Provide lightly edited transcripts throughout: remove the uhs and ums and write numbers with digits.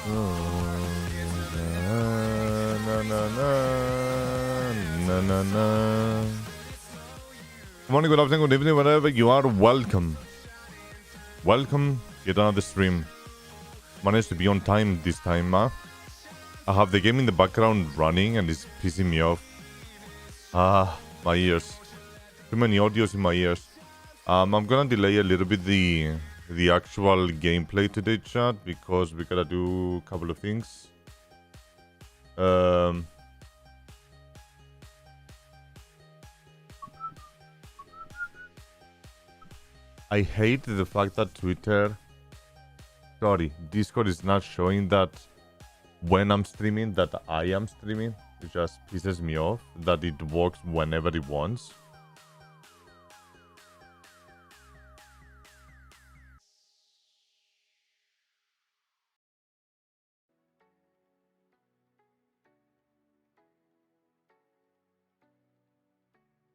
Good morning, good afternoon, good evening, wherever you are. Welcome. Get another stream. Managed to be on time this time, huh? I have the game in the background running and it's pissing me off. My ears. Too many audios in my ears. I'm gonna delay a little bit the actual gameplay today, chat, because we gotta do a couple of things. I hate the fact that Discord is not showing that when I'm streaming, that I am streaming. It just pisses me off that it works whenever it wants.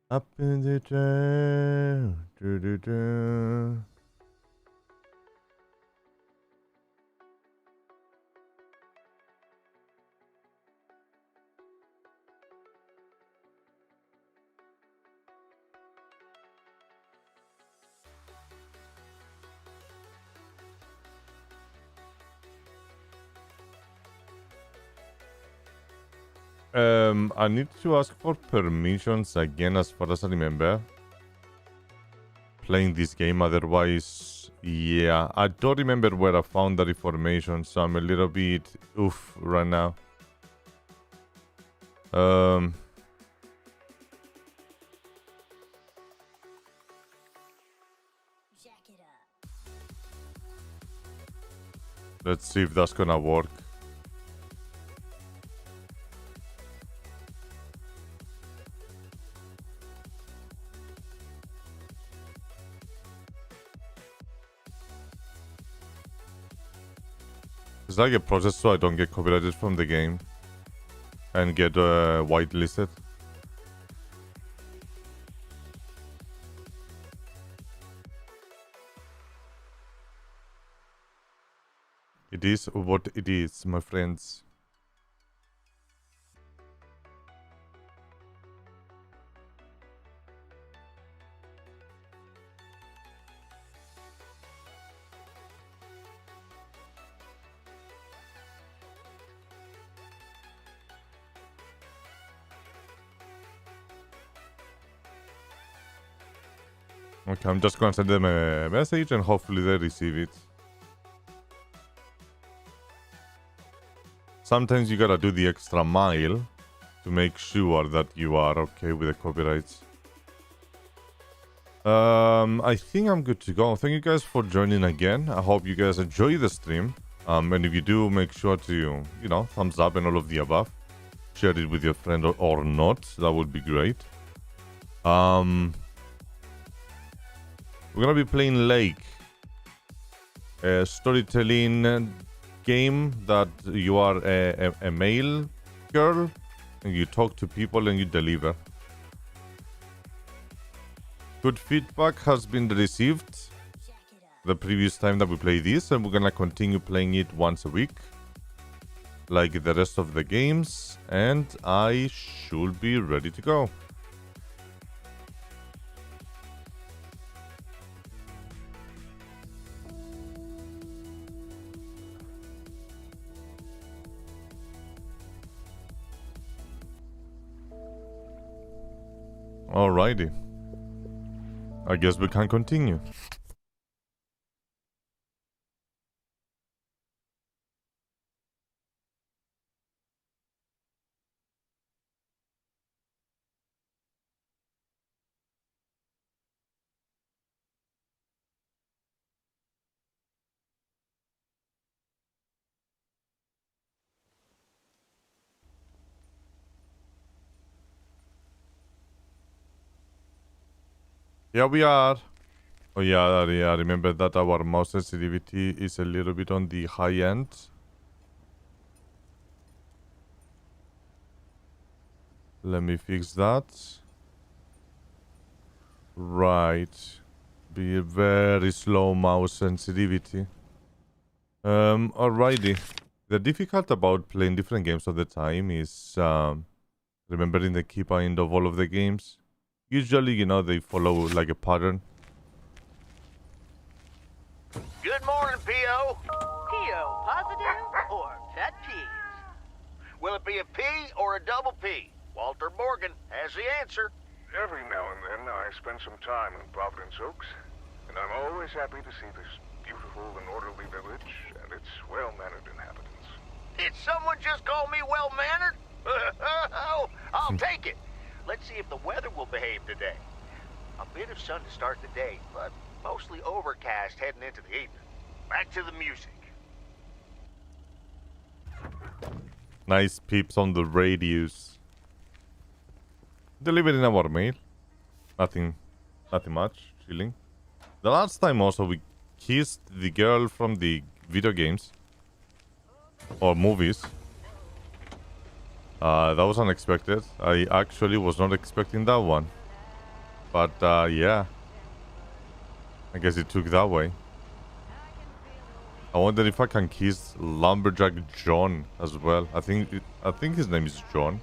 Up in the air, I need to ask for permissions again, as far as I remember. Playing this game, otherwise, yeah. I don't remember where I found that information, so I'm a little bit oof right now. Let's see if that's gonna work. It's like a process so I don't get copyrighted from the game and get whitelisted. It is what it is, my friends. Okay, I'm just gonna send them a message and hopefully they receive it. Sometimes you gotta do the extra mile to make sure that you are okay with the copyrights. I think I'm good to go. Thank you guys for joining again. I hope you guys enjoy the stream. And if you do, make sure to, thumbs up and all of the above. Share it with your friend or not. That would be great. We're gonna be playing Lake, a storytelling game that you are a male girl and you talk to people and you deliver. Good feedback has been received the previous time that we played this, and we're gonna continue playing it once a week like the rest of the games, and I should be ready to go. Alrighty. I guess we can continue. Yeah, we are. Oh yeah, remember that our mouse sensitivity is a little bit on the high end. Let me fix that. Right. Be a very slow mouse sensitivity. Alrighty. The difficult about playing different games all the time is remembering the keybind of all of the games. Usually, you know, they follow like a pattern. Good morning, P.O. P.O. positive or pet peeves? Will it be a P or a double P? Walter Morgan has the answer. Every now and then I spend some time in Providence Oaks, and I'm always happy to see this beautiful and orderly village and its well-mannered inhabitants. Did someone just call me well-mannered? I'll take it. Let's see if the weather will behave today. A bit of sun to start the day, but mostly overcast heading into the evening. Back to the music. Nice peeps on the radios. Delivering our mail. Nothing much. Chilling. The last time also we kissed the girl from the video games. Or movies. That was unexpected. I actually was not expecting that one. But yeah. I guess it took that way. I wonder if I can kiss Lumberjack John as well. I think his name is John.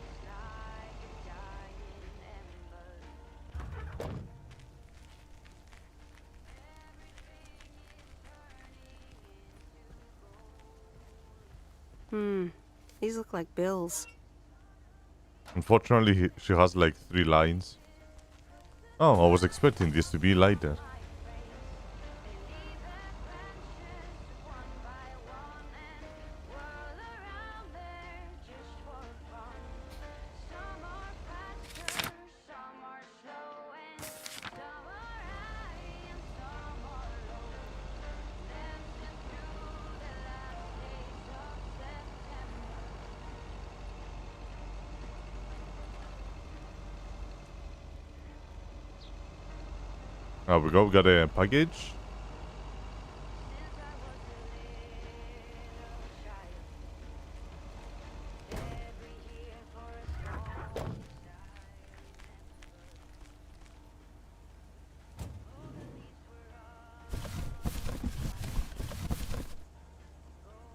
These look like bills. Unfortunately, she has like 3 lines. Oh, I was expecting this to be lighter. There we go, we got a package.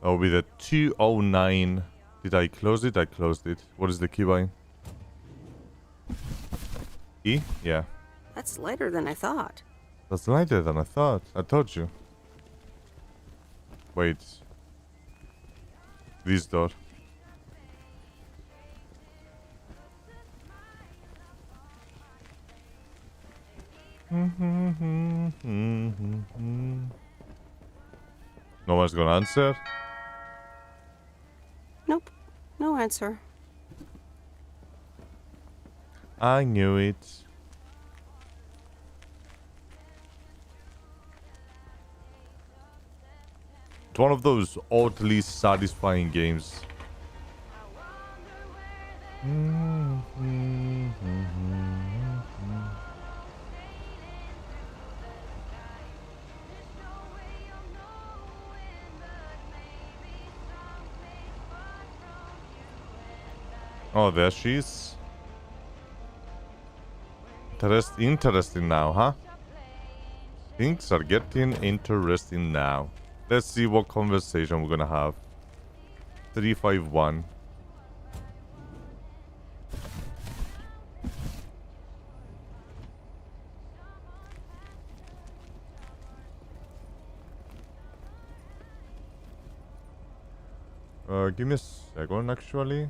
That will be the 209. Did I close it? I closed it. What is the keybind? E? Yeah. That's lighter than I thought. That's lighter than I thought. I told you. Wait. This door. No one's gonna answer. Nope. No answer. I knew it. It's one of those oddly satisfying games. Oh, there she is. Interesting now, huh? Things are getting interesting now. Let's see what conversation we're gonna have. 351. Give me a second, actually.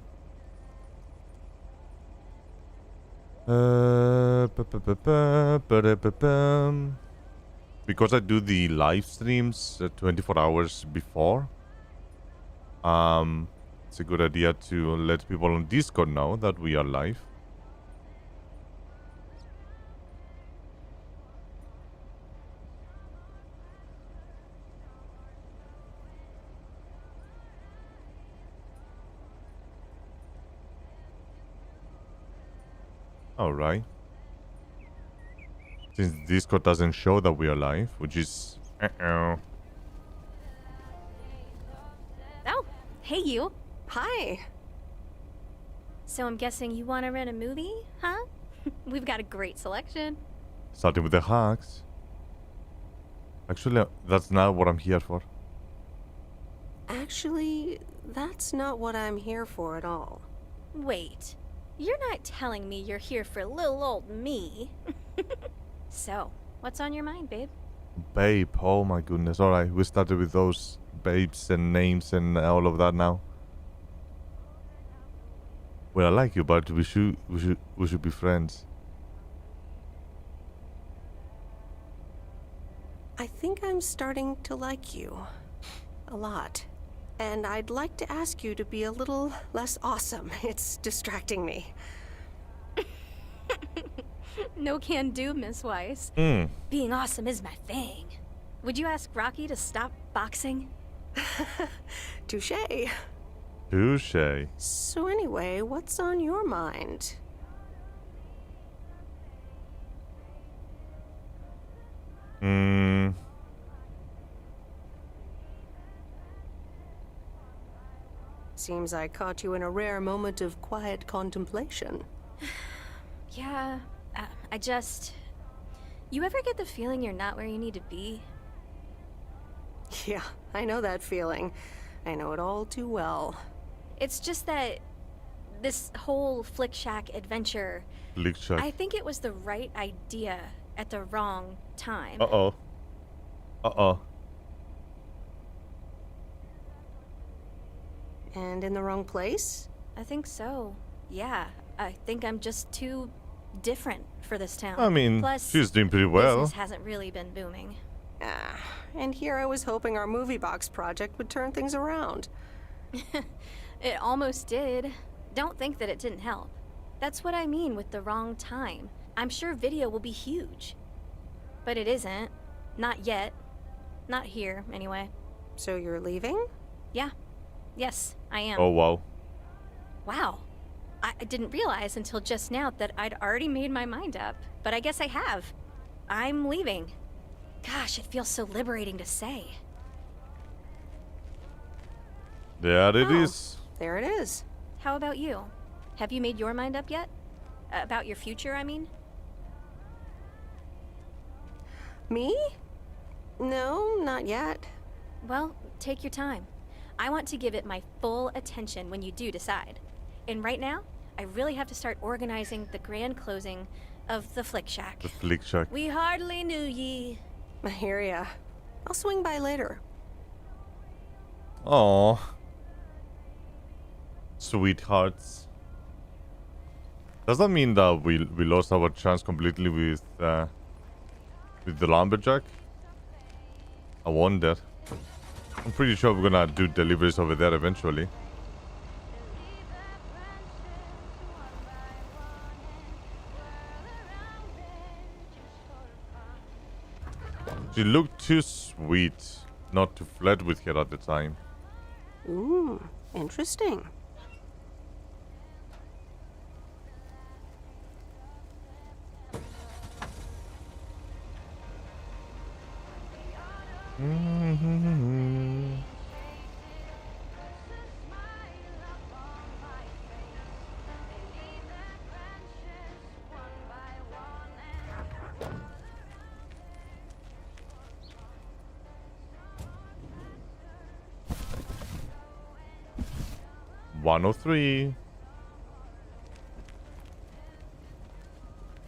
Because I do the live streams 24 hours before, it's a good idea to let people on Discord know that we are live. Alright. Since Discord doesn't show that we are live, which is... Oh, hey you. Hi. So I'm guessing you want to rent a movie, huh? We've got a great selection. Starting with the hacks. Actually, that's not what I'm here for. Actually, that's not what I'm here for at all. Wait, you're not telling me you're here for little old me? So, what's on your mind, babe? Babe, oh my goodness. Alright, we started with those babes and names and all of that now. Well, I like you, but we should be friends. I think I'm starting to like you. A lot. And I'd like to ask you to be a little less awesome. It's distracting me. No can do, Miss Weiss. Being awesome is my thing. Would you ask Rocky to stop boxing? Touché. Touché. So anyway, what's on your mind? Seems I caught you in a rare moment of quiet contemplation. Yeah, I just... You ever get the feeling you're not where you need to be? Yeah, I know that feeling. I know it all too well. It's just that this whole Flick Shack adventure, Flick Shack. I think it was the right idea at the wrong time. Uh-oh. Uh-oh. And in the wrong place? I think so. Yeah, I think I'm just too different for this town. I mean, plus, she's doing pretty well. business hasn't really been booming. And here I was hoping our movie box project would turn things around. It almost did. Don't think that it didn't help. That's what I mean with the wrong time. I'm sure video will be huge. But it isn't. Not yet. Not here, anyway. So you're leaving? Yeah. Yes, I am. Oh, wow. Wow. I didn't realize until just now that I'd already made my mind up. But I guess I have. I'm leaving. Gosh, it feels so liberating to say. There it Oh. is. There it is. How about you? Have you made your mind up yet? About your future, I mean? Me? No, not yet. Well, take your time. I want to give it my full attention when you do decide. And right now, I really have to start organizing the grand closing of the Flick Shack. The Flick Shack. We hardly knew ye. I hear ya. I'll swing by later. Aww. Sweethearts. Does that mean that we lost our chance completely with the lumberjack? I wonder. I'm pretty sure we're gonna do deliveries over there eventually. She looked too sweet not to flirt with her at the time. Ooh, interesting. One oh three.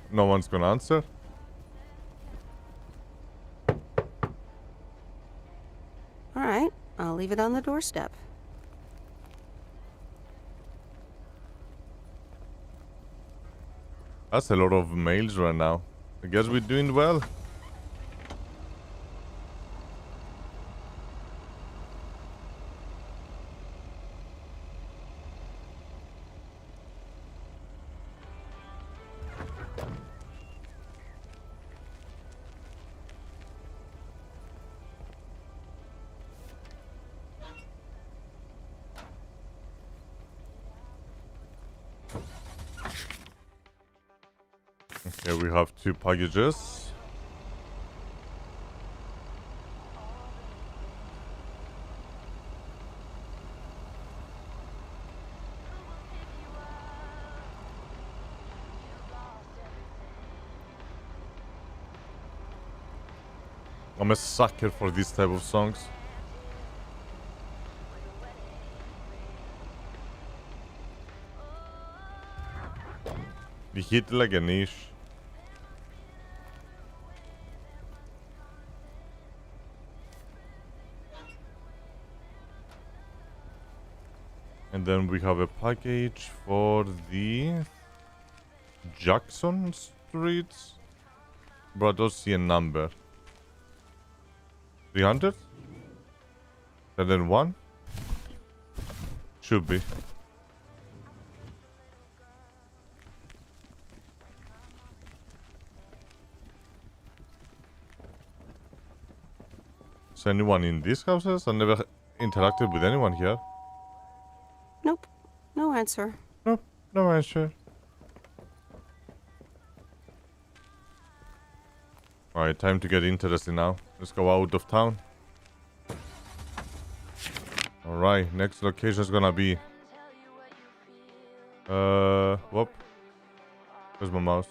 No one's gonna answer. All right, I'll leave it on the doorstep. That's a lot of mails right now. I guess we're doing well. Okay, we have 2 packages. I'm a sucker for this type of songs. You hit like a niche. And then we have a package for the Jackson Streets. But I don't see a number. 300? And then 1? Should be. Is anyone in these houses? I never interacted with anyone here. Nope. No answer. Nope, no answer. Alright, time to get interested now. Let's go out of town. Alright, next location is gonna be... whoop. Where's my mouse?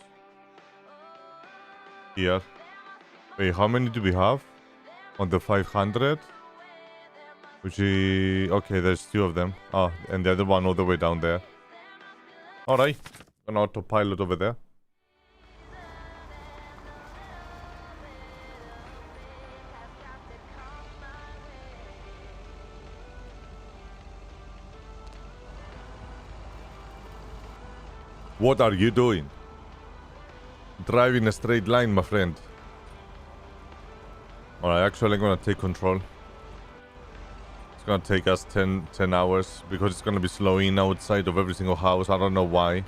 Here. Wait, how many do we have? On the 500? Which is... Okay, there's 2 of them. Oh, and the other one all the way down there. Alright. An autopilot over there. What are you doing? Driving a straight line, my friend. Alright, actually I'm gonna take control. It's gonna take us 10 hours because it's gonna be slowing outside of every single house. I don't know why.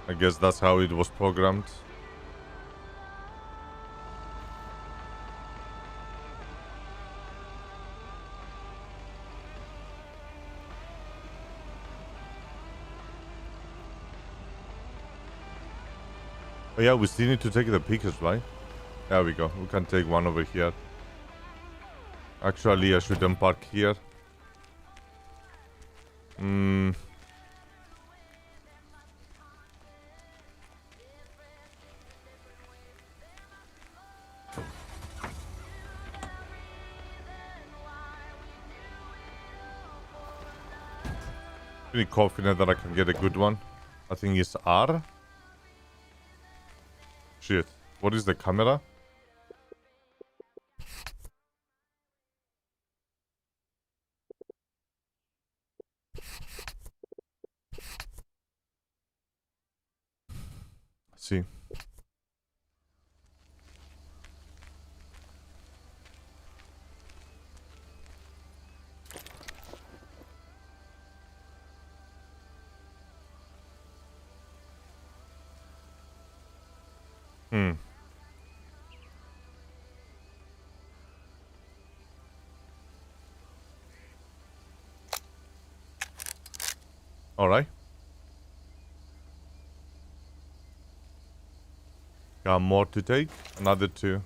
I guess that's how it was programmed. Oh yeah, we still need to take the pictures, right? There we go. We can take one over here. Actually, I shouldn't park here. Pretty confident that I can get a good one. I think it's R. Shit. What is the camera? See. Alright. Got more to take. Another 2.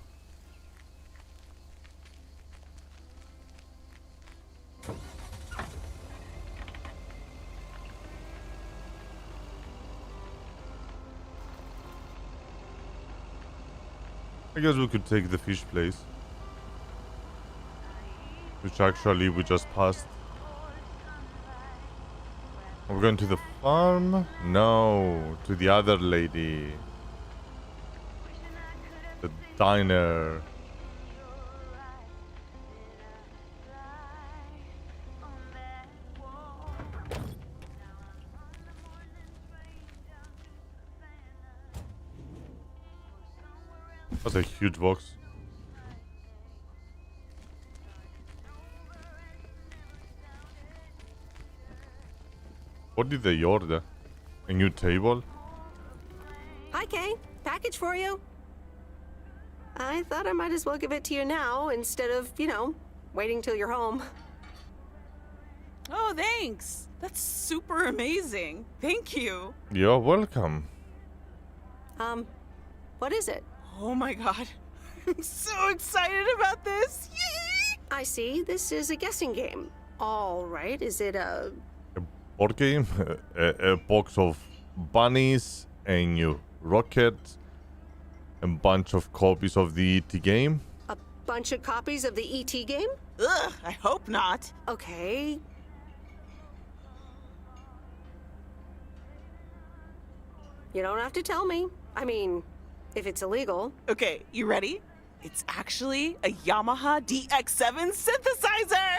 I guess we could take the fish place. Which actually we just passed. We're going to the farm? No, to the other lady. The diner. That's a huge box. What did they order? A new table? Hi, Kay. Package for you. I thought I might as well give it to you now instead of, waiting till you're home. Oh, thanks. That's super amazing. Thank you. You're welcome. What is it? Oh my god. I'm so excited about this. Yay! I see. This is a guessing game. All right. Is it a... Board game? A box of bunnies, a new rocket, a bunch of copies of the ET game. A bunch of copies of the ET game? Ugh, I hope not. Okay. You don't have to tell me. I mean, if it's illegal. Okay, you ready? It's actually a Yamaha DX7 synthesizer!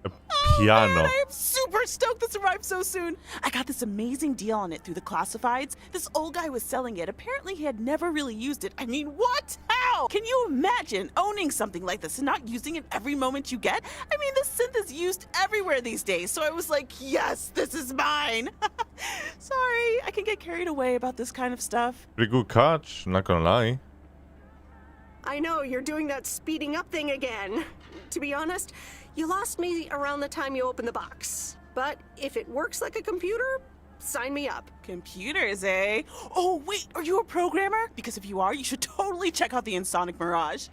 A piano. Man, I am super stoked this arrived so soon. I got this amazing deal on it through the classifieds. This old guy was selling it. Apparently, he had never really used it. I mean, what? How? Can you imagine owning something like this and not using it every moment you get? I mean, this synth is used everywhere these days, so I was like, yes, this is mine. Sorry, I can get carried away about this kind of stuff. Pretty good catch, not gonna lie. I know, you're doing that speeding up thing again. To be honest, you lost me around the time you opened the box. But if it works like a computer, sign me up. Computers, eh? Oh, wait, are you a programmer? Because if you are, you should totally check out the Insonic Mirage.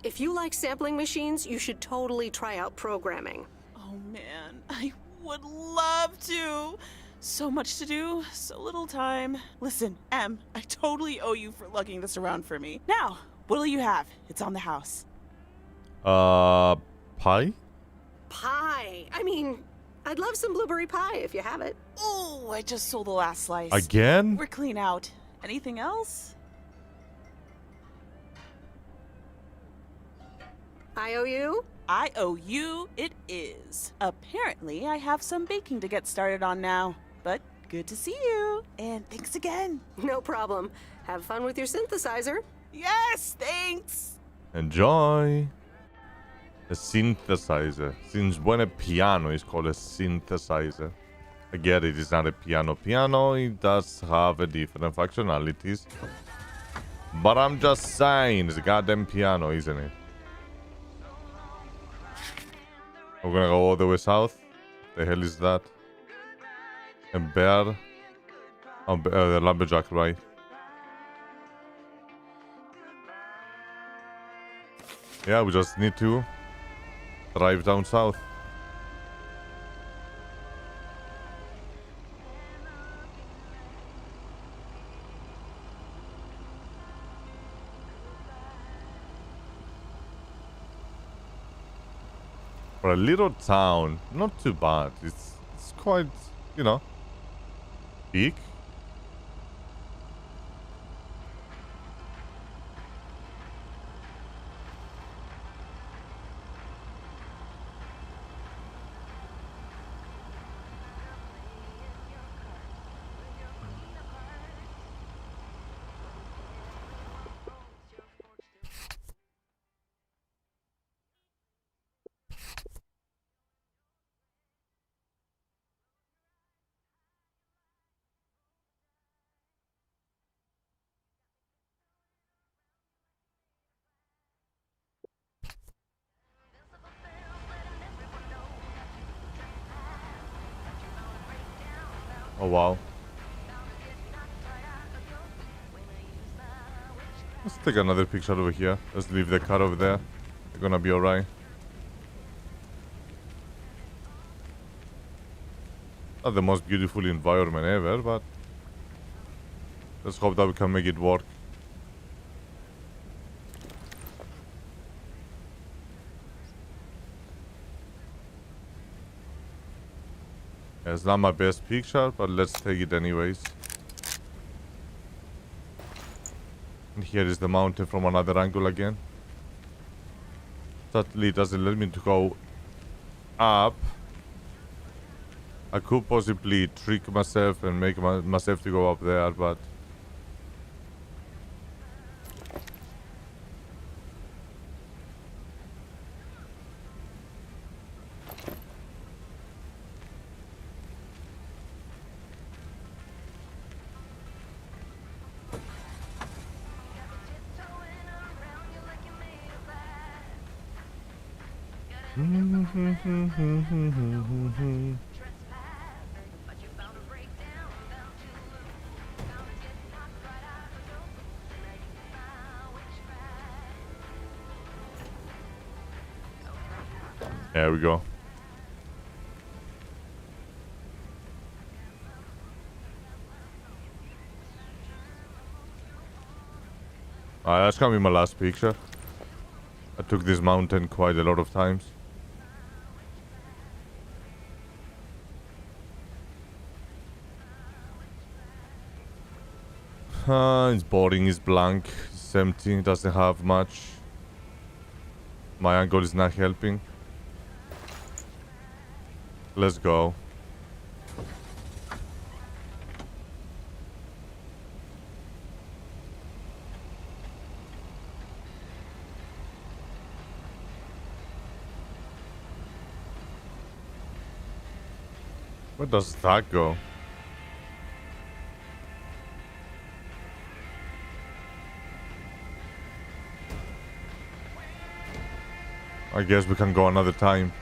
If you like sampling machines, you should totally try out programming. Oh man, I would love to. So much to do, so little time. Listen, Em, I totally owe you for lugging this around for me. Now, what'll you have? It's on the house. Pie? Pie. I mean, I'd love some blueberry pie if you have it. Oh, I just sold the last slice. Again? We're clean out. Anything else? I owe you? I owe you, it is. Apparently, I have some baking to get started on now. But good to see you. And thanks again. No problem. Have fun with your synthesizer. Yes, thanks. Enjoy. A synthesizer. Since when a piano is called a synthesizer. I get it, it's not a piano. Piano, it does have a different functionalities. But I'm just saying, it's a goddamn piano, isn't it? We're gonna go all the way south. The hell is that? A bear? Oh, the lumberjack, right? Yeah, we just need to drive down south. For a little town, not too bad. It's quite, you know, big. Oh wow. Let's take another picture over here. Let's leave the car over there. They're gonna be alright. Not the most beautiful environment ever, but let's hope that we can make it work. It's not my best picture, but let's take it anyways. And here is the mountain from another angle again. Sadly, it doesn't let me to go up. I could possibly trick myself and make myself to go up there, but there we go. That's gonna be my last picture. I took this mountain quite a lot of times. It's boring, it's blank, it's empty, it doesn't have much. My angle is not helping. Let's go. Where does that go? I guess we can go another time.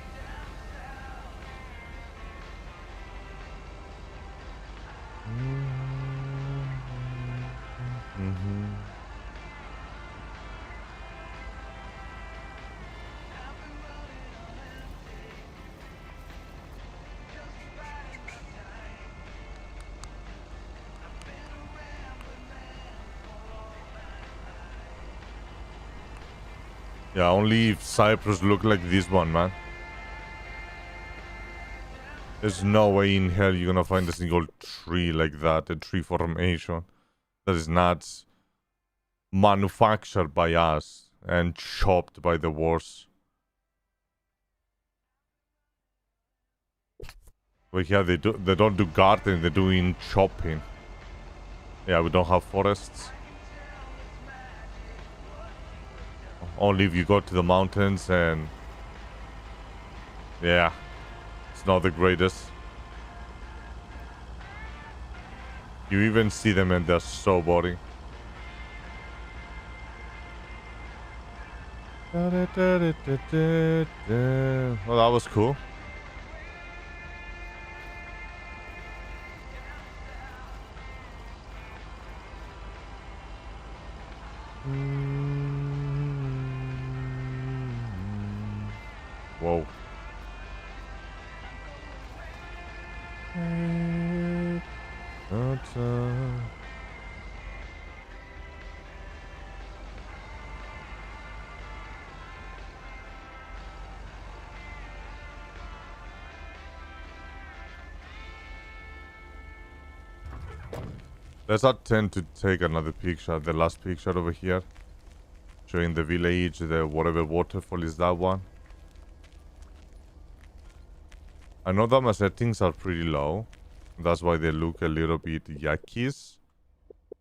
Yeah, only if Cyprus look like this one, man. There's no way in hell you're gonna find a single tree like that, a tree formation that is not manufactured by us and chopped by the wars. But yeah, they don't do gardening, they're doing chopping. Yeah, we don't have forests. Only if you go to the mountains and... yeah, it's not the greatest. You even see them and they're so boring. Well, that was cool. Whoa. Let's attempt to take another picture, the last picture over here. Showing the village, the whatever waterfall is that one. I know that my settings are pretty low. That's why they look a little bit yuckies.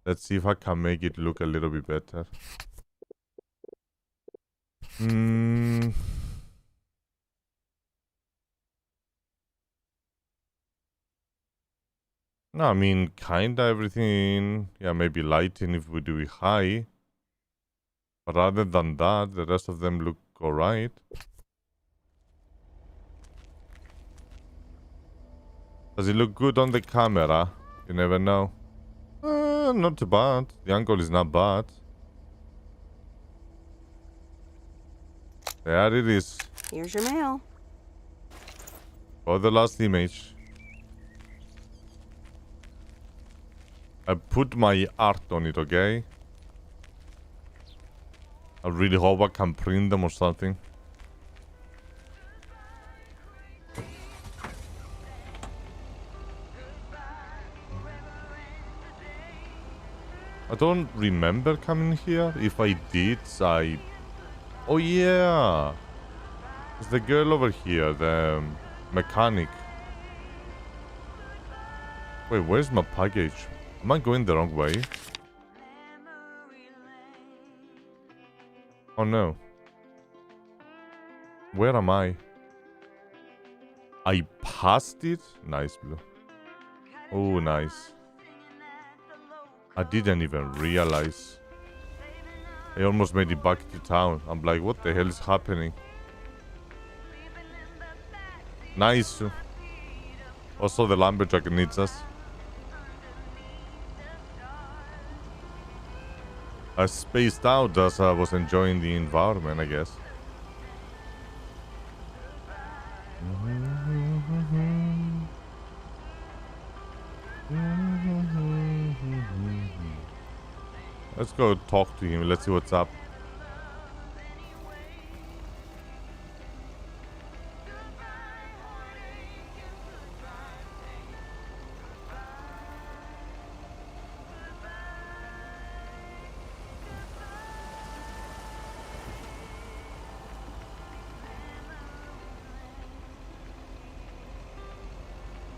Let's see if I can make it look a little bit better. No, I mean, kinda everything. Yeah, maybe lighting if we do it high. But other than that, the rest of them look alright. Does it look good on the camera? You never know. Not too bad. The angle is not bad. There it is. Here's your mail. For the last image. I put my art on it, okay? I really hope I can print them or something. I don't remember coming here. If I did, I... oh yeah! It's the girl over here, the mechanic. Wait, where's my package? Am I going the wrong way? Oh no. Where am I? I passed it? Nice, Blue. Oh, nice. I didn't even realize. I almost made it back to town. I'm like, what the hell is happening? Nice. Also, the lumberjack needs us. I spaced out as I was enjoying the environment, I guess. Let's go talk to him. Let's see what's up.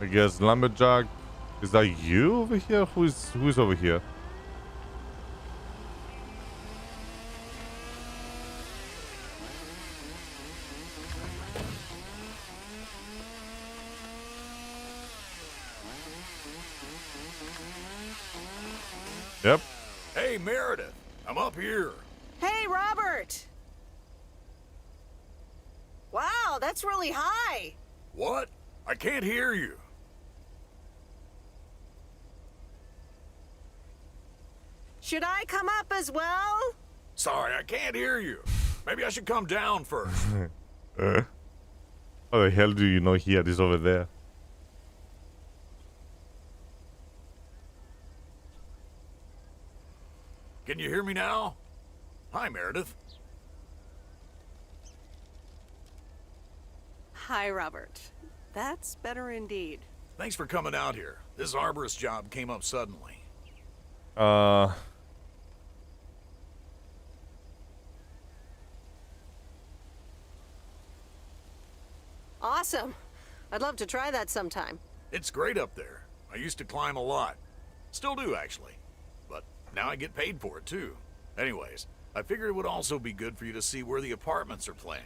I guess lumberjack. Is that you over here? Who is over here? Yep. Hey, Meredith, I'm up here. Hey, Robert! Wow, that's really high. What? I can't hear you. Should I come up as well? Sorry, I can't hear you. Maybe I should come down first. How the hell do you know he is over there? Can you hear me now? Hi, Meredith. Hi, Robert. That's better indeed. Thanks for coming out here. This arborist job came up suddenly. Awesome. I'd love to try that sometime. It's great up there. I used to climb a lot. Still do, actually. But now I get paid for it, too. Anyways, I figured it would also be good for you to see where the apartments are planned.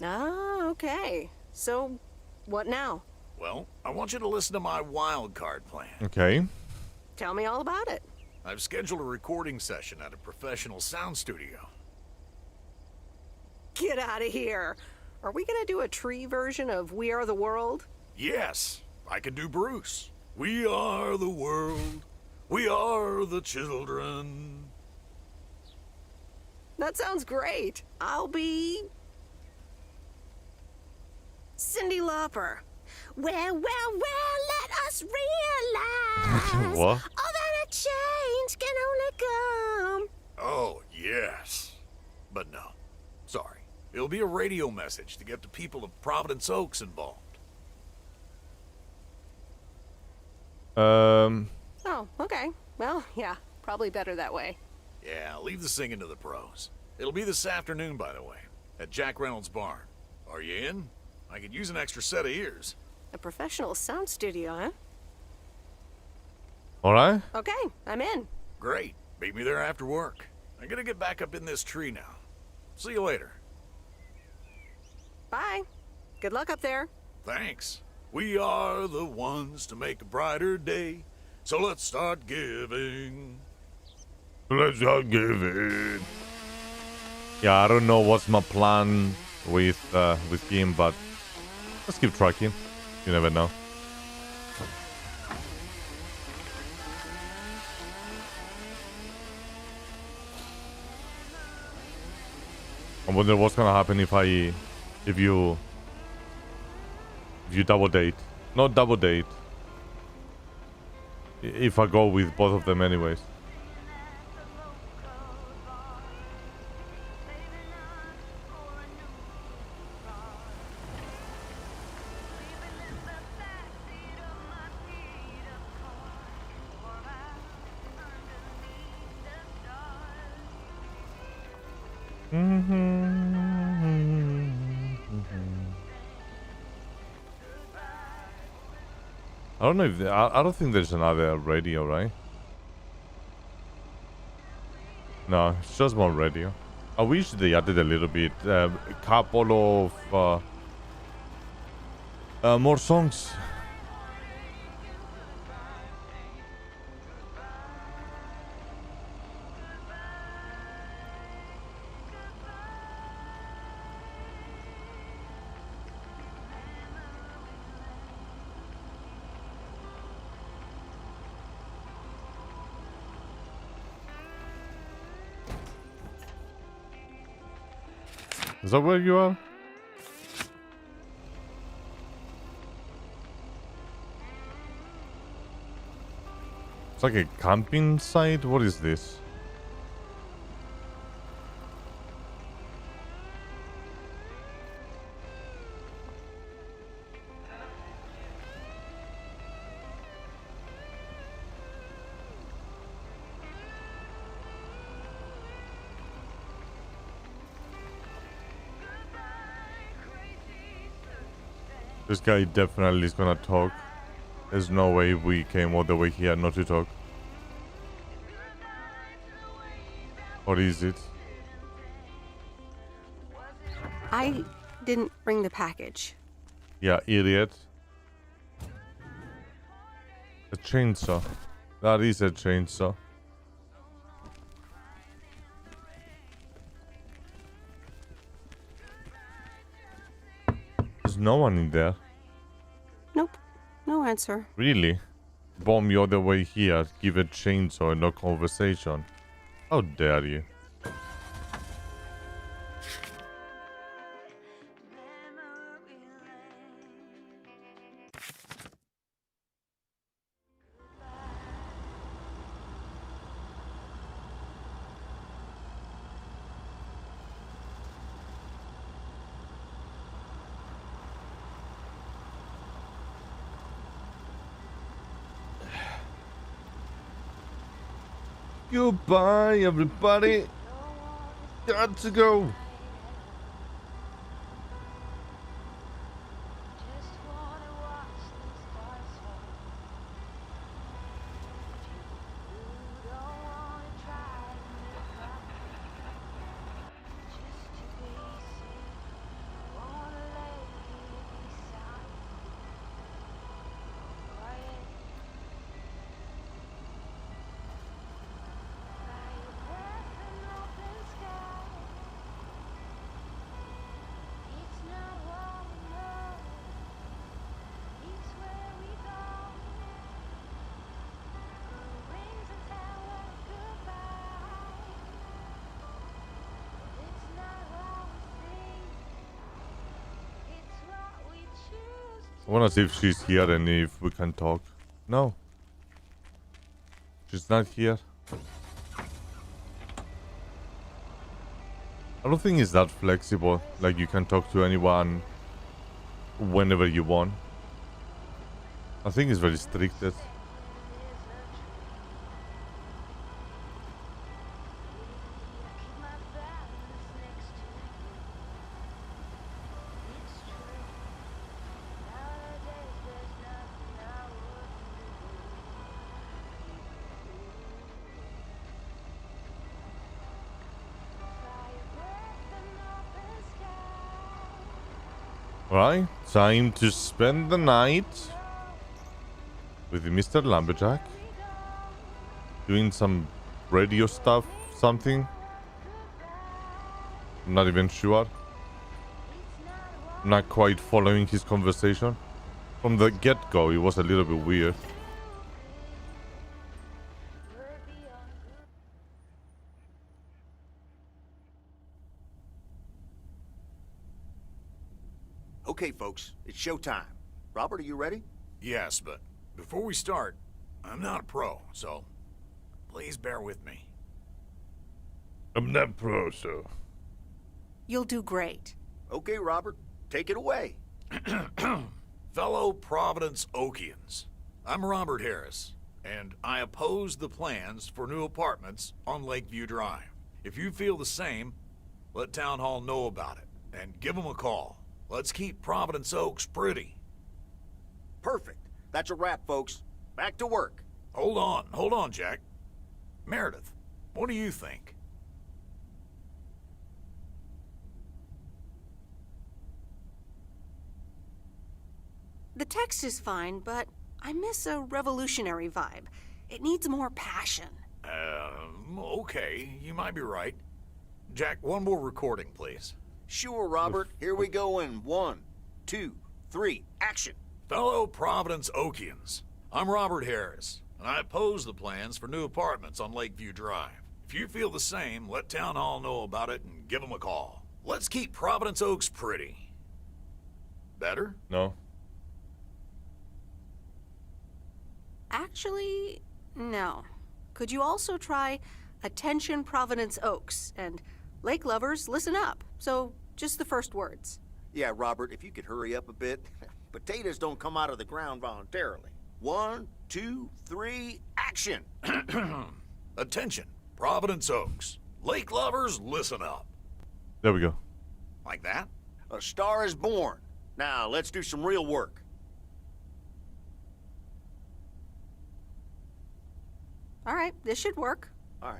Ah, okay. So, what now? Well, I want you to listen to my wild card plan. Okay. Tell me all about it. I've scheduled a recording session at a professional sound studio. Get out of here. Are we gonna do a tree version of We Are the World? Yes, I can do Bruce. We are the world. We are the children. That sounds great. I'll be... Cyndi Lauper. Well, let us realize What? all that a change can only come. Oh, yes. But no, sorry. It'll be a radio message to get the people of Providence Oaks involved. Oh, okay. Well, yeah, probably better that way. Yeah, leave the singing to the pros. It'll be this afternoon, by the way, at Jack Reynolds' barn. Are you in? I could use an extra set of ears. A professional sound studio, huh? Alright. Okay, I'm in. Great. Meet me there after work. I'm gonna get back up in this tree now. See you later. Bye. Good luck up there. Thanks. We are the ones to make a brighter day. So let's start giving. Let's not give it. Yeah, I don't know what's my plan with him, but let's keep tracking. You never know. I wonder what's gonna happen if you double date. Not double date. If I go with both of them anyways. I don't know if I don't think there's another radio, right? No, it's just one radio. I wish they added a little bit, a couple of more songs. Is that where you are? It's like a camping site? What is this? This guy definitely is gonna talk. There's no way we came all the way here not to talk. What is it? I didn't bring the package. Yeah, idiot. A chainsaw. That is a chainsaw. There's no one in there. Nope. No answer. Really? Bomb you all the way here, give a chainsaw and no conversation. How dare you? Goodbye, everybody. Got to go. I wanna see if she's here and if we can talk. No. She's not here. I don't think it's that flexible. Like you can talk to anyone whenever you want. I think it's very restricted. Right, time to spend the night with Mr. Lumberjack. Doing some radio stuff, something. I'm not even sure. I'm not quite following his conversation. From the get-go, it was a little bit weird. Okay, folks, it's showtime. Robert, are you ready? Yes, but before we start, I'm not a pro, so please bear with me. I'm not pro, so... You'll do great. Okay, Robert, take it away. Fellow Providence Okians, I'm Robert Harris, and I oppose the plans for new apartments on Lakeview Drive. If you feel the same, let Town Hall know about it, and give them a call. Let's keep Providence Oaks pretty. Perfect. That's a wrap, folks. Back to work. Hold on, Jack. Meredith, what do you think? The text is fine, but I miss a revolutionary vibe. It needs more passion. Okay, you might be right. Jack, one more recording, please. Sure, Robert. Here we go in 1, 2, 3, action. Fellow Providence Okians, I'm Robert Harris, and I oppose the plans for new apartments on Lakeview Drive. If you feel the same, let Town Hall know about it and give them a call. Let's keep Providence Oaks pretty. Better? No. Actually, no. Could you also try Attention Providence Oaks and Lake Lovers, listen up. So, just the first words. Yeah, Robert, if you could hurry up a bit. Potatoes don't come out of the ground voluntarily. 1, 2, 3, action! Attention, Providence Oaks. Lake Lovers, listen up. There we go. Like that? A star is born. Now, let's do some real work. All right, this should work. All right.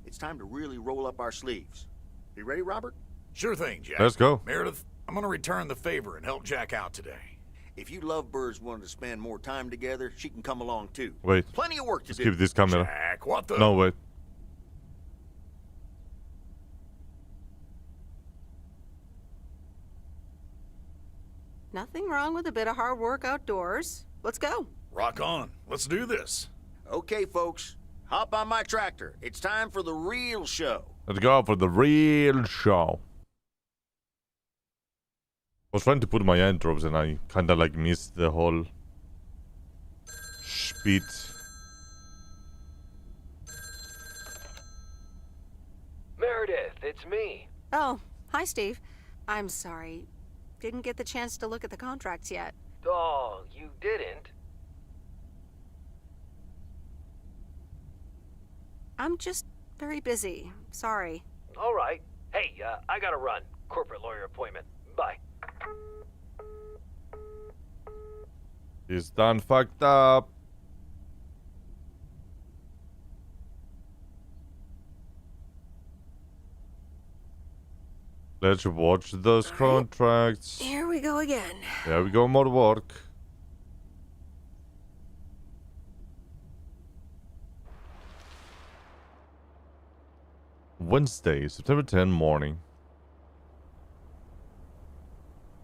It's time to really roll up our sleeves. You ready, Robert? Sure thing, Jack. Let's go. Meredith, I'm gonna return the favor and help Jack out today. If you lovebirds wanted to spend more time together, she can come along too. Wait. Plenty of work to Let's do. keep this camera. Jack, what the? No, wait. Nothing wrong with a bit of hard work outdoors. Let's go. Rock on. Let's do this. Okay, folks. Hop on my tractor. It's time for the real show. Let's go for the real show. I was trying to put my intros and I kinda like missed the whole speed. Meredith, it's me. Oh, hi, Steve. I'm sorry. Didn't get the chance to look at the contracts yet. Oh, you didn't? I'm just very busy. Sorry. All right. Hey, I gotta run. Corporate lawyer appointment. Bye. He's done fucked up. Let's watch those contracts. Here we go again. There we go, more work. Wednesday, September 10 morning.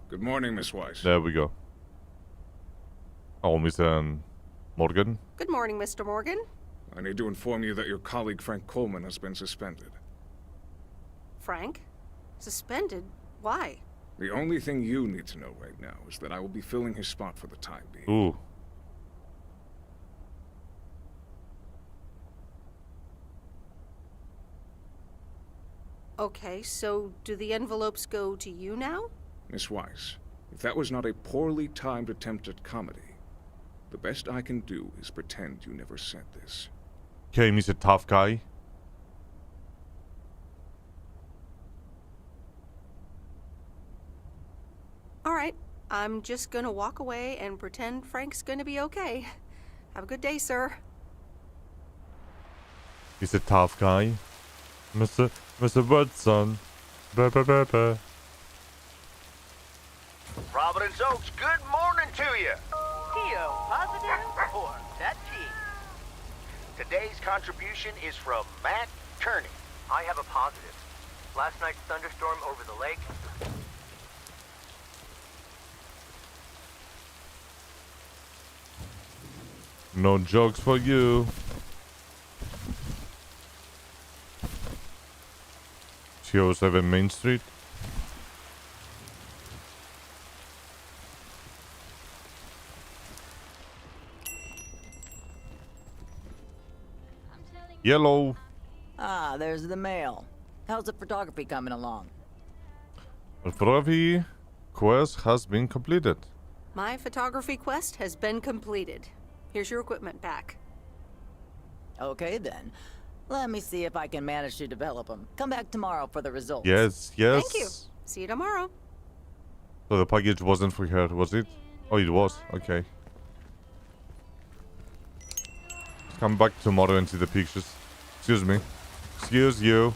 Good morning, Miss Weiss. There we go. Oh, Mr. Morgan. Good morning, Mr. Morgan. I need to inform you that your colleague Frank Coleman has been suspended. Frank? Suspended? Why? The only thing you need to know right now is that I will be filling his spot for the time being. Ooh. Okay, so do the envelopes go to you now? Miss Weiss, if that was not a poorly timed attempt at comedy, the best I can do is pretend you never sent this. Okay, Mr. Tough Guy. All right, I'm just gonna walk away and pretend Frank's gonna be okay. Have a good day, sir. He's a tough guy. Mr. Watson. Ba ba ba ba. Providence Oaks, good morning to you. Theo, positive or that T? Today's contribution is from Matt Kearney. I have a positive. Last night's thunderstorm over the lake. No jokes for you. CO7 Main Street. Yellow. Ah, there's the mail. How's the photography coming along? The photography quest has been completed. My photography quest has been completed. Here's your equipment back. Okay then. Let me see if I can manage to develop them. Come back tomorrow for the results. Yes, yes. Thank you. See you tomorrow. So the package wasn't for her, was it? Oh, it was. Okay. Come back tomorrow and see the pictures. Excuse me. Excuse you.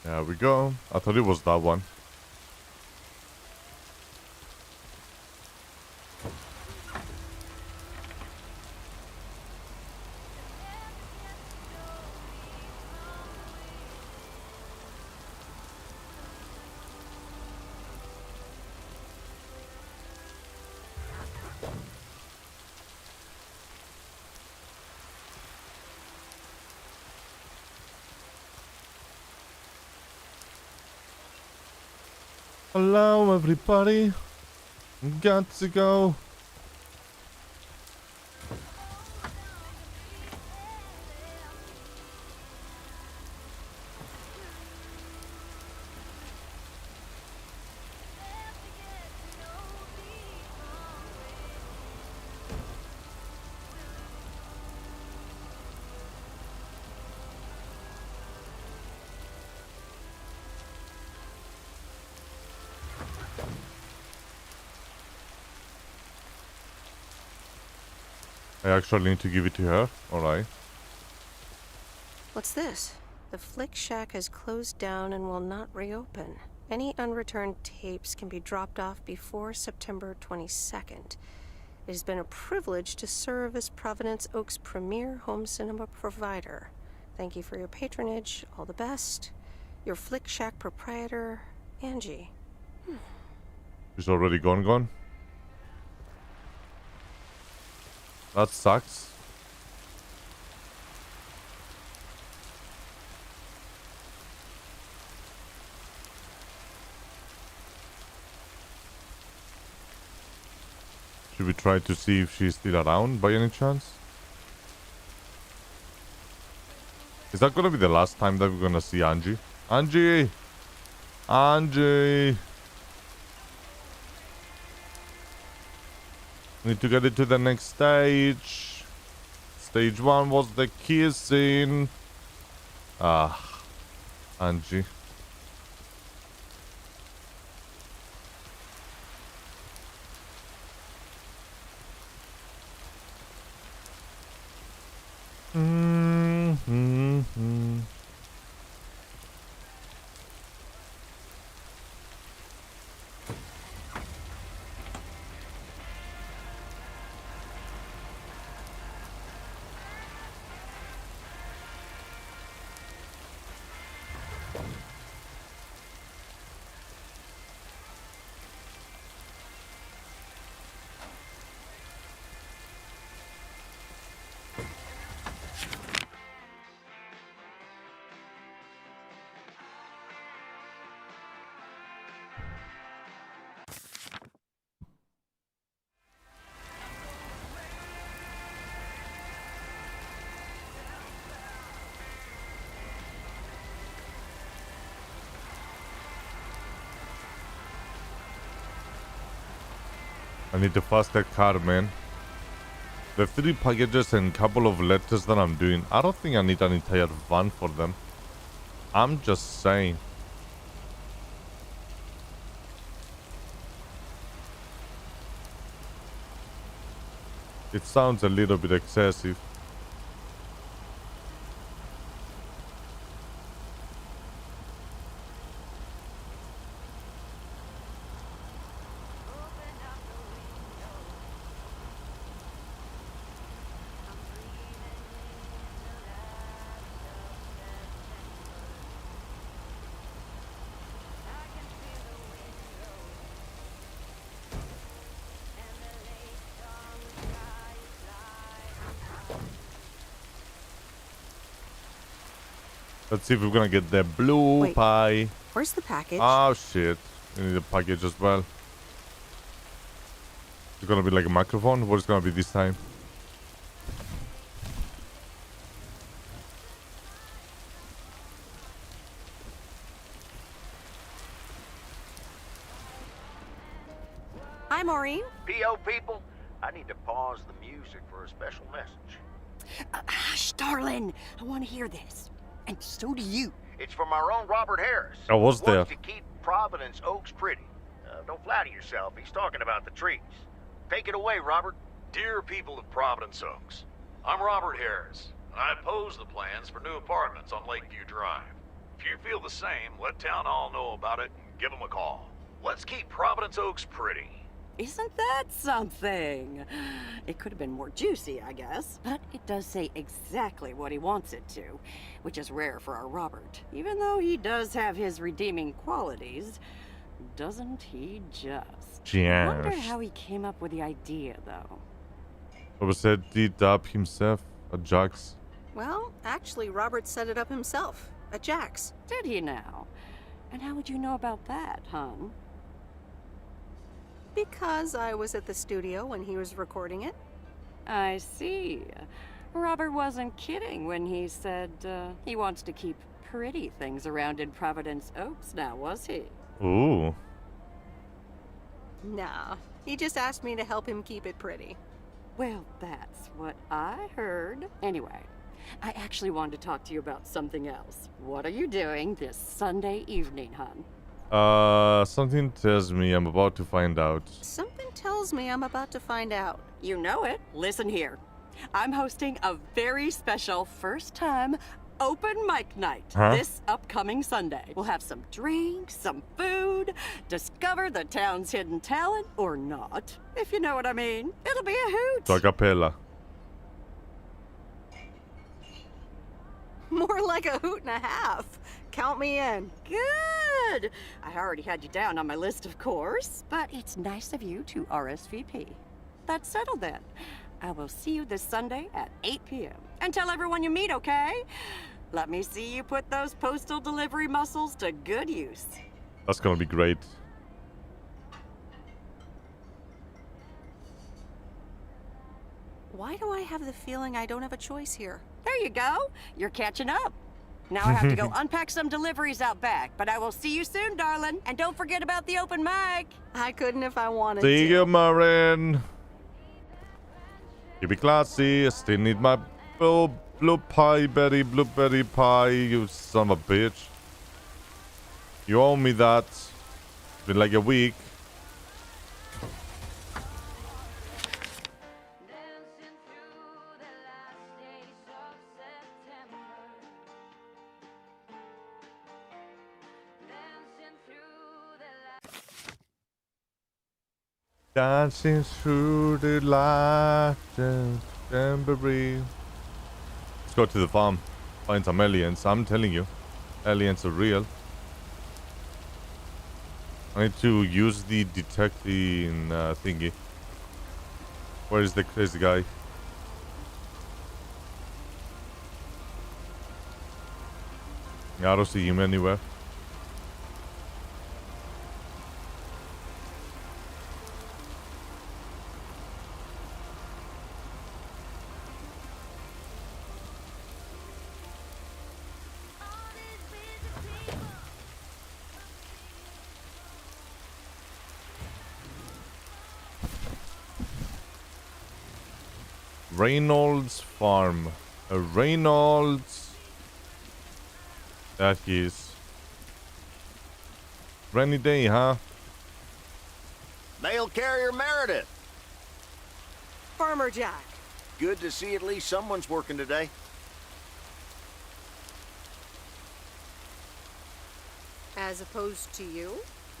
There we go. I thought it was that one. Hello, everybody. Got to go. I actually need to give it to her. Alright. What's this? The Flick Shack has closed down and will not reopen. Any unreturned tapes can be dropped off before September 22nd. It has been a privilege to serve as Providence Oaks' premier home cinema provider. Thank you for your patronage. All the best. Your Flick Shack proprietor, Angie. She's already gone? That sucks. Should we try to see if she's still around by any chance? Is that gonna be the last time that we're gonna see Angie? Angie! Angie! Need to get it to the next stage. Stage 1 was the kissing. Ah, Angie. I need a faster car, man. The 3 packages and couple of letters that I'm doing, I don't think I need an entire van for them. I'm just saying. It sounds a little bit excessive. Let's see if we're gonna get the blue Wait, pie. Where's the package? Oh shit. We need a package as well. It's gonna be like a microphone? What is gonna be this time? Hi, Maureen. PO people, I need to pause the music for a special message. Hush, darling. I want to hear this. And so do you. It's from our own Robert Harris. I was He there. wants to keep Providence Oaks pretty. Don't flatter yourself. He's talking about the trees. Take it away, Robert. Dear people of Providence Oaks, I'm Robert Harris, and I oppose the plans for new apartments on Lakeview Drive. If you feel the same, let Town Hall know about it and give them a call. Let's keep Providence Oaks pretty. Isn't that something? It could have been more juicy, I guess. But it does say exactly what he wants it to, which is rare for our Robert. Even though he does have his redeeming qualities, doesn't he just? I wonder how he came up with the idea, though. Robert said it up himself at Jack's. Well, actually, Robert set it up himself at Jack's. Did he now? And how would you know about that, hon? Because I was at the studio when he was recording it. I see. Robert wasn't kidding when he said he wants to keep pretty things around in Providence Oaks now, was he? Ooh. Nah, he just asked me to help him keep it pretty. Well, that's what I heard. Anyway, I actually wanted to talk to you about something else. What are you doing this Sunday evening, hon? Something tells me I'm about to find out. Something tells me I'm about to find out. You know it. Listen here. I'm hosting a very special first-time open mic night this upcoming Sunday. We'll have some drinks, some food, discover the town's hidden talent, or not, if you know what I mean. It'll be a hoot. A cappella. More like a hoot and a half. Count me in. Good. I already had you down on my list, of course, but it's nice of you to RSVP. That's settled then. I will see you this Sunday at 8 p.m. And tell everyone you meet, okay? Let me see you put those postal delivery muscles to good use. That's gonna be great. Why do I have the feeling I don't have a choice here? There you go. You're catching up. Now I have to go unpack some deliveries out back, but I will see you soon, darling. And don't forget about the open mic. I couldn't if I wanted See to. you, Marin. Keep it classy. I still need my blueberry pie, you son of a bitch. You owe me that. It's been like a week. Dancing through the light and jamboree. Let's go to the farm. Find some aliens. I'm telling you. Aliens are real. I need to use the detecting thingy. Where is the crazy guy? Yeah, I don't see him anywhere. Reynolds Farm. Reynolds. That he is. Rainy day, huh? Mail carrier Meredith. Farmer Jack. Good to see at least someone's working today. As opposed to you?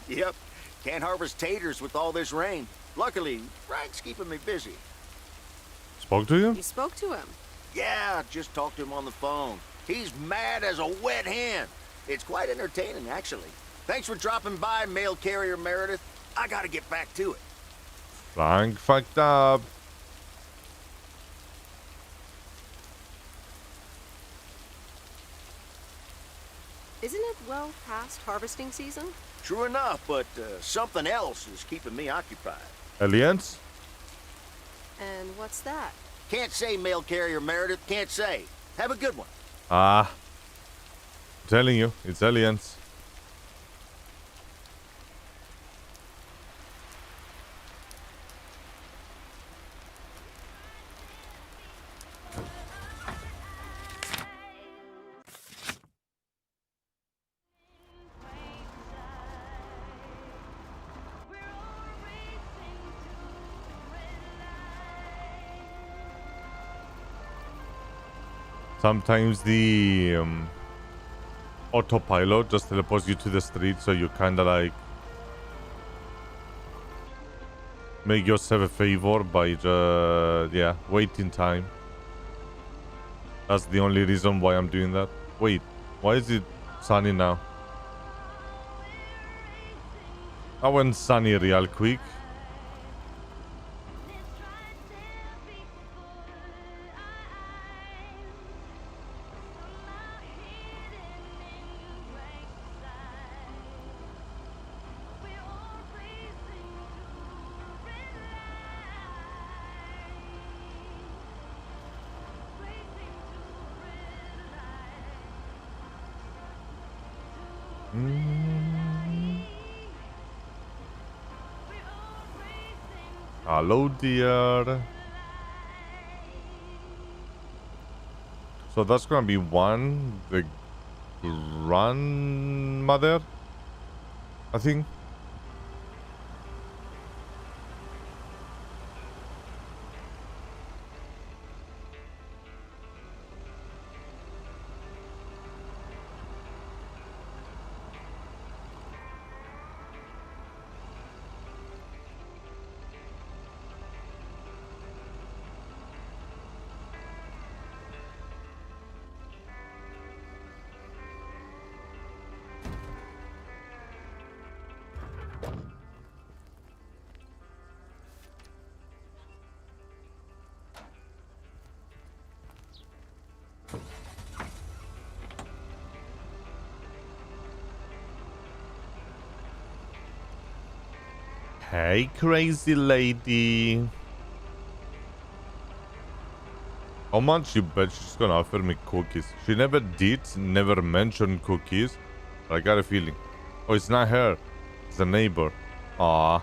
Yep. Can't harvest taters with all this rain. Luckily, Frank's keeping me busy. Spoke to you? You spoke to him. Yeah, just talked to him on the phone. He's mad as a wet hen. It's quite entertaining, actually. Thanks for dropping by, mail carrier Meredith. I gotta get back to it. Frank fucked up. Isn't it well past harvesting season? True enough, but something else is keeping me occupied. Aliens? And what's that? Can't say, mail carrier Meredith. Can't say. Have a good one. Ah. I'm telling you, it's aliens. Sometimes the autopilot just teleports you to the street, so you kind of like make yourself a favor by just waiting time. That's the only reason why I'm doing that. Wait, why is it sunny now? I went sunny real quick. Hello, dear. So that's gonna be one, the grandmother, I think. Hey, crazy lady. How much you bet she's gonna offer me cookies? She never did, never mentioned cookies. But I got a feeling. Oh, it's not her. It's a neighbor. Aww.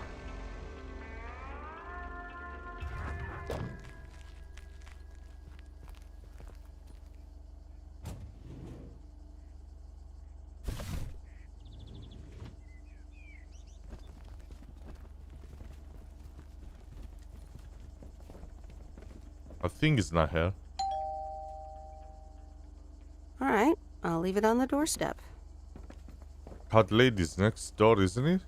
I think it's not her. All right, I'll leave it on the doorstep. Hot lady's next door, isn't it?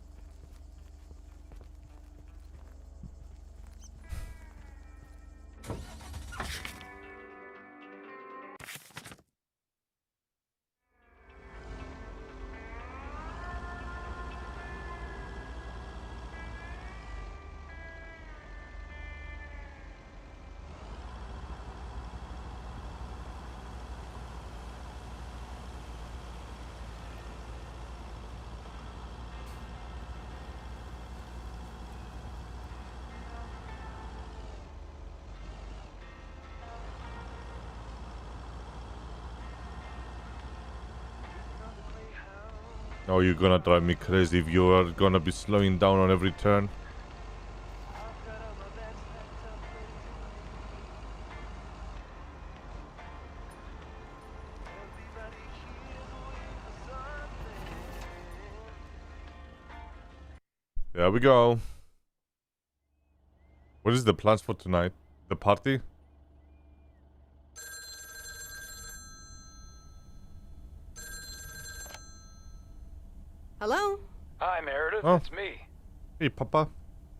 Oh, you're gonna drive me crazy if you are gonna be slowing down on every turn. There we go. What is the plans for tonight? The party? Hello? Hi, Meredith. Oh. It's me. Hey, Papa.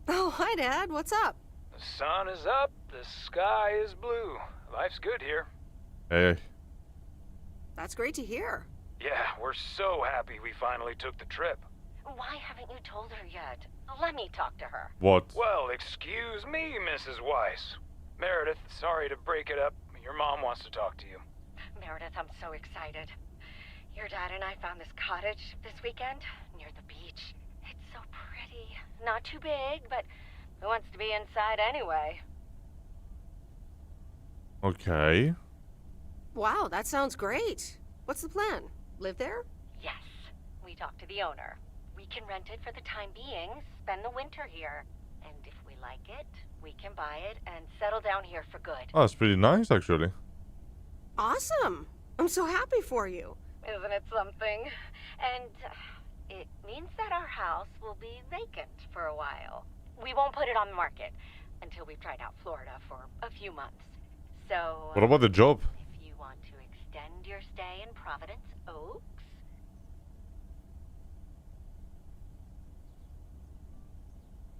Oh, hi, Dad. What's up? The sun is up. The sky is blue. Life's good here. Hey. That's great to hear. Yeah, we're so happy we finally took the trip. Why haven't you told her yet? Let me talk to her. What? Well, excuse me, Mrs. Weiss. Meredith, sorry to break it up. Your mom wants to talk to you. Meredith, I'm so excited. Your dad and I found this cottage this weekend near the beach. It's so pretty. Not too big, but who wants to be inside anyway? Okay. Wow, that sounds great. What's the plan? Live there? Yes. We talked to the owner. We can rent it for the time being, spend the winter here. And if we like it, we can buy it and settle down here for good. Oh, that's pretty nice, actually. Awesome. I'm so happy for you. Isn't it something? And it means that our house will be vacant for a while. We won't put it on the market until we've tried out Florida for a few months. So... What about the job? if you want to extend your stay in Providence Oaks,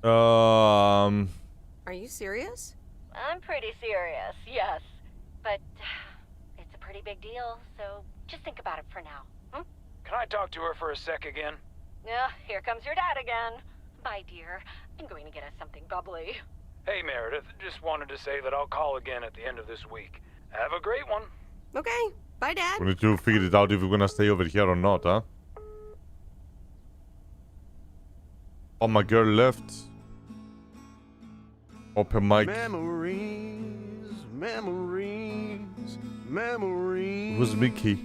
Are you serious? I'm pretty serious, yes. But it's a pretty big deal, so just think about it for now. Can I talk to her for a sec again? Here comes your dad again. Bye, dear. I'm going to get us something bubbly. Hey, Meredith. Just wanted to say that I'll call again at the end of this week. Have a great one. Okay. Bye, Dad. We need to figure it out if we're gonna stay over here or not, huh? Oh, my girl left. Open mic. Memories, memories, memories. Who's Mickey?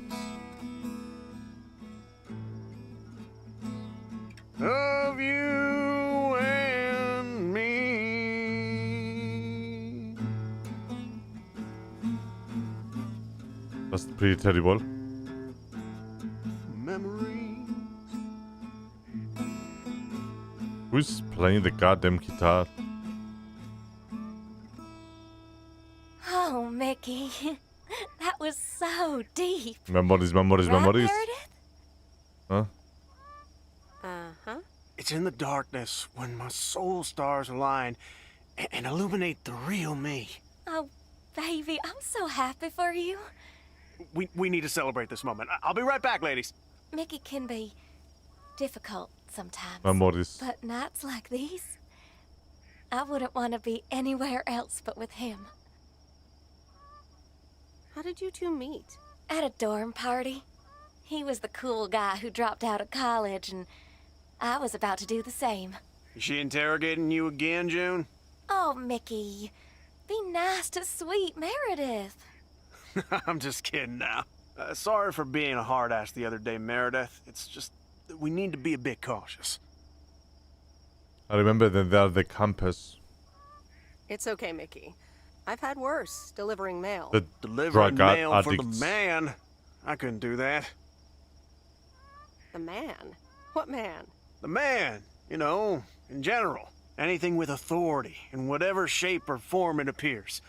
Of you and me. That's pretty terrible. Memories. Who's playing the goddamn guitar? Oh, Mickey. That was so deep. Memories, memories, Right, memories. Meredith? Huh? Uh-huh. It's in the darkness when my soul stars align and illuminate the real me. Oh, baby, I'm so happy for you. We need to celebrate this moment. I'll be right back, ladies. Mickey can be difficult sometimes. Memories. But nights like these, I wouldn't want to be anywhere else but with him. How did you two meet? At a dorm party. He was the cool guy who dropped out of college, and I was about to do the same. Is she interrogating you again, June? Oh, Mickey. Be nice to sweet Meredith. I'm just kidding now. Sorry for being a hard ass the other day, Meredith. It's just that we need to be a bit cautious. I remember that they're the campus. It's okay, Mickey. I've had worse delivering mail. The Delivering drug mail for the addicts. man? I couldn't do that. The man? What man? The man, you know, in general. Anything with authority, in whatever shape or form it appears.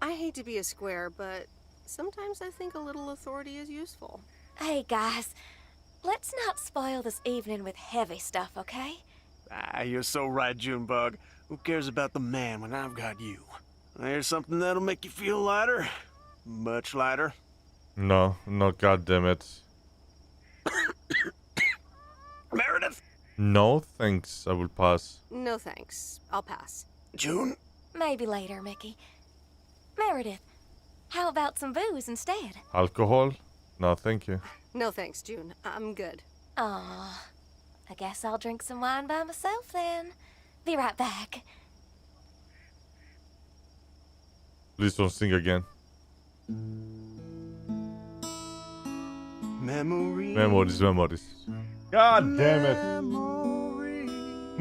I hate to be a square, but sometimes I think a little authority is useful. Hey, guys. Let's not spoil this evening with heavy stuff, okay? Ah, you're so right, Junebug. Who cares about the man when I've got you? There's something that'll make you feel lighter. Much lighter. No, no, goddammit. Meredith? No, thanks. I will pass. No thanks. I'll pass. June? Maybe later, Mickey. Meredith, how about some booze instead? Alcohol? No, thank you. No thanks, June. I'm good. Aw, I guess I'll drink some wine by myself then. Be right back. Please don't sing again. Memories. Memories, memories. God damn it.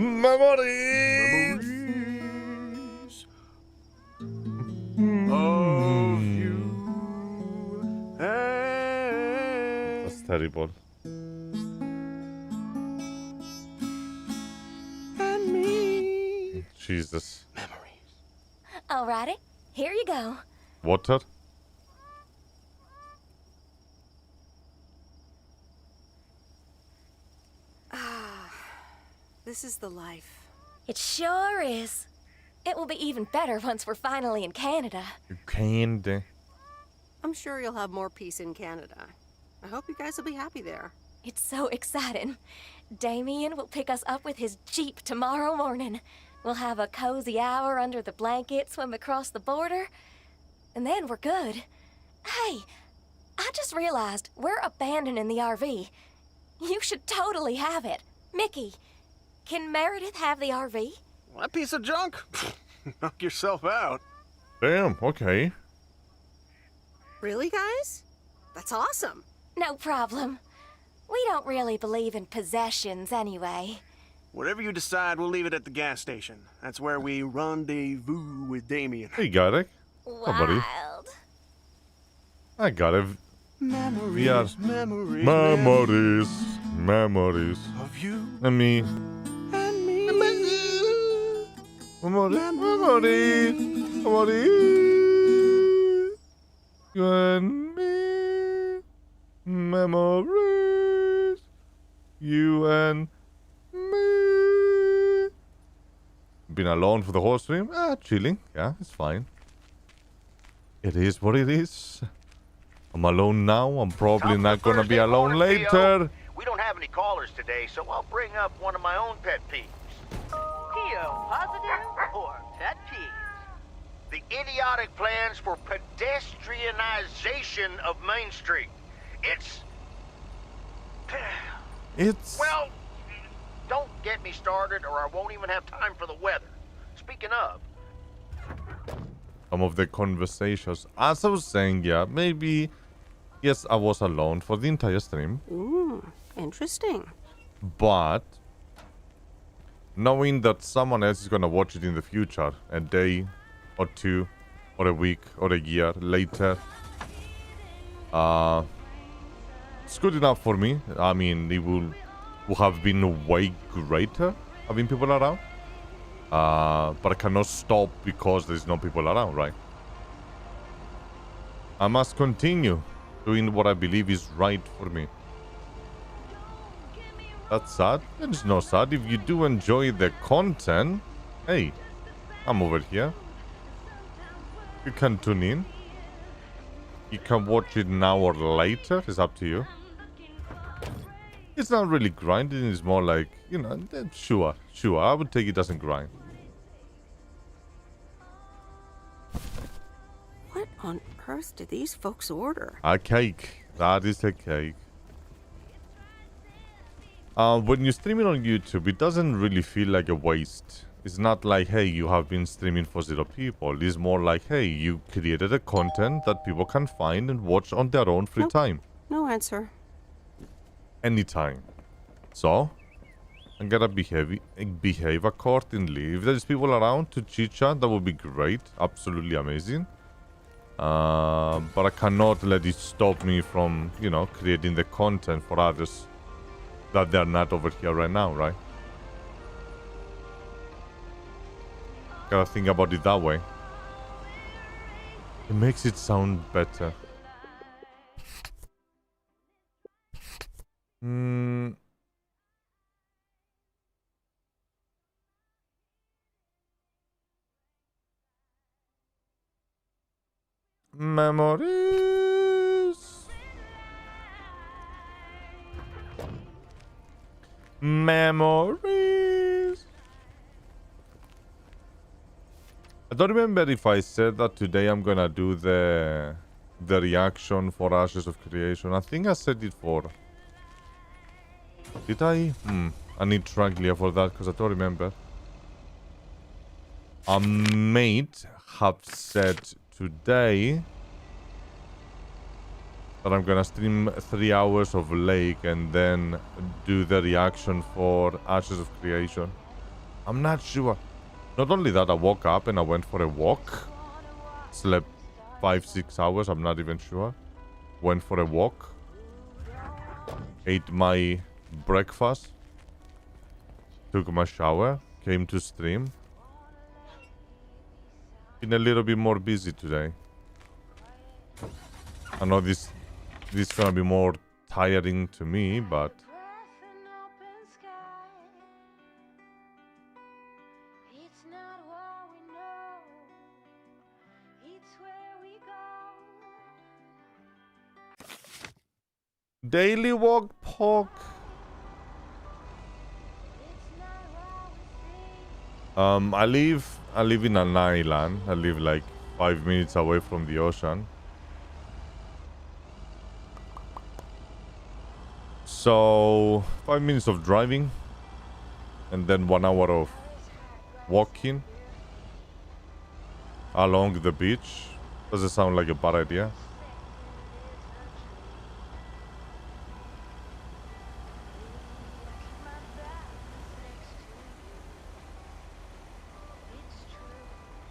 Memories. Of you. That's terrible. And me. Jesus. Memories. Alrighty, here you go. Water? This is the life. It sure is. It will be even better once we're finally in Canada. You can't. I'm sure you'll have more peace in Canada. I hope you guys will be happy there. It's so exciting. Damien will pick us up with his Jeep tomorrow morning. We'll have a cozy hour under the blanket, swim across the border, and then we're good. Hey, I just realized we're abandoning the RV. You should totally have it. Mickey, can Meredith have the RV? That piece of junk? Knock yourself out. Damn, okay. Really, guys? That's awesome. No problem. We don't really believe in possessions anyway. Whatever you decide, we'll leave it at the gas station. That's where we rendezvous with Damien. Hey, got it. buddy. Wild. I got it. Memories, We are memories, memories of you and me. and me. Memories. You and me. Memories. You and me. Been alone for the whole stream? Chilling. Yeah, it's fine. It is what it is. I'm alone now. I'm probably not gonna be alone later. We don't have any callers today, so I'll bring up one of my own pet peeves. Theo, positive or pet peeves? The idiotic plans for pedestrianization of Main Street. It's... Well, don't get me started or I won't even have time for the weather. Speaking of... Some of the conversations. As I was saying, yeah, maybe... Yes, I was alone for the entire stream. Interesting. But... knowing that someone else is gonna watch it in the future, a day or two, or a week, or a year later, it's good enough for me. I mean, it will have been way greater having people around. But I cannot stop because there's no people around, right? I must continue doing what I believe is right for me. That's sad. It's not sad. If you do enjoy the content, hey, I'm over here. You can tune in. You can watch it now or later. It's up to you. It's not really grinding. It's more like, you know, sure. I would take it as a grind. What on earth did these folks order? A cake. That is a cake. When you stream it on YouTube, it doesn't really feel like a waste. It's not like, hey, you have been streaming for 0 people. It's more like, hey, you created a content that people can find and watch on their own free time. No answer. Anytime. So, I'm gonna behave accordingly. If there's people around to chit-chat, that would be great. Absolutely amazing. But I cannot let it stop me from, you know, creating the content for others that they're not over here right now, right? Gotta think about it that way. It makes it sound better. Memories. Memories. I don't remember if I said that today I'm gonna do the reaction for Ashes of Creation. I think I said it for... Did I? I need Traglia for that because I don't remember. A mate have said today that I'm gonna stream 3 hours of Lake and then do the reaction for Ashes of Creation. I'm not sure. Not only that, I woke up and I went for a walk. Slept 5-6 hours, I'm not even sure. Went for a walk. Ate my breakfast. Took my shower. Came to stream. Been a little bit more busy today. I know this is gonna be more tiring to me, but daily walk Pog. I live in an island. I live like 5 minutes away from the ocean. So 5 minutes of driving and then 1 hour of walking along the beach. Does it sound like a bad idea?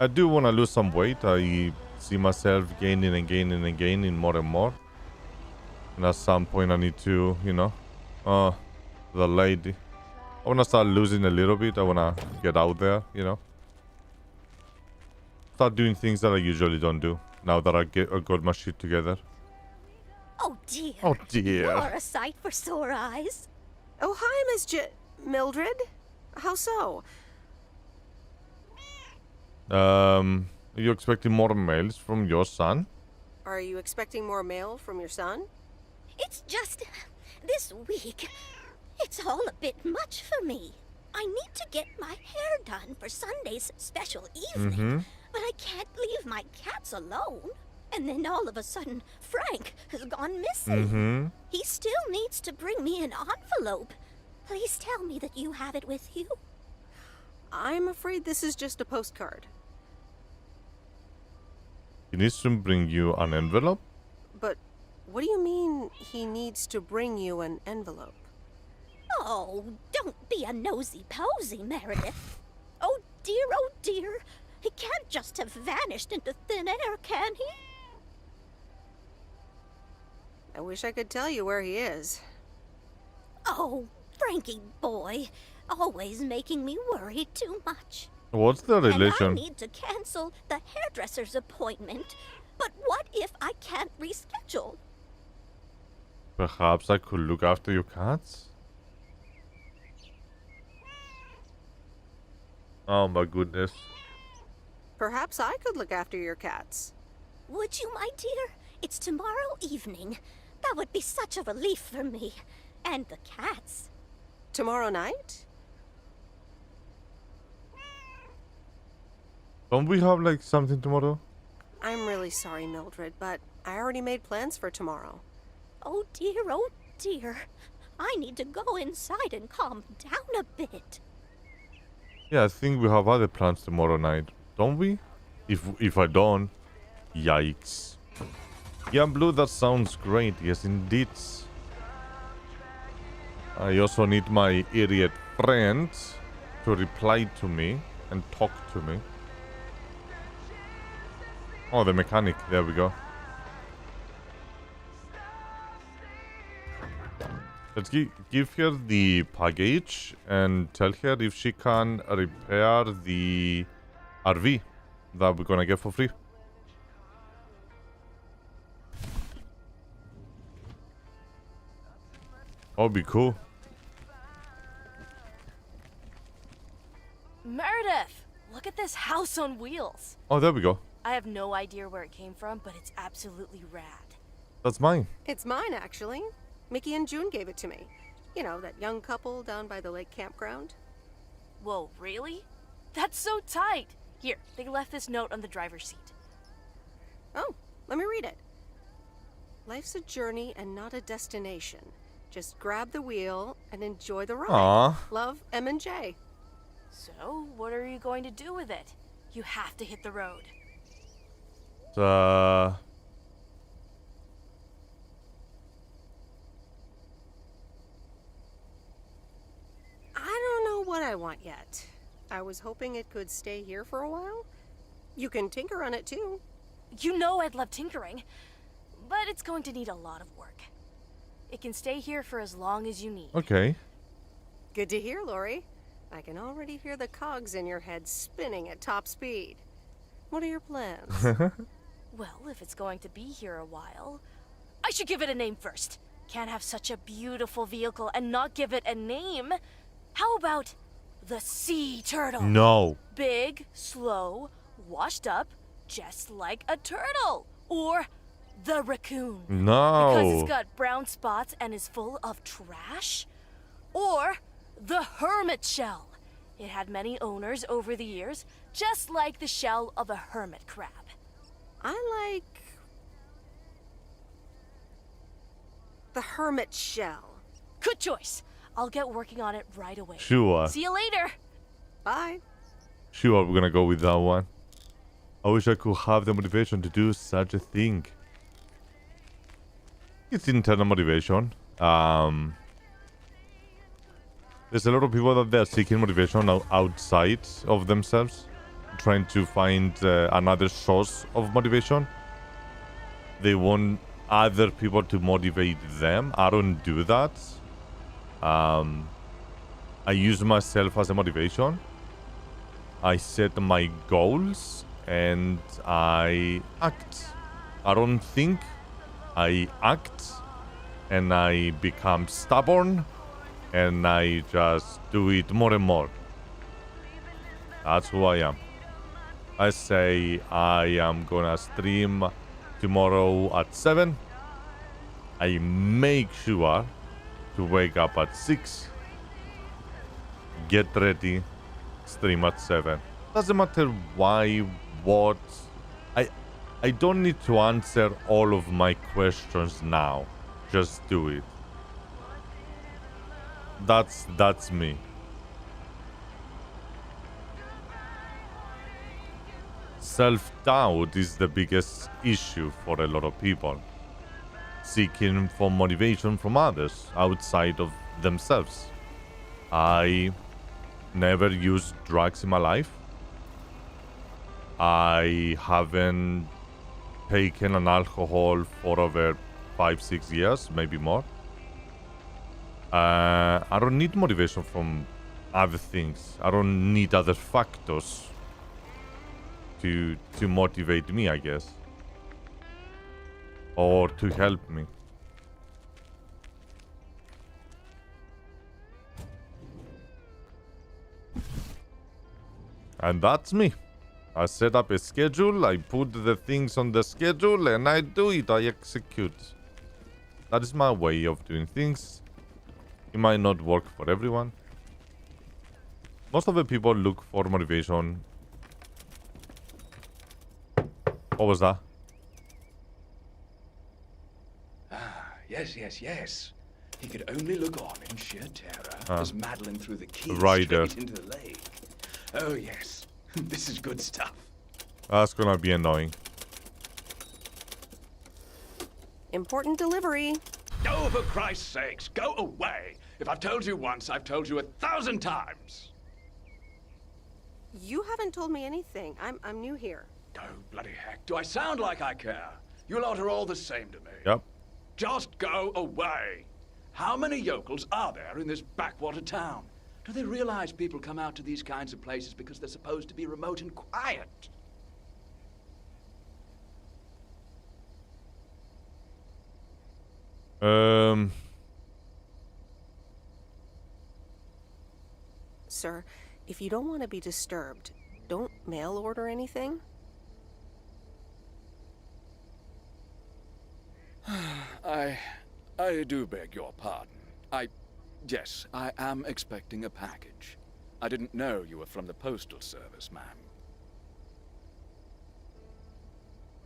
I do want to lose some weight. I see myself gaining and gaining and gaining more and more. And at some point I need to, you know, the lady. I want to start losing a little bit. I want to get out there, you know. Start doing things that I usually don't do now that I got my shit together. Oh dear. Oh dear. You're a sight for sore eyes. Oh, hi, Miss Mildred. How so? Are you expecting more mails from your son? Are you expecting more mail from your son? It's just this week. It's all a bit much for me. I need to get my hair done for Sunday's special evening, but I can't leave my cats alone. And then all of a sudden, Frank has gone missing. He still needs to bring me an envelope. Please tell me that you have it with you. I'm afraid this is just a postcard. He needs to bring you an envelope? But what do you mean he needs to bring you an envelope? Oh, don't be a nosy-posy, Meredith. Oh dear, he can't just have vanished into thin air, can he? I wish I could tell you where he is. Oh, Frankie boy, always making me worry too much. What's the relation? And I need to cancel the hairdresser's appointment, but what if I can't reschedule? Perhaps I could look after your cats? Oh my goodness. Perhaps I could look after your cats. Would you, my dear? It's tomorrow evening. That would be such a relief for me. And the cats. Tomorrow night? Don't we have like something tomorrow? I'm really sorry, Mildred, but I already made plans for tomorrow. Oh dear. I need to go inside and calm down a bit. Yeah, I think we have other plans tomorrow night, don't we? If I don't, yikes. Yeah, Blue, that sounds great. Yes, indeed. I also need my idiot friend to reply to me and talk to me. Oh, the mechanic. There we go. Let's give her the package and tell her if she can repair the RV that we're gonna get for free. That'll be cool. Meredith! Look at this house on wheels. Oh, there we go. I have no idea where it came from, but it's absolutely rad. That's mine. It's mine, actually. Mickey and June gave it to me. You know, that young couple down by the lake campground. Whoa, really? That's so tight! Here, they left this note on the driver's seat. Oh, let me read it. Life's a journey and not a destination. Just grab the wheel and enjoy the ride. Aww. Love, M and J. So, what are you going to do with it? You have to hit the road. I don't know what I want yet. I was hoping it could stay here for a while. You can tinker on it too. You know I'd love tinkering, but it's going to need a lot of work. It can stay here for as long as you need. Okay. Good to hear, Lori. I can already hear the cogs in your head spinning at top speed. What are your plans? Well, if it's going to be here a while, I should give it a name first. Can't have such a beautiful vehicle and not give it a name. How about the sea turtle? No. Big, slow, washed up, just like a turtle. Or the raccoon. No. Because it's got brown spots and is full of trash. Or the hermit shell. It had many owners over the years, just like the shell of a hermit crab. I like the hermit shell. Good choice. I'll get working on it right away. Sure. See you later. Bye. Sure, we're gonna go with that one. I wish I could have the motivation to do such a thing. It's internal motivation. There's a lot of people that they're seeking motivation outside of themselves, trying to find another source of motivation. They want other people to motivate them. I don't do that. I use myself as a motivation. I set my goals and I act. I don't think I act and I become stubborn and I just do it more and more. That's who I am. I say I am gonna stream tomorrow at 7. I make sure to wake up at 6. Get ready. Stream at 7. Doesn't matter why, what. I don't need to answer all of my questions now. Just do it. That's me. Self-doubt is the biggest issue for a lot of people. Seeking for motivation from others outside of themselves. I never used drugs in my life. I haven't taken an alcohol for over 5-6 years, maybe more. I don't need motivation from other things. I don't need other factors to motivate me, I guess. Or to help me. And that's me. I set up a schedule, I put the things on the schedule, and I do it, I execute. That is my way of doing things. It might not work for everyone. Most of the people look for motivation. What was that? Yes. He could only look on in sheer terror as Madeline threw the key Rider. straight into the lake. Oh, yes. This is good stuff. That's gonna be annoying. Important delivery. Oh, for Christ's sakes, go away. If I've told you once, I've told you 1,000 times. You haven't told me anything. I'm new here. Oh, bloody heck. Do I sound like I care? You lot are all the same to me. Yep. Just go away. How many yokels are there in this backwater town? Do they realize people come out to these kinds of places because they're supposed to be remote and quiet? Sir, if you don't want to be disturbed, don't mail order anything. I do beg your pardon. Yes, I am expecting a package. I didn't know you were from the Postal Service, ma'am.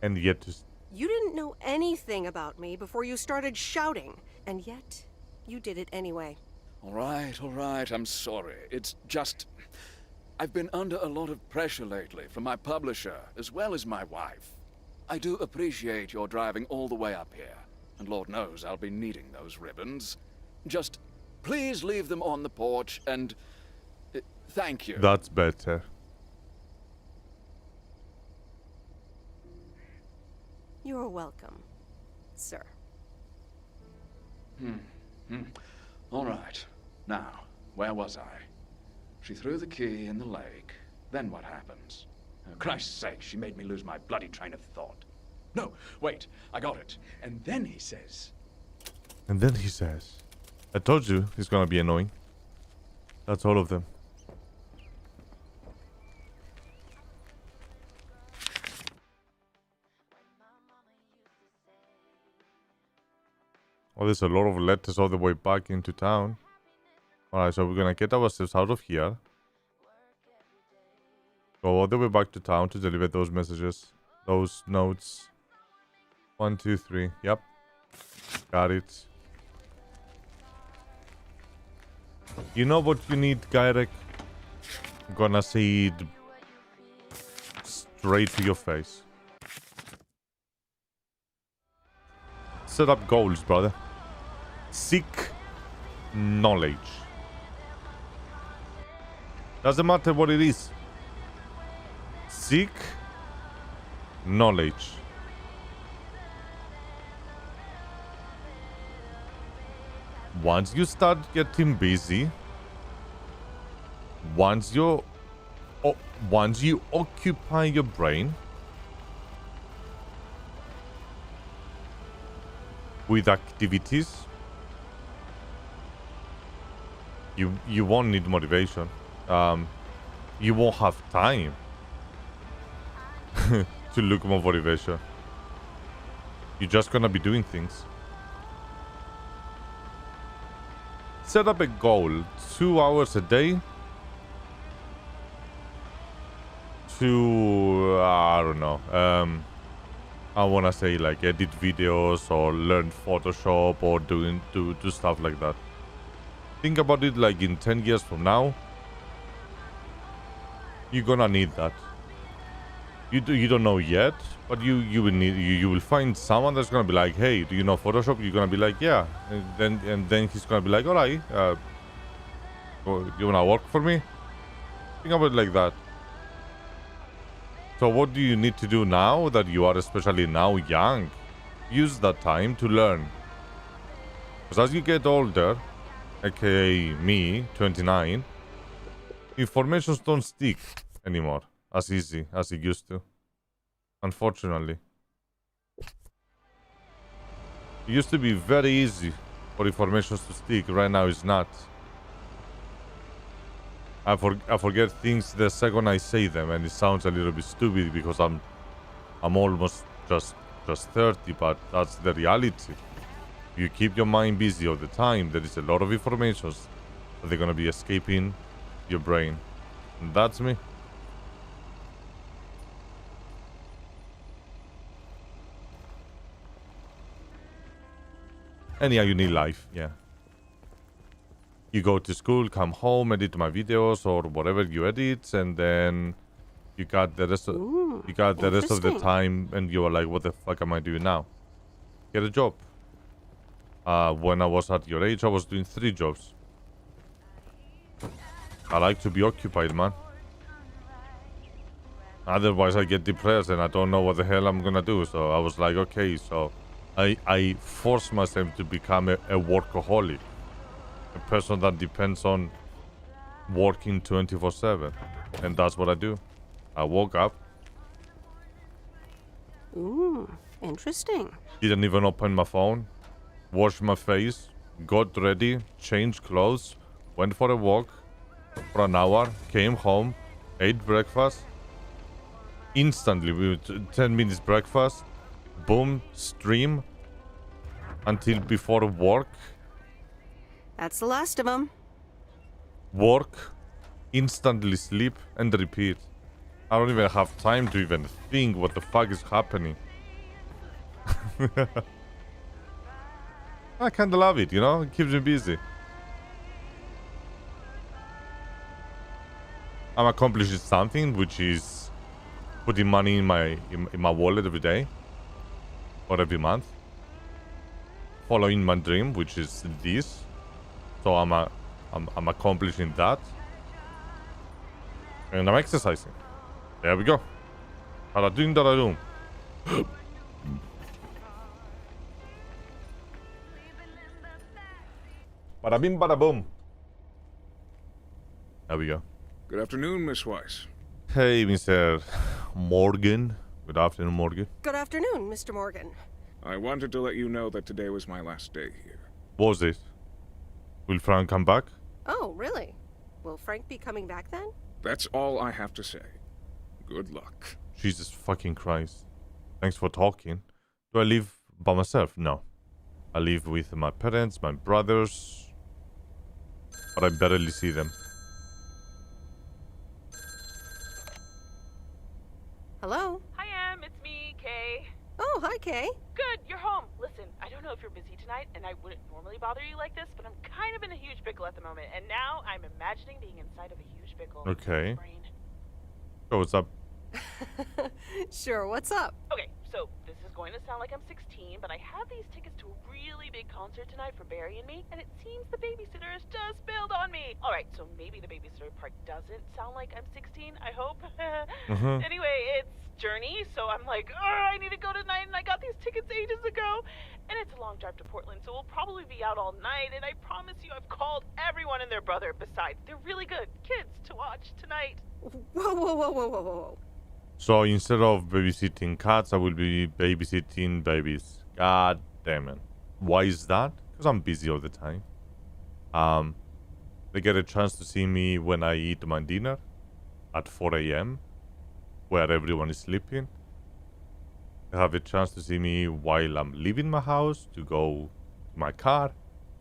And yet just... You didn't know anything about me before you started shouting, and yet you did it anyway. All right, I'm sorry. It's just... I've been under a lot of pressure lately from my publisher, as well as my wife. I do appreciate your driving all the way up here, and Lord knows I'll be needing those ribbons. Just... please leave them on the porch, and thank you. That's better. You're welcome, sir. All right. Now, where was I? She threw the key in the lake. Then what happens? Oh, Christ's sake, she made me lose my bloody train of thought. No, wait, I got it. And then he says... I told you he's gonna be annoying. That's all of them. Oh, there's a lot of letters all the way back into town. Alright, so we're gonna get ourselves out of here. Go all the way back to town to deliver those messages. Those notes. 1, 2, 3. Yep. Got it. You know what you need, Gyrek? I'm gonna say it straight to your face. Set up goals, brother. Seek knowledge. Doesn't matter what it is. Seek knowledge. Once you start getting busy, once you occupy your brain, with activities, you won't need motivation. You won't have time to look more motivation. You're just gonna be doing things. Set up a goal, 2 hours a day to, I don't know, I wanna say like edit videos or learn Photoshop or do stuff like that. Think about it like in 10 years from now, you're gonna need that. You don't know yet, but you will need, you will find someone that's gonna be like, hey, do you know Photoshop? You're gonna be like, yeah, and then he's gonna be like, all right, you wanna work for me? Think about it like that. So what do you need to do now that you are especially now young? Use that time to learn. Because as you get older, aka me, 29, informations don't stick anymore as easy as it used to. Unfortunately. It used to be very easy for informations to stick. Right now it's not. I forget things the second I say them, and it sounds a little bit stupid because I'm almost just 30, but that's the reality. You keep your mind busy all the time, there is a lot of information that they're gonna be escaping your brain. And that's me. Anyhow, you need life, yeah. You go to school, come home, edit my videos or whatever you edit, and then you got the rest of the time, and you are like, what the fuck am I doing now? Get a job. When I was at your age, I was doing 3 jobs. I like to be occupied, man. Otherwise, I get depressed and I don't know what the hell I'm gonna do. So I was like, okay, so I forced myself to become a workaholic. A person that depends on working 24/7. And that's what I do. I woke up. Ooh, interesting. Didn't even open my phone. Washed my face. Got ready. Changed clothes. Went for a walk for an hour. Came home. Ate breakfast. Instantly, we 10 minutes breakfast. Boom. Stream. Until before work. That's the last of them. Work. Instantly sleep. And repeat. I don't even have time to even think what the fuck is happening. I kinda love it, you know? It keeps me busy. I'm accomplishing something, which is putting money in my wallet every day. Or every month. Following my dream, which is this. So I'm accomplishing that. And I'm exercising. There we go. Hara-doom, da-da-doom. Bada-bim, bada-boom. There we go. Good afternoon, Miss Weiss. Hey, Mr. Morgan. Good afternoon, Morgan. Good afternoon, Mr. Morgan. I wanted to let you know that today was my last day here. What was it? Will Frank come back? Oh, really? Will Frank be coming back then? That's all I have to say. Good luck. Jesus fucking Christ. Thanks for talking. Do I live by myself? No. I live with my parents, my brothers. But I barely see them. Hello? Hi, Em. It's me, Kay. Oh, hi, Kay. Good, you're home. Listen, I don't know if you're busy tonight, and I wouldn't normally bother you like this, but I'm kind of in a huge pickle at the moment, and now I'm imagining being inside of a huge pickle. Okay. Oh, what's up? Sure, what's up? Okay, so this is going to sound like I'm 16, but I have these tickets to a really big concert tonight for Barry and me, and it seems the babysitter has just bailed on me. All right, so maybe the babysitter part doesn't sound like I'm 16, I hope. Anyway, it's Journey, so I'm like, oh, I need to go tonight, and I got these tickets ages ago. And it's a long drive to Portland, so we'll probably be out all night, and I promise you I've called everyone and their brother. Besides, they're really good kids to watch tonight. Whoa. So instead of babysitting cats, I will be babysitting babies. God damn it. Why is that? Because I'm busy all the time. They get a chance to see me when I eat my dinner at 4 a.m. where everyone is sleeping. They have a chance to see me while I'm leaving my house, to go to my car,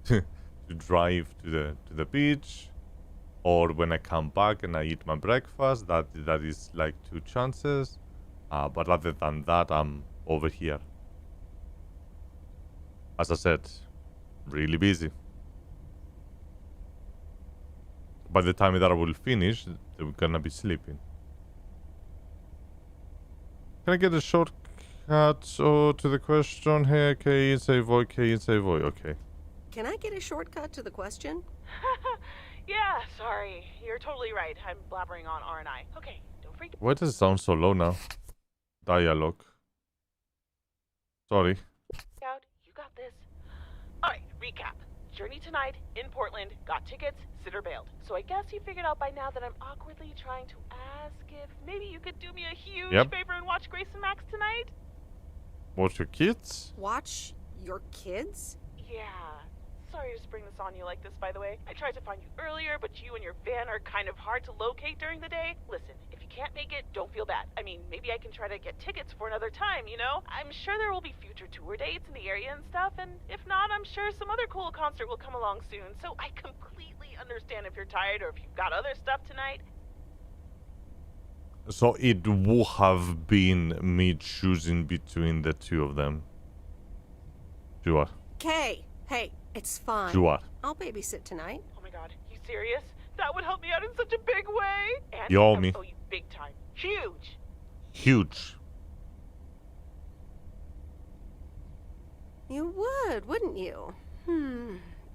to drive to the beach, or when I come back and I eat my breakfast. That is like 2 chances. But other than that, I'm over here. As I said, really busy. By the time that I will finish, they're gonna be sleeping. Can I get a shortcut to the question here? K in Savoy, K in Savoy. Okay. Can I get a shortcut to the question? Yeah, sorry. You're totally right. I'm blabbering on R&I. Okay, don't freak. Why does it sound so low now? Dialogue. Sorry. Out. You got this. All right, recap. Journey tonight in Portland. Got tickets. Sitter bailed. So I guess you figured out by now that I'm awkwardly trying to ask if maybe you could do me a huge favor and watch Grace and Max tonight? Watch your kids? Watch your kids? Yeah. Sorry to spring this on you like this, by the way. I tried to find you earlier, but you and your van are kind of hard to locate during the day. Listen, if you can't make it, don't feel bad. I mean, maybe I can try to get tickets for another time, you know? I'm sure there will be future tour dates in the area and stuff, and if not, I'm sure some other cool concert will come along soon. So I completely understand if you're tired or if you've got other stuff tonight. So it would have been me choosing between the two of them. Sure. Kay, hey, it's fine. Sure. I'll babysit tonight. Oh my god, you serious? That would help me out in such a big way. And You owe I me. owe you big time. Huge. Huge. You would, wouldn't you?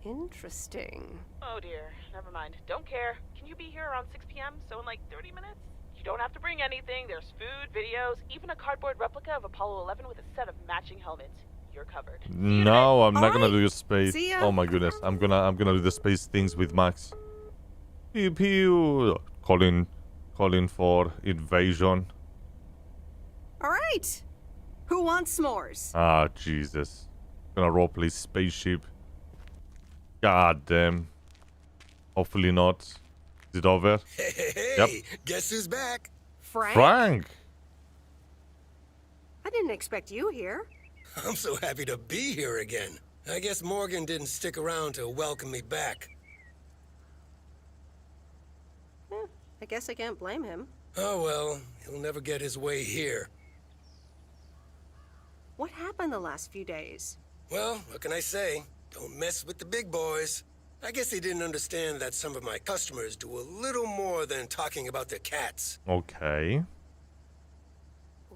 Interesting. Oh dear, never mind. Don't care. Can you be here around 6 p.m., so in like 30 minutes? You don't have to bring anything. There's food, videos, even a cardboard replica of Apollo 11 with a set of matching helmets. You're covered. No, I'm not gonna do your space. See ya. Oh my goodness, I'm gonna do the space things with Max. Pew pew. Calling for invasion. All right. Who wants s'mores? Ah, Jesus. Gonna roleplay spaceship. God damn. Hopefully not. Is it over? Hey, Yep. Guess who's back? Frank. I didn't expect you here. I'm so happy to be here again. I guess Morgan didn't stick around to welcome me back. I guess I can't blame him. Oh well, he'll never get his way here. What happened the last few days? Well, what can I say? Don't mess with the big boys. I guess he didn't understand that some of my customers do a little more than talking about their cats. Okay.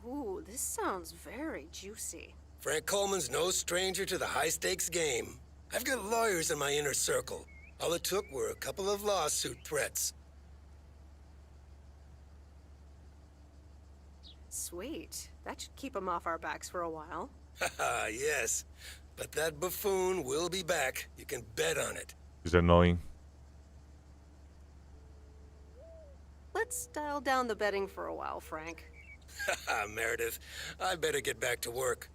Ooh, this sounds very juicy. Frank Coleman's no stranger to the high-stakes game. I've got lawyers in my inner circle. All it took were a couple of lawsuit threats. Sweet. That should keep him off our backs for a while. Haha, yes. But that buffoon will be back. You can bet on it. He's annoying. Let's dial down the betting for a while, Frank. Haha, Meredith. I better get back to work.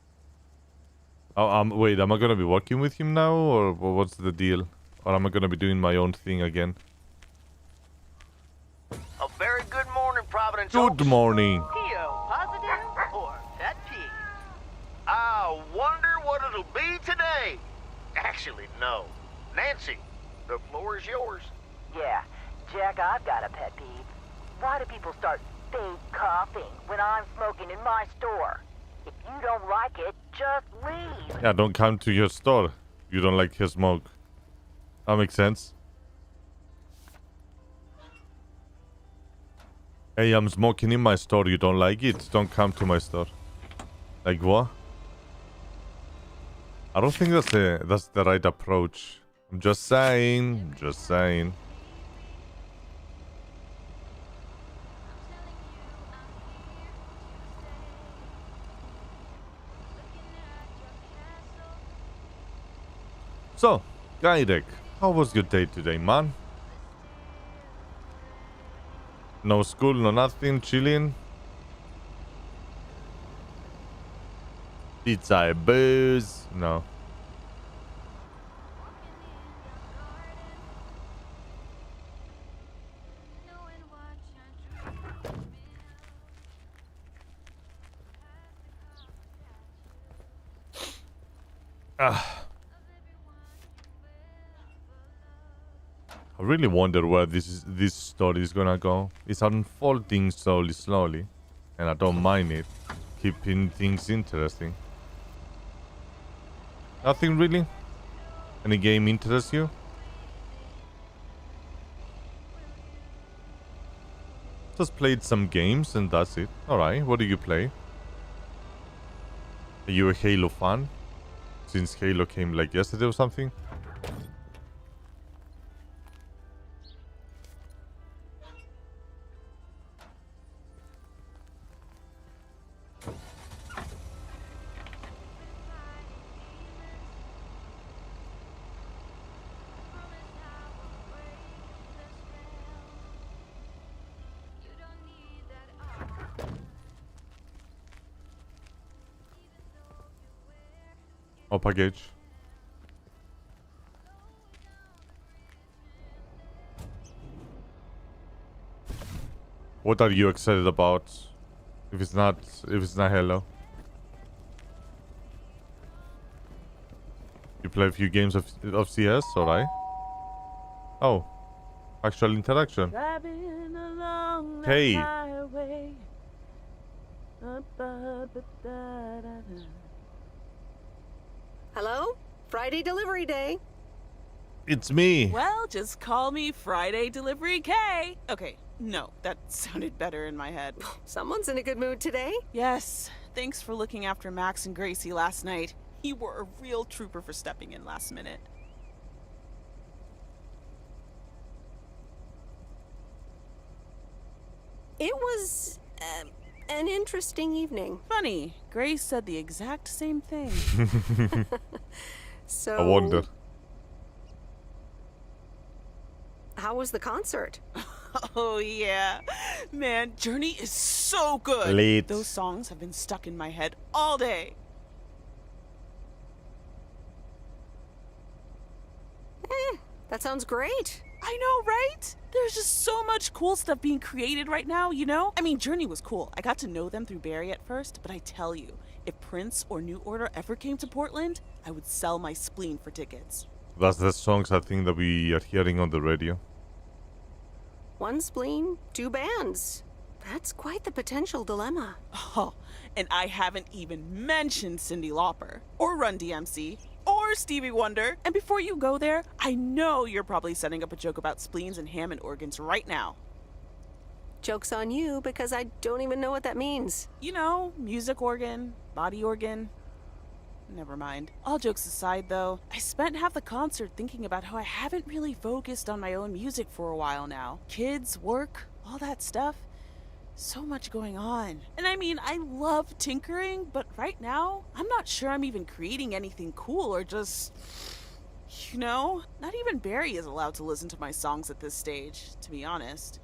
Oh, wait, am I gonna be working with him now, or what's the deal? Or am I gonna be doing my own thing again? A very good morning, Providence. Good morning. P.O. positive or pet peeve? I wonder what it'll be today. Actually, no. Nancy, the floor is yours. Yeah, Jack, I've got a pet peeve. Why do people start fake coughing when I'm smoking in my store? If you don't like it, just leave. Yeah, don't come to your store. You don't like his smoke. That makes sense. Hey, I'm smoking in my store. You don't like it? Don't come to my store. Like what? I don't think that's the right approach. I'm just saying. I'm just saying. So, Gairek, how was your day today, man? No school, no nothing, chilling. Pizza and booze. No. I really wonder where this story is gonna go. It's unfolding slowly, and I don't mind it. Keeping things interesting. Nothing really? Any game interests you? Just played some games and that's it. Alright, what do you play? Are you a Halo fan? Since Halo came like yesterday or something? Or package. What are you excited about? If it's not Halo. You play a few games of CS, alright? Oh, actual interaction. Hey. Hello? Friday delivery day. It's me. Well, just call me Friday Delivery K. Okay, no, that sounded better in my head. Someone's in a good mood today. Yes, thanks for looking after Max and Gracie last night. You were a real trooper for stepping in last minute. It was an interesting evening. Funny, Grace said the exact same thing. So I wonder. How was the concert? Oh yeah. Man, Journey is so good. Late. Those songs have been stuck in my head all day. That sounds great. I know, right? There's just so much cool stuff being created right now, you know? I mean, Journey was cool. I got to know them through Barry at first, but I tell you, if Prince or New Order ever came to Portland, I would sell my spleen for tickets. That's the songs I think that we are hearing on the radio. One spleen, two bands. That's quite the potential dilemma. Oh, and I haven't even mentioned Cyndi Lauper, or Run DMC, or Stevie Wonder. And before you go there, I know you're probably setting up a joke about spleens and Hammond organs right now. Joke's on you, because I don't even know what that means. You know, music organ, body organ. Never mind. All jokes aside, though, I spent half the concert thinking about how I haven't really focused on my own music for a while now. Kids, work, all that stuff. So much going on. And I mean, I love tinkering, but right now, I'm not sure I'm even creating anything cool or just... You know, not even Barry is allowed to listen to my songs at this stage, to be honest.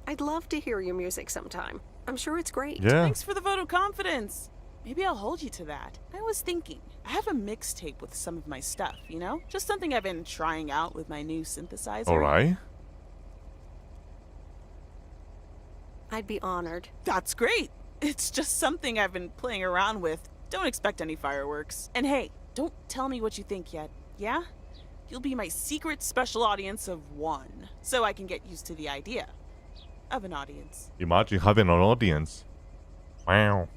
I'd love to hear your music sometime. I'm sure it's great. Yeah. Thanks for the vote of confidence. Maybe I'll hold you to that. I was thinking, I have a mixtape with some of my stuff, you know? Just something I've been trying out with my new synthesizer. Alright. I'd be honored. That's great. It's just something I've been playing around with. Don't expect any fireworks. And hey, don't tell me what you think yet, yeah? You'll be my secret special audience of one, so I can get used to the idea of an audience. Imagine having an audience. Wow.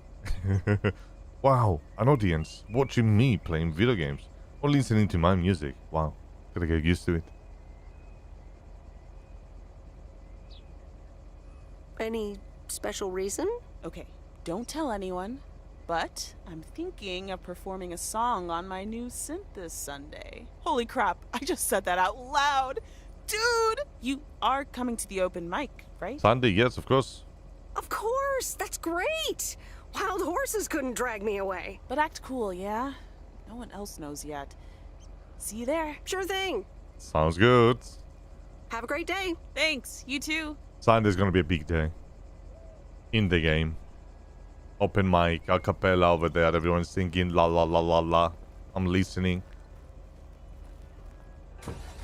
Wow, an audience watching me playing video games or listening to my music. Wow, gotta get used to it. Any special reason? Okay, don't tell anyone, but I'm thinking of performing a song on my new synth this Sunday. Holy crap, I just said that out loud. Dude, you are coming to the open mic, right? Sunday, yes, of course. Of course, that's great. Wild horses couldn't drag me away. But act cool, yeah? No one else knows yet. See you there. Sure thing. Sounds good. Have a great day. Thanks, you too. Sunday's gonna be a big day. In the game. Open mic, a cappella over there, everyone's singing la la la la la. I'm listening.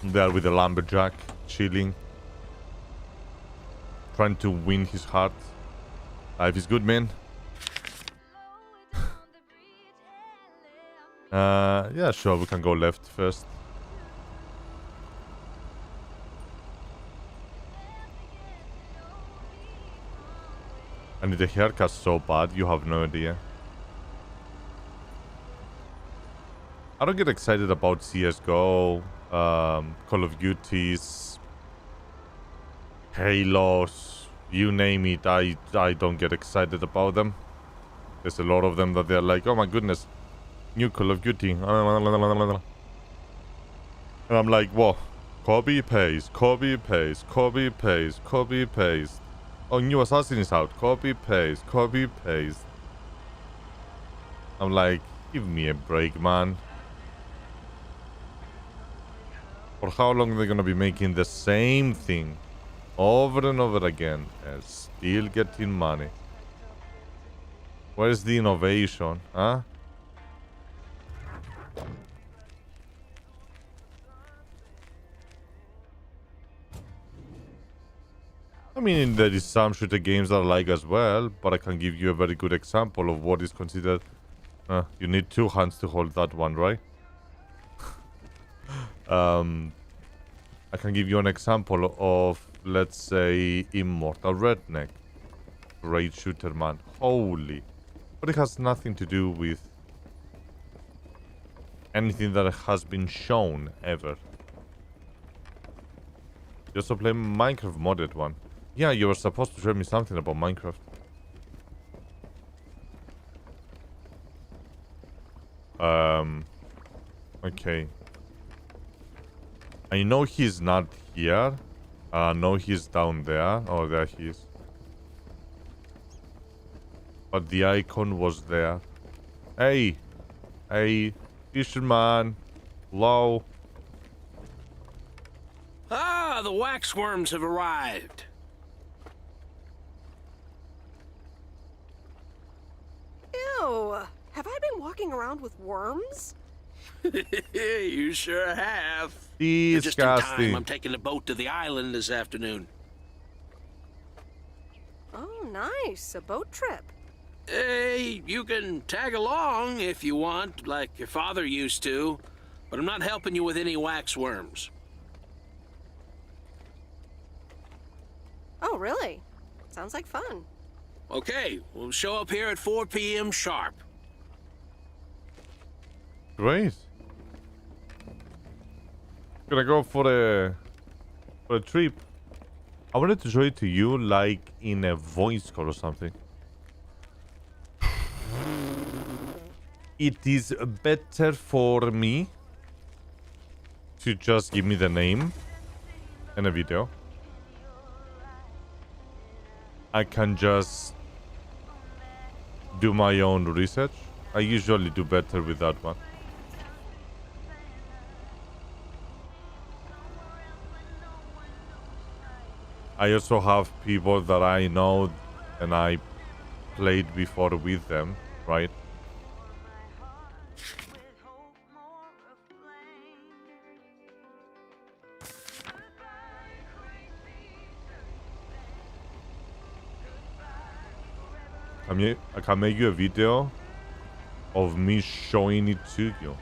I'm there with the lumberjack, chilling. Trying to win his heart. Life is good, man. Yeah, sure, we can go left first. I need a haircut so bad, you have no idea. I don't get excited about CSGO, Call of Duties, Halos, you name it, I don't get excited about them. There's a lot of them that they're like, oh my goodness, new Call of Duty. And I'm like, whoa, copy, paste, copy, paste, copy, paste, copy, paste. Oh, new Assassin is out, copy, paste, copy, paste. I'm like, give me a break, man. For how long are they gonna be making the same thing over and over again and still getting money? Where's the innovation, huh? I mean, there is some shooter games that I like as well, but I can give you a very good example of what is considered... you need 2 hands to hold that one, right? I can give you an example of, let's say, Immortal Redneck. Great shooter, man. Holy. But it has nothing to do with anything that has been shown ever. You also play Minecraft modded one. Yeah, you were supposed to show me something about Minecraft. Okay. I know he's not here. I know he's down there. Oh, there he is. But the icon was there. Hey! Hey, fisherman. Hello? Ah, the waxworms have arrived. Ew! Have I been walking around with worms? You sure have. You're just in Disgusting. time. I'm taking the boat to the island this afternoon. Oh, nice. A boat trip. Hey, you can tag along if you want, like your father used to, but I'm not helping you with any waxworms. Oh, really? Sounds like fun. Okay, we'll show up here at 4 p.m. sharp. Great. Gonna go for a trip. I wanted to show it to you like in a voice call or something. It is better for me to just give me the name and a video. I can just do my own research. I usually do better with that one. I also have people that I know and I played before with them, right? I can make you a video of me showing it to you.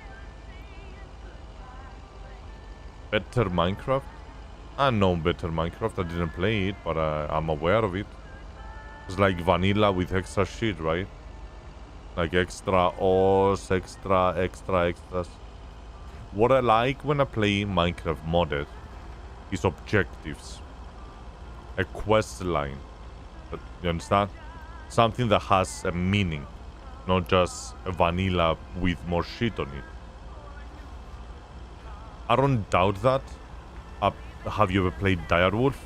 Better Minecraft? I know better Minecraft. I didn't play it, but I'm aware of it. It's like vanilla with extra shit, right? Like extra ores, extras. What I like when I play Minecraft modded is objectives. A quest line. You understand? Something that has a meaning. Not just a vanilla with more shit on it. I don't doubt that. Have you ever played Direwolf?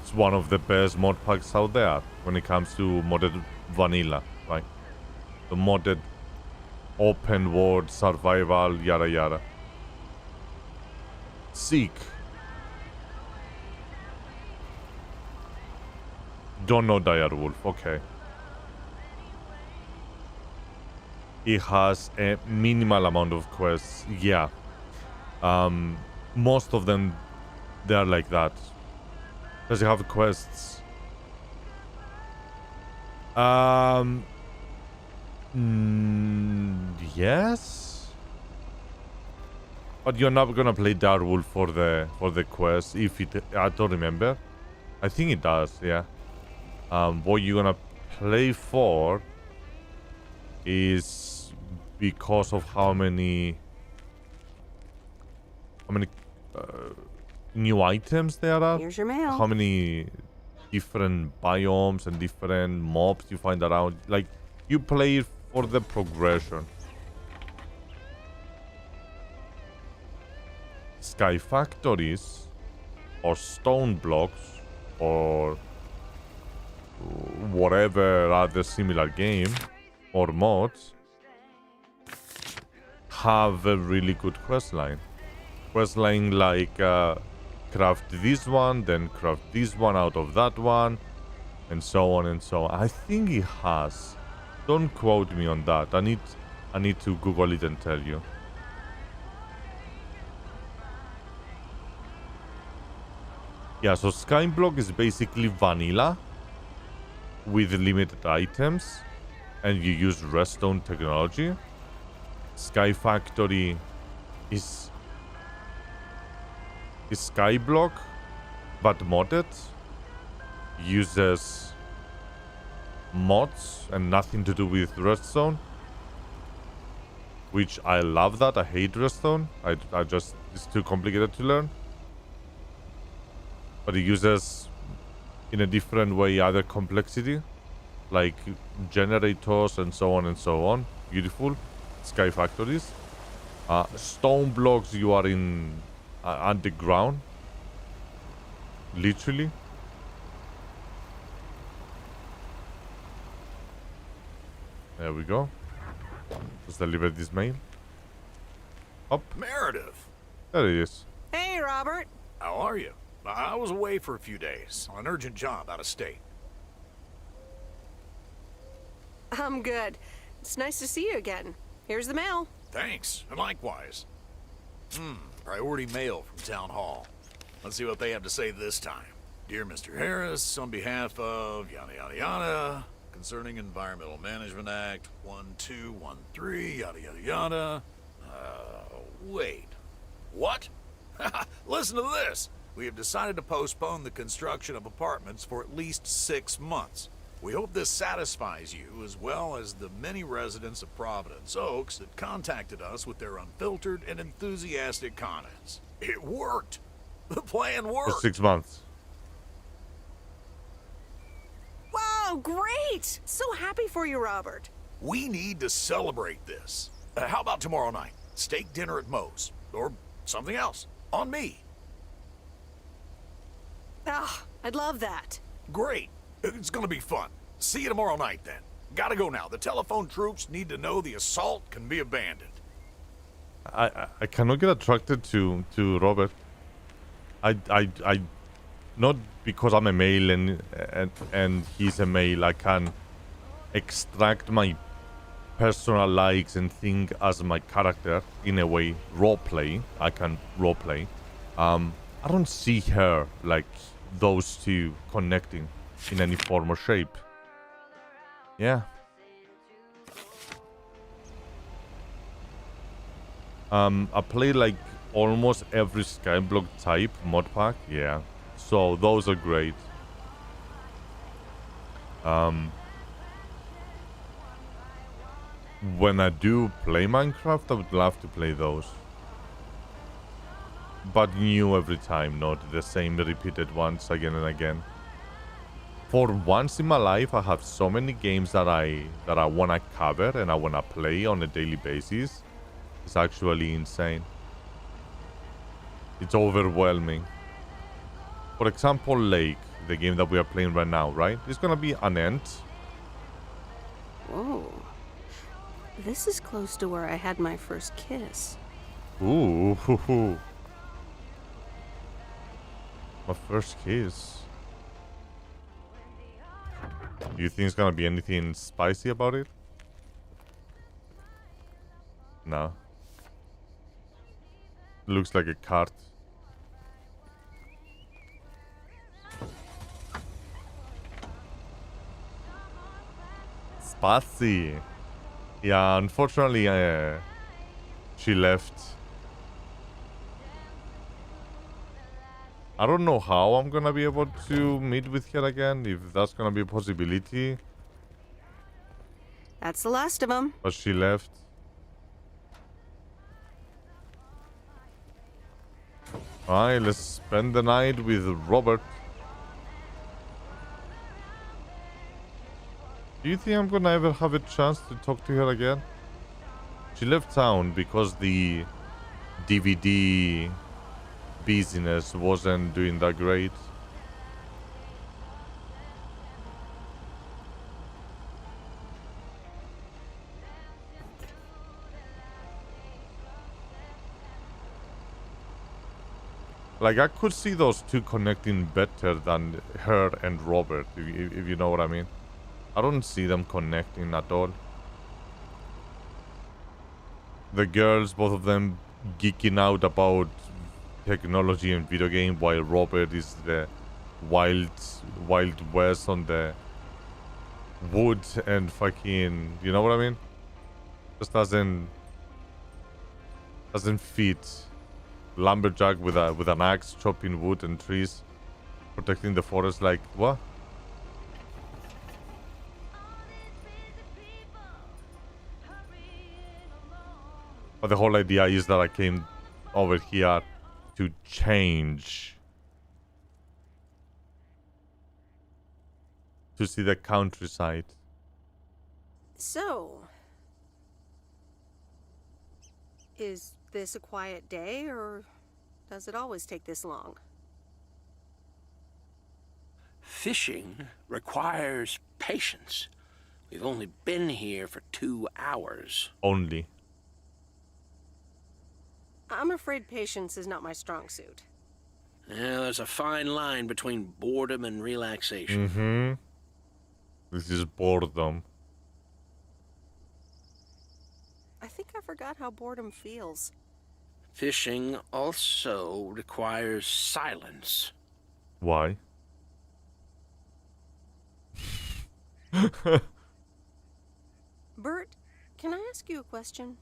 It's one of the best mod packs out there when it comes to modded vanilla, right? The modded open world survival, yada yada. Sick. Don't know Direwolf, okay. It has a minimal amount of quests, yeah. Most of them, they are like that. Because you have quests. Yes. But you're not gonna play Darwolf for the quest if it. I don't remember. I think it does. Yeah. What you're gonna play for is because of how many new items there are. Here's your mail. How many different biomes and different mobs you find around. Like, you play it for the progression. Sky factories or stone blocks or whatever other similar game or mods have a really good questline. Questline like craft this one, then craft this one out of that one, and so on and so on. I think it has. Don't quote me on that. I need to Google it and tell you. Yeah, so Skyblock is basically vanilla with limited items, and you use redstone technology. Sky Factory is Skyblock, but modded. Uses mods and nothing to do with redstone, which I love that. I hate redstone. I just, it's too complicated to learn. But it uses in a different way other complexity, like generators and so on and so on. Beautiful. Sky factories. Stone blocks, you are in underground. Literally. There we go. Just deliver this mail. Up. Meredith. There it is. Hey, Robert. How are you? I was away for a few days on an urgent job out of state. I'm good. It's nice to see you again. Here's the mail. Thanks, and likewise. Priority mail from Town Hall. Let's see what they have to say this time. Dear Mr. Harris, on behalf of yada yada yada, concerning Environmental Management Act 1213, yada yada yada. Wait. What? Listen to this. We have decided to postpone the construction of apartments for at least 6 months. We hope this satisfies you, as well as the many residents of Providence Oaks that contacted us with their unfiltered and enthusiastic comments. It worked! The plan worked! For 6 months. Wow, great! So happy for you, Robert. We need to celebrate this. How about tomorrow night? Steak dinner at Moe's. Or something else. On me. Ah, I'd love that. Great. It's gonna be fun. See you tomorrow night, then. Gotta go now. The telephone troops need to know the assault can be abandoned. I cannot get attracted to Robert. I not because I'm a male and he's a male. I can extract my personal likes and think as my character in a way. Roleplay. I can roleplay. I don't see her like those two connecting in any form or shape. Yeah. I play like almost every Skyblock type mod pack. Yeah. So those are great. When I do play Minecraft, I would love to play those. But new every time, not the same repeated ones again and again. For once in my life, I have so many games that I wanna cover and I wanna play on a daily basis. It's actually insane. It's overwhelming. For example, Lake, the game that we are playing right now, right? It's gonna be an end. Whoa. This is close to where I had my first kiss. Ooh. My first kiss. Do you think it's gonna be anything spicy about it? No. Looks like a cart. spicy. Yeah, unfortunately, she left. I don't know how I'm gonna be able to meet with her again, if that's gonna be a possibility. That's the last of them. But she left. Alright, let's spend the night with Robert. Do you think I'm gonna ever have a chance to talk to her again? She left town because the DVD business wasn't doing that great. Like, I could see those two connecting better than her and Robert, if you know what I mean. I don't see them connecting at all. The girls, both of them geeking out about technology and video game, while Robert is the wild west on the wood and fucking, you know what I mean? Just doesn't fit. Lumberjack with an axe chopping wood and trees, protecting the forest. Like, what? But the whole idea is that I came over here to change, to see the countryside. So, is this a quiet day, or does it always take this long? Fishing requires patience. We've only been here for 2 hours. Only. I'm afraid patience is not my strong suit. Yeah, there's a fine line between boredom and relaxation. Mm-hmm. This is boredom. I think I forgot how boredom feels. Fishing also requires silence. Why? Bert, can I ask you a question?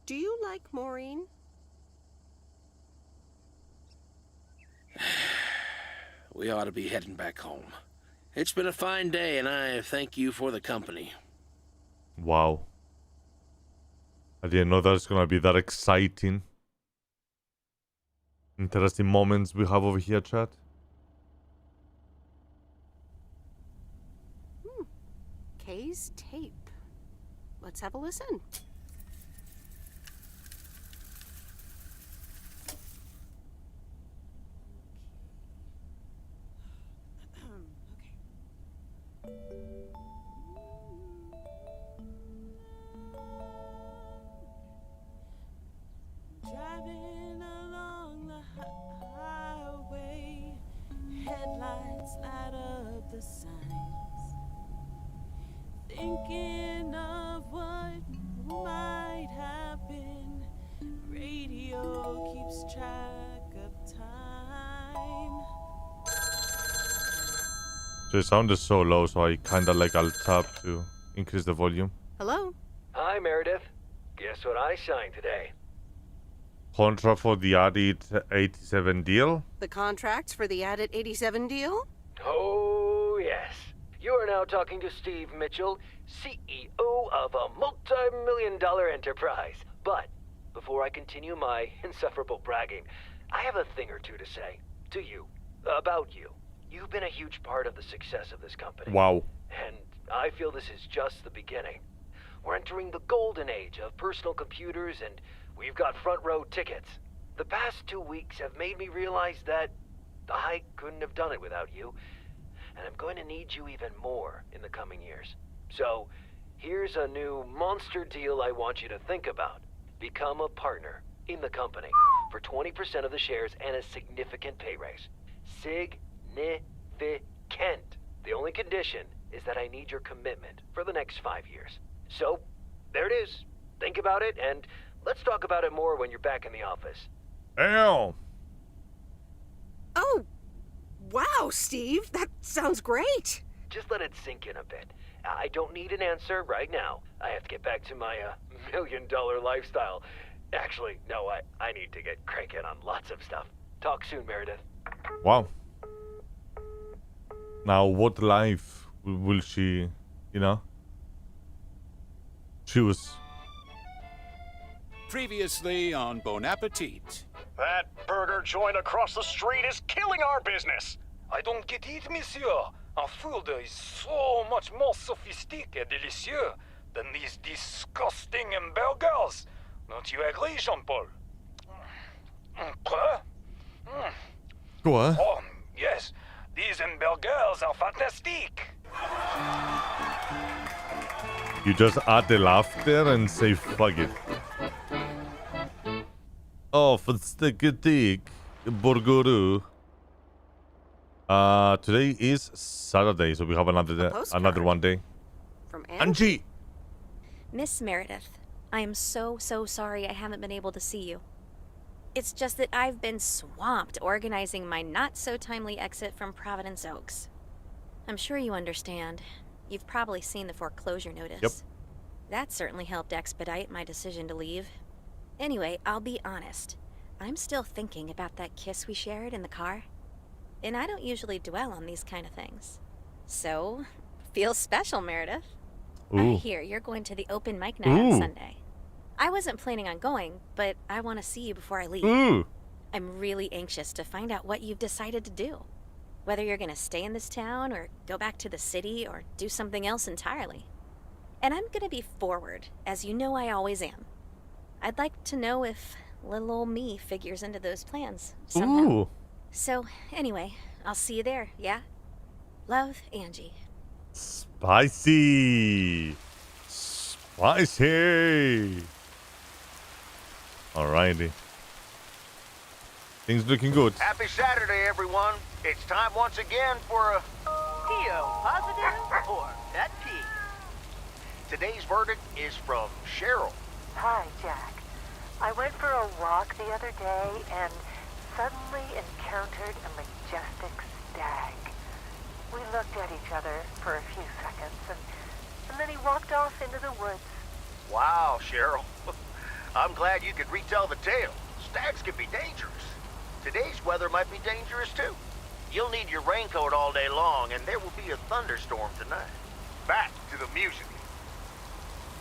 Do you like Maureen? We ought to be heading back home. It's been a fine day, and I thank you for the company. Wow. I didn't know that's gonna be that exciting. Interesting moments we have over here, chat. Kay's tape. Let's have a listen. Driving along the highway, headlights light up the signs. Thinking of what might have been. Radio keeps track of time. So it sounded so low, so I kinda like I'll tap to increase the volume. Hello? Hi, Meredith. Guess what I signed today? Contract for the Addit 87 deal? The contracts for the Addit 87 deal? Oh, yes. You are now talking to Steve Mitchell, CEO of a multi-million-dollar enterprise. But before I continue my insufferable bragging, I have a thing or two to say to you, about you. You've been a huge part of the success of this company. Wow. And I feel this is just the beginning. We're entering the golden age of personal computers, and we've got front row tickets. The past 2 weeks have made me realize that I couldn't have done it without you, and I'm going to need you even more in the coming years. So, here's a new monster deal I want you to think about. Become a partner in the company for 20% of the shares and a significant pay raise. Significant. The only condition is that I need your commitment for the next 5 years. So, there it is. Think about it, and let's talk about it more when you're back in the office. Damn. Oh, wow, Steve. That sounds great. Just let it sink in a bit. I don't need an answer right now. I have to get back to my $1 million lifestyle. Actually, no, I need to get cranking on lots of stuff. Talk soon, Meredith. Wow. Now, what life will she, choose? Previously on Bon Appetit. That burger joint across the street is killing our business. I don't get it, monsieur. Our food is so much more sophisticated and delicious than these disgusting hamburgers. Don't you agree, Jean-Paul? Quoi? Quoi? Oh, yes. These hamburgers are fantastic. You just add the laughter and say fuck it. Oh, fantastic burger. Today is Saturday, so we have another one day. From Angie! Miss Meredith, I am so sorry I haven't been able to see you. It's just that I've been swamped organizing my not-so-timely exit from Providence Oaks. I'm sure you understand. You've probably seen the foreclosure notice. Yep. That certainly helped expedite my decision to leave. Anyway, I'll be honest. I'm still thinking about that kiss we shared in the car. And I don't usually dwell on these kind of things. So, feels special, Meredith. Ooh. I hear you're going to the open mic night on Sunday. I wasn't planning on going, but I want to see you before I leave. Ooh. I'm really anxious to find out what you've decided to do. Whether you're going to stay in this town, or go back to the city, or do something else entirely. And I'm going to be forward, as you know I always am. I'd like to know if little old me figures into those plans somehow. Ooh. So, anyway, I'll see you there, yeah? Love, Angie. Spicy! Spicy! Alrighty. Things looking good. Happy Saturday, everyone. It's time once again for a... PO positive or pet peeve? Today's verdict is from Cheryl. Hi, Jack. I went for a walk the other day and suddenly encountered a majestic stag. We looked at each other for a few seconds, and then he walked off into the woods. Wow, Cheryl. I'm glad you could retell the tale. Stags can be dangerous. Today's weather might be dangerous, too. You'll need your raincoat all day long, and there will be a thunderstorm tonight. Back to the music.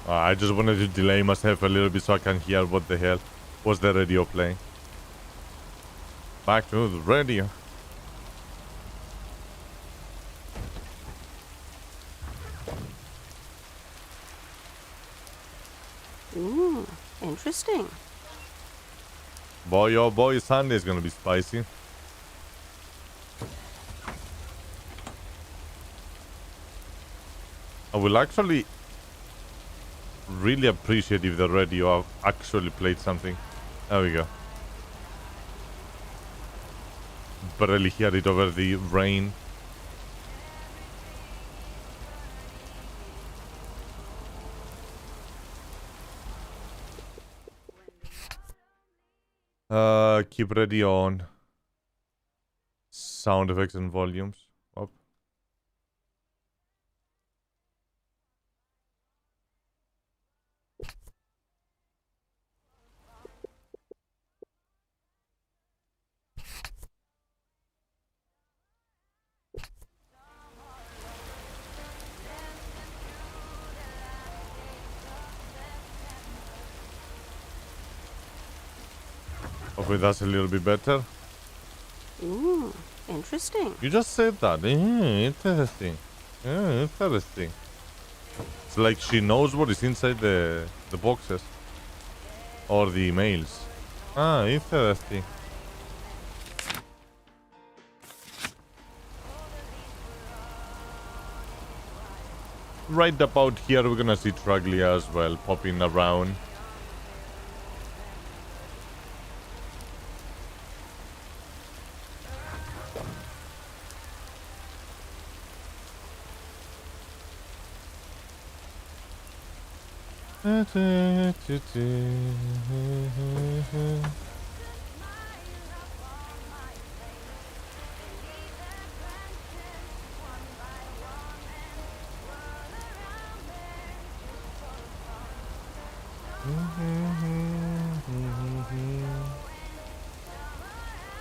I just wanted to delay myself a little bit so I can hear what the hell was the radio playing. Back to the radio. Ooh, interesting. Boy, oh boy, Sunday is gonna be spicy. I will actually really appreciate if the radio actually played something. There we go. Barely hear it over the rain. Keep ready on. Sound effects and volumes. Up. Hopefully that's a little bit better. Ooh, interesting. You just said that. Interesting. Interesting. It's like she knows what is inside the boxes. Or the emails. Ah, interesting. Right about here we're gonna see Traglia as well popping around.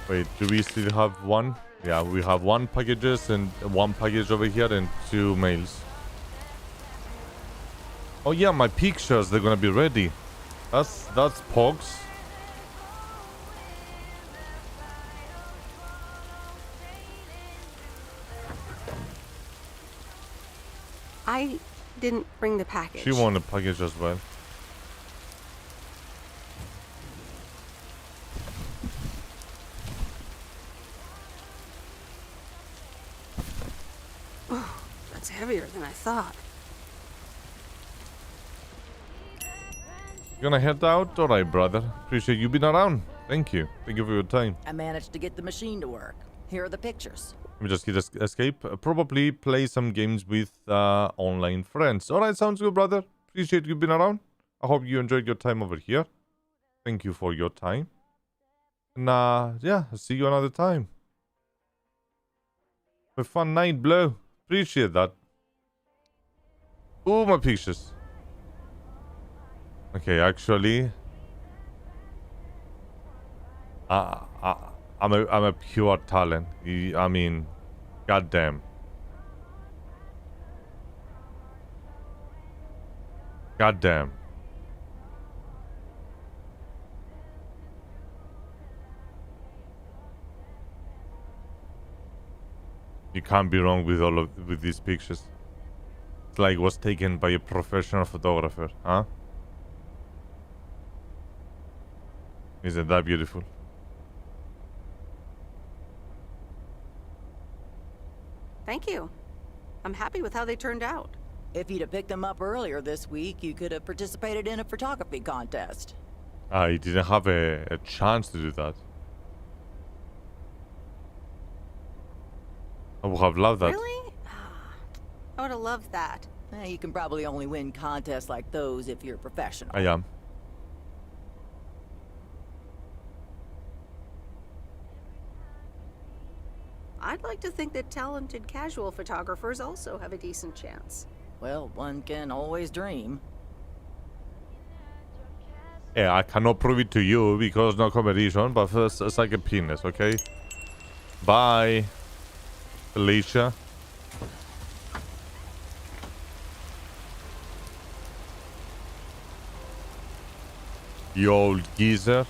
Wait, do we still have one? Yeah, we have one packages and one package over here and 2 mails. Oh yeah, my pictures, they're gonna be ready. That's Pogs. I didn't bring the package. She won a package as well. Oh, that's heavier than I thought. You gonna head out? Alright, brother. Appreciate you being around. Thank you. Thank you for your time. I managed to get the machine to work. Here are the pictures. Let me just hit escape. Probably play some games with online friends. Alright, sounds good, brother. Appreciate you being around. I hope you enjoyed your time over here. Thank you for your time. And yeah, I'll see you another time. Have a fun night, Blue. Appreciate that. Oh, my pictures. Okay, actually, I'm a pure talent. I mean, goddamn. Goddamn. You can't be wrong with these pictures. It's like it was taken by a professional photographer, huh? Isn't that beautiful? Thank you. I'm happy with how they turned out. If you'd have picked them up earlier this week, you could have participated in a photography contest. I didn't have a chance to do that. I would have loved that. Really? I would have loved that. You can probably only win contests like those if you're a professional. I am. I'd like to think that talented casual photographers also have a decent chance. Well, one can always dream. Yeah, I cannot prove it to you because no competition, but first, it's like a penis, okay? Bye, Felicia. You old geezer.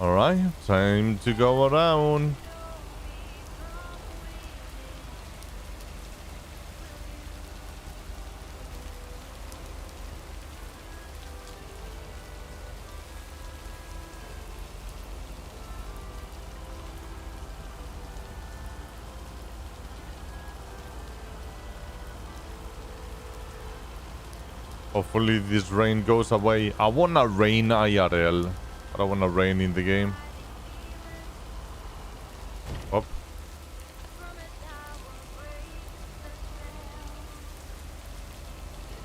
Alright, time to go around. Hopefully this rain goes away. I wanna rain IRL. I don't wanna rain in the game. Up.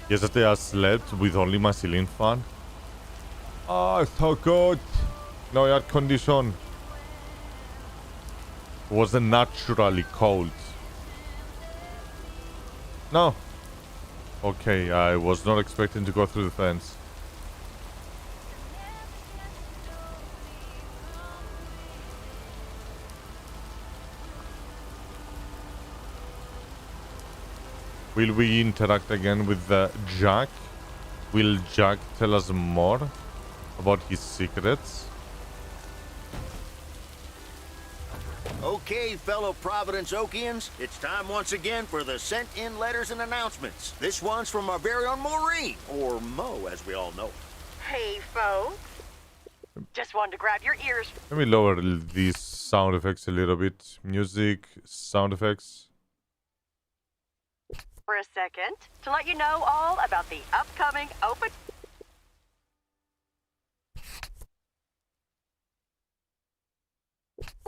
Yesterday I slept with only my ceiling fan. Oh, it's so good. No air condition. It wasn't naturally cold. No. Okay, I was not expecting to go through the fence. Will we interact again with Jack? Will Jack tell us more about his secrets? Okay, fellow Providence Okians, it's time once again for the sent-in letters and announcements. This one's from our very own Maureen, or Mo, as we all know. Hey, folks. Just wanted to grab your ears. Let me lower these sound effects a little bit. Music, sound effects. For a second to let you know all about the upcoming open.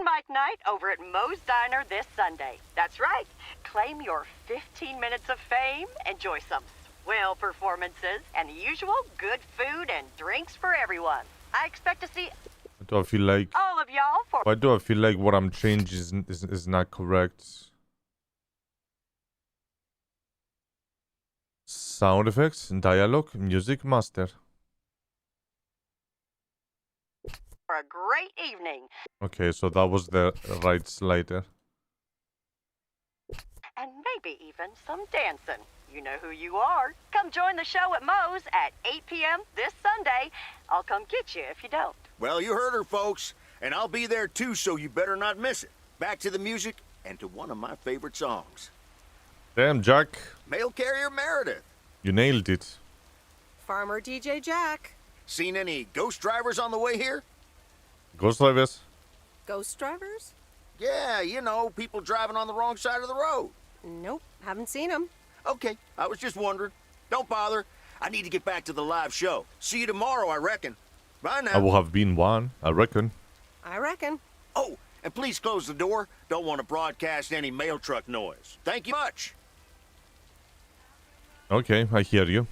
Mike night over at Moe's Diner this Sunday. That's right. Claim your 15 minutes of fame, enjoy some swell performances, and the usual good food and drinks for everyone. I expect to see Why do I feel like... all of y'all for... Why do I feel like what I'm changing is not correct? Sound effects, dialogue, music master. for a great evening. Okay, so that was the right slider. And maybe even some dancing. You know who you are. Come join the show at Moe's at 8 p.m. this Sunday. I'll come get you if you don't. Well, you heard her, folks. And I'll be there too, so you better not miss it. Back to the music and to one of my favorite songs. Damn, Jack. Mail Carrier Meredith. You nailed it. Farmer DJ Jack. Seen any ghost drivers on the way here? Ghost drivers? Ghost drivers? Yeah, you know, people driving on the wrong side of the road. Nope, haven't seen them. Okay, I was just wondering. Don't bother. I need to get back to the live show. See you tomorrow, I reckon. Bye now. I will have been one, I reckon. I reckon. Oh, and please close the door. Don't want to broadcast any mail truck noise. Thank you much. Okay, I hear you.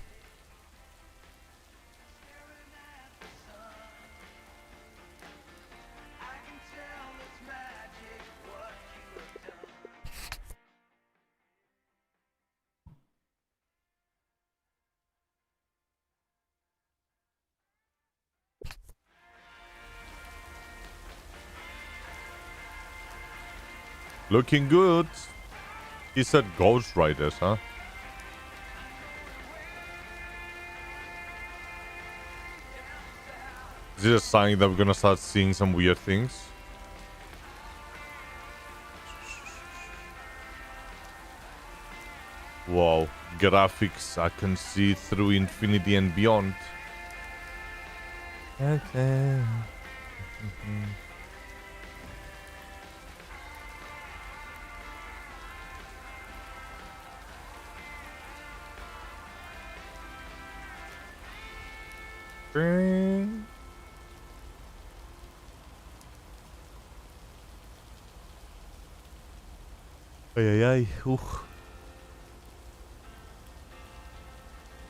Looking good. He said Ghost Riders, huh? Is it a sign that we're gonna start seeing some weird things? Wow, graphics I can see through infinity and beyond. Ay, ay, ay.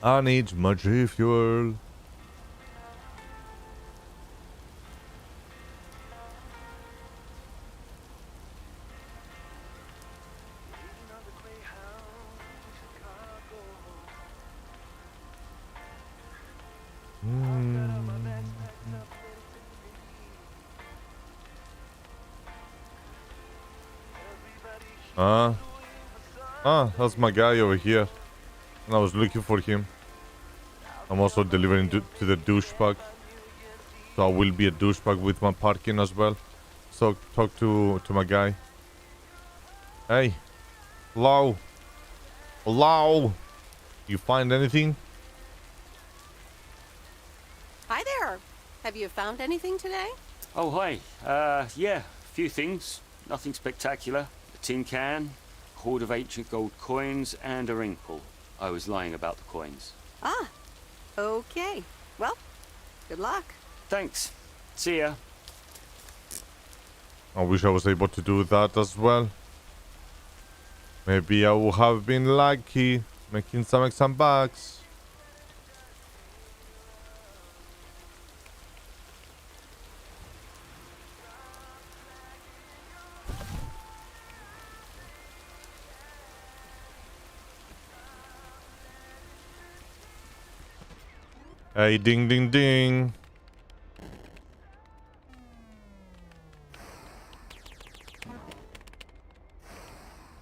I need my G fuel. That's my guy over here. And I was looking for him. I'm also delivering to the douchebag. So I will be a douchebag with my parking as well. So talk to my guy. Hey. Hello. Hello. You find anything? Hi there. Have you found anything today? Oh, hi. Yeah, a few things. Nothing spectacular. A tin can, a hoard of ancient gold coins, and a ring pull. I was lying about the coins. Ah, okay. Well, good luck. Thanks. See ya. I wish I was able to do that as well. Maybe I would have been lucky making some bucks. Hey, ding, ding, ding.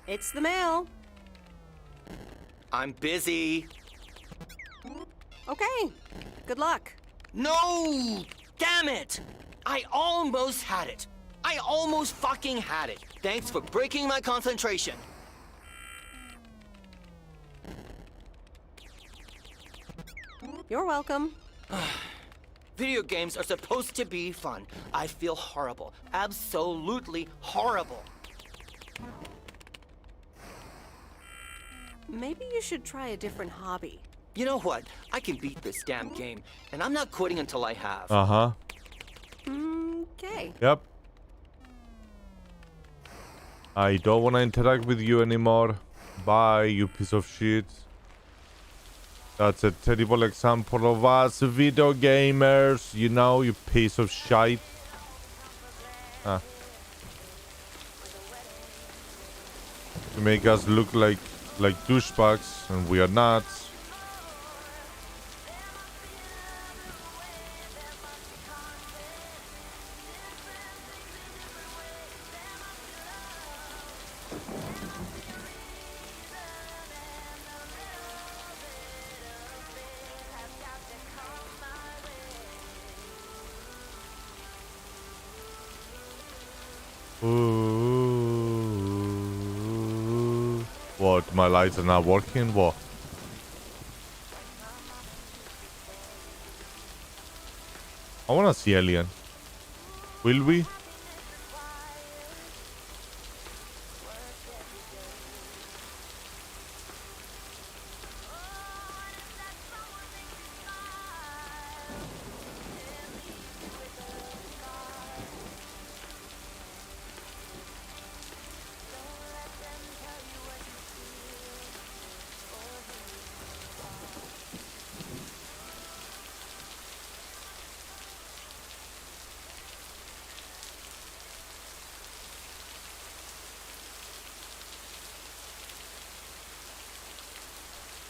It's the mail. I'm busy. Okay, good luck. No! Damn it! I almost had it. I almost fucking had it. Thanks for breaking my concentration. You're welcome. Video games are supposed to be fun. I feel horrible. Absolutely horrible. Maybe you should try a different hobby. You know what? I can beat this damn game, and I'm not quitting until I have. Uh-huh. Okay. Yep. I don't want to interact with you anymore. Bye, you piece of shit. That's a terrible example of us video gamers. You know, you piece of shit. Ah. To make us look like douchebags, and we are not. Ooh. What? My lights are not working? What? I wanna see Alien. Will we?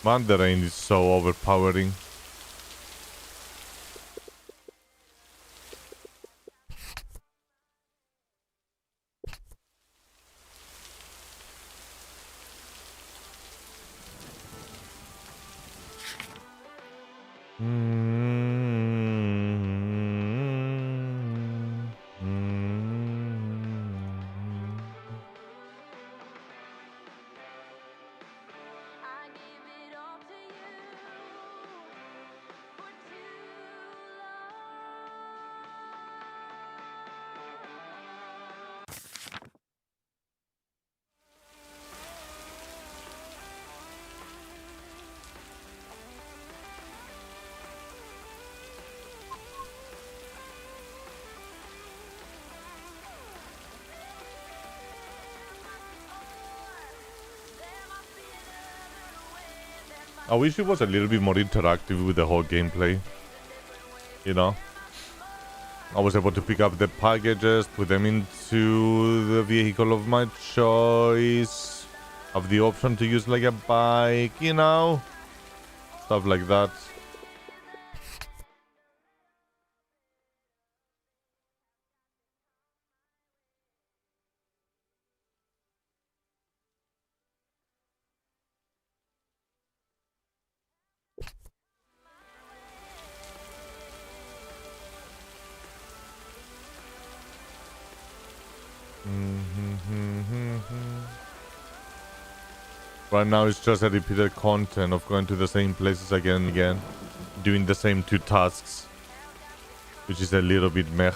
Man, the rain is so overpowering. I wish it was a little bit more interactive with the whole gameplay. You know? I was able to pick up the packages, put them into the vehicle of my choice, have the option to use like a bike, you know? Stuff like that. Right now it's just a repeated content of going to the same places again and again, doing the same 2 tasks, which is a little bit meh.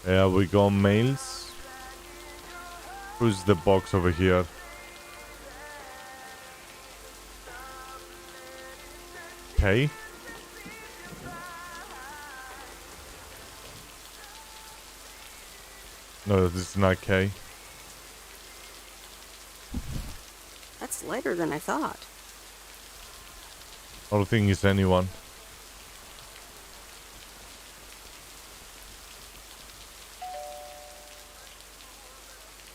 There we go, mails. Who's the box over here? Okay. No, this is not K. That's lighter than I thought. I don't think it's anyone.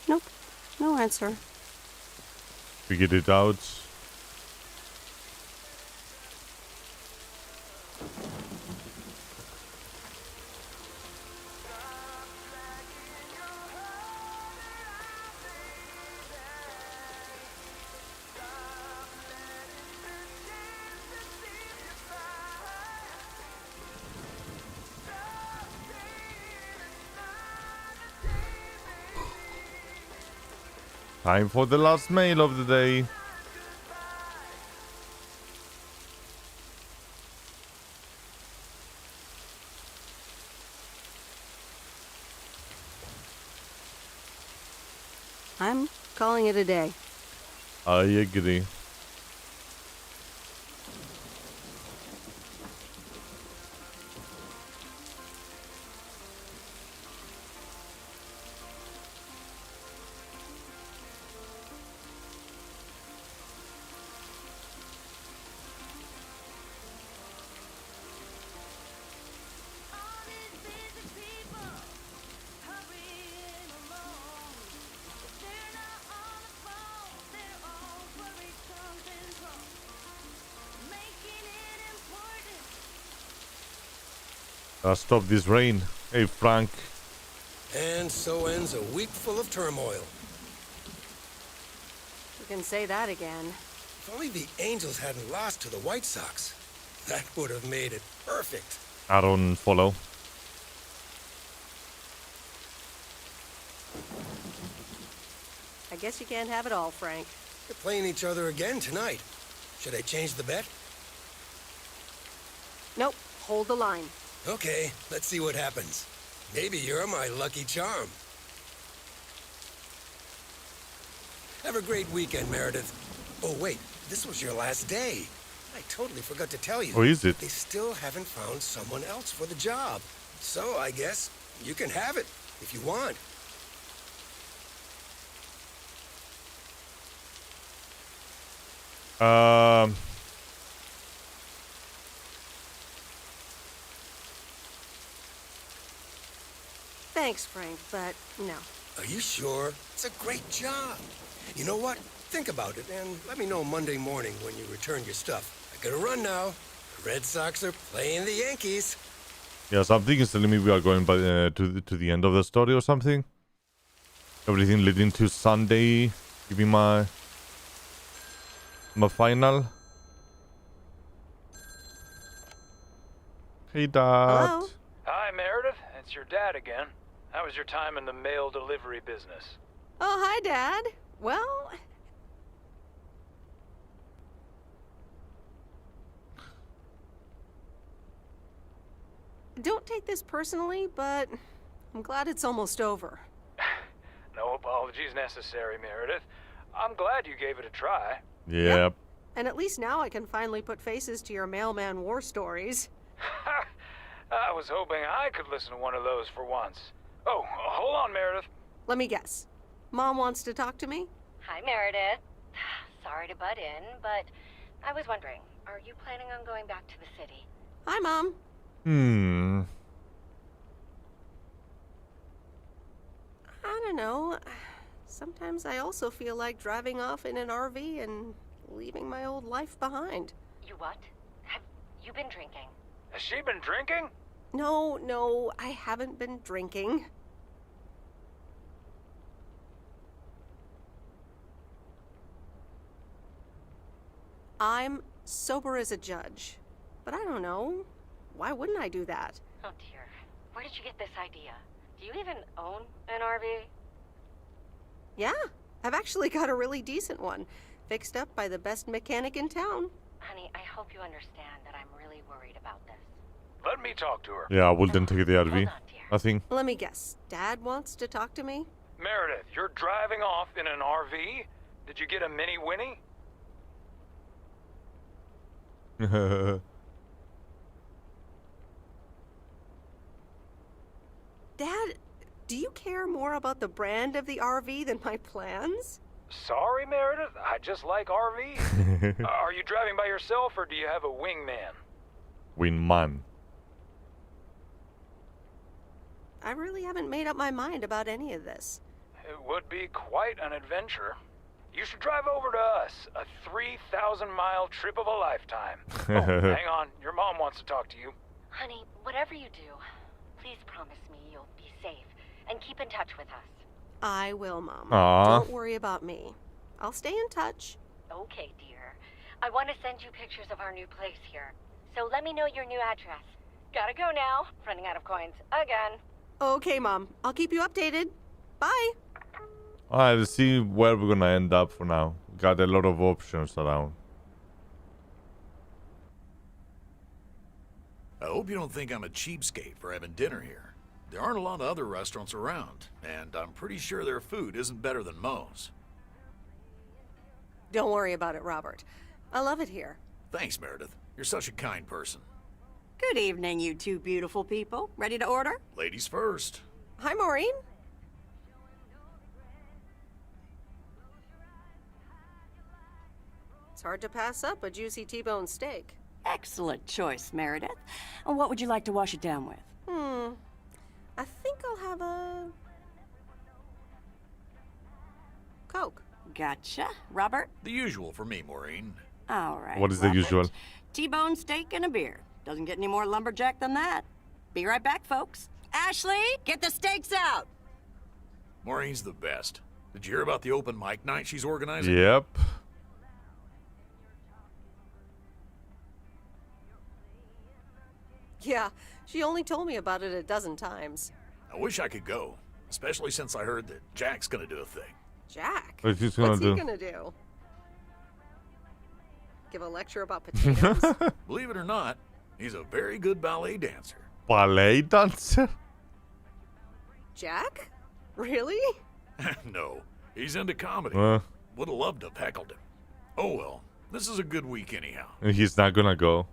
Nope. No answer. Figured it out. Time for the last mail of the day. I'm calling it a day. I agree. Stop this rain. Hey, Frank. And so ends a week full of turmoil. You can say that again. If only the Angels hadn't lost to the White Sox. That would have made it perfect. I don't follow. I guess you can't have it all, Frank. We're playing each other again tonight. Should I change the bet? Nope. Hold the line. Okay, let's see what happens. Maybe you're my lucky charm. Have a great weekend, Meredith. Oh, wait, this was your last day. I totally forgot to tell you. Oh, is it? They still haven't found someone else for the job. So I guess you can have it if you want. Thanks, Frank, but no. Are you sure? It's a great job. You know what? Think about it and let me know Monday morning when you return your stuff. I gotta run now. The Red Sox are playing the Yankees. Yeah, something is telling me we are going by, to the end of the story or something. Everything leading to Sunday. Give me my final. Hey, Dad. Hello? Hi, Meredith. It's your dad again. How was your time in the mail delivery business? Oh, hi, Dad. Well... Don't take this personally, but I'm glad it's almost over. No apologies necessary, Meredith. I'm glad you gave it a try. Yep. And at least now I can finally put faces to your mailman war stories. I was hoping I could listen to one of those for once. Oh, hold on, Meredith. Let me guess. Mom wants to talk to me? Hi, Meredith. Sorry to butt in, but I was wondering, are you planning on going back to the city? Hi, Mom. I don't know. Sometimes I also feel like driving off in an RV and leaving my old life behind. You what? Have you been drinking? Has she been drinking? No, I haven't been drinking. I'm sober as a judge. But I don't know. Why wouldn't I do that? Oh dear. Where did you get this idea? Do you even own an RV? Yeah, I've actually got a really decent one. Fixed up by the best mechanic in town. Honey, I hope you understand that I'm really worried about this. Let me talk to her. Yeah, I wouldn't take the RV. I think. Let me guess. Dad wants to talk to me? Meredith, you're driving off in an RV? Did you get a mini Winnie? Dad, do you care more about the brand of the RV than my plans? Sorry, Meredith. I just like RVs. Are you driving by yourself or do you have a wingman? Wingman. I really haven't made up my mind about any of this. It would be quite an adventure. You should drive over to us. A 3,000-mile trip of a lifetime. Oh, hang on. Your mom wants to talk to you. Honey, whatever you do, please promise me you'll be safe and keep in touch with us. I will, Mom. Aww. Don't worry about me. I'll stay in touch. Okay, dear. I want to send you pictures of our new place here. So let me know your new address. Gotta go now. Running out of coins again. Okay, Mom. I'll keep you updated. Bye. Alright, let's see where we're gonna end up for now. Got a lot of options around. I hope you don't think I'm a cheapskate for having dinner here. There aren't a lot of other restaurants around, and I'm pretty sure their food isn't better than Moe's. Don't worry about it, Robert. I love it here. Thanks, Meredith. You're such a kind person. Good evening, you two beautiful people. Ready to order? Ladies first. Hi, Maureen. It's hard to pass up a juicy T-bone steak. Excellent choice, Meredith. And what would you like to wash it down with? I think I'll have a Coke. Gotcha. Robert? The usual for me, Maureen. All right. What is the Robert. usual? T-bone steak and a beer. Doesn't get any more lumberjack than that. Be right back, folks. Ashley, get the steaks out! Maureen's the best. Did you hear about the open mic night she's organizing? Yep. Yeah, she only told me about it a dozen times. I wish I could go, especially since I heard that Jack's gonna do a thing. Jack? What's he What's gonna he do? gonna do? Give a lecture about potatoes? Believe it or not, he's a very good ballet dancer. Ballet dancer? Jack? Really? No, he's into comedy. Uh. Would have loved to have heckled him. Oh well, this is a good week anyhow. He's not gonna go.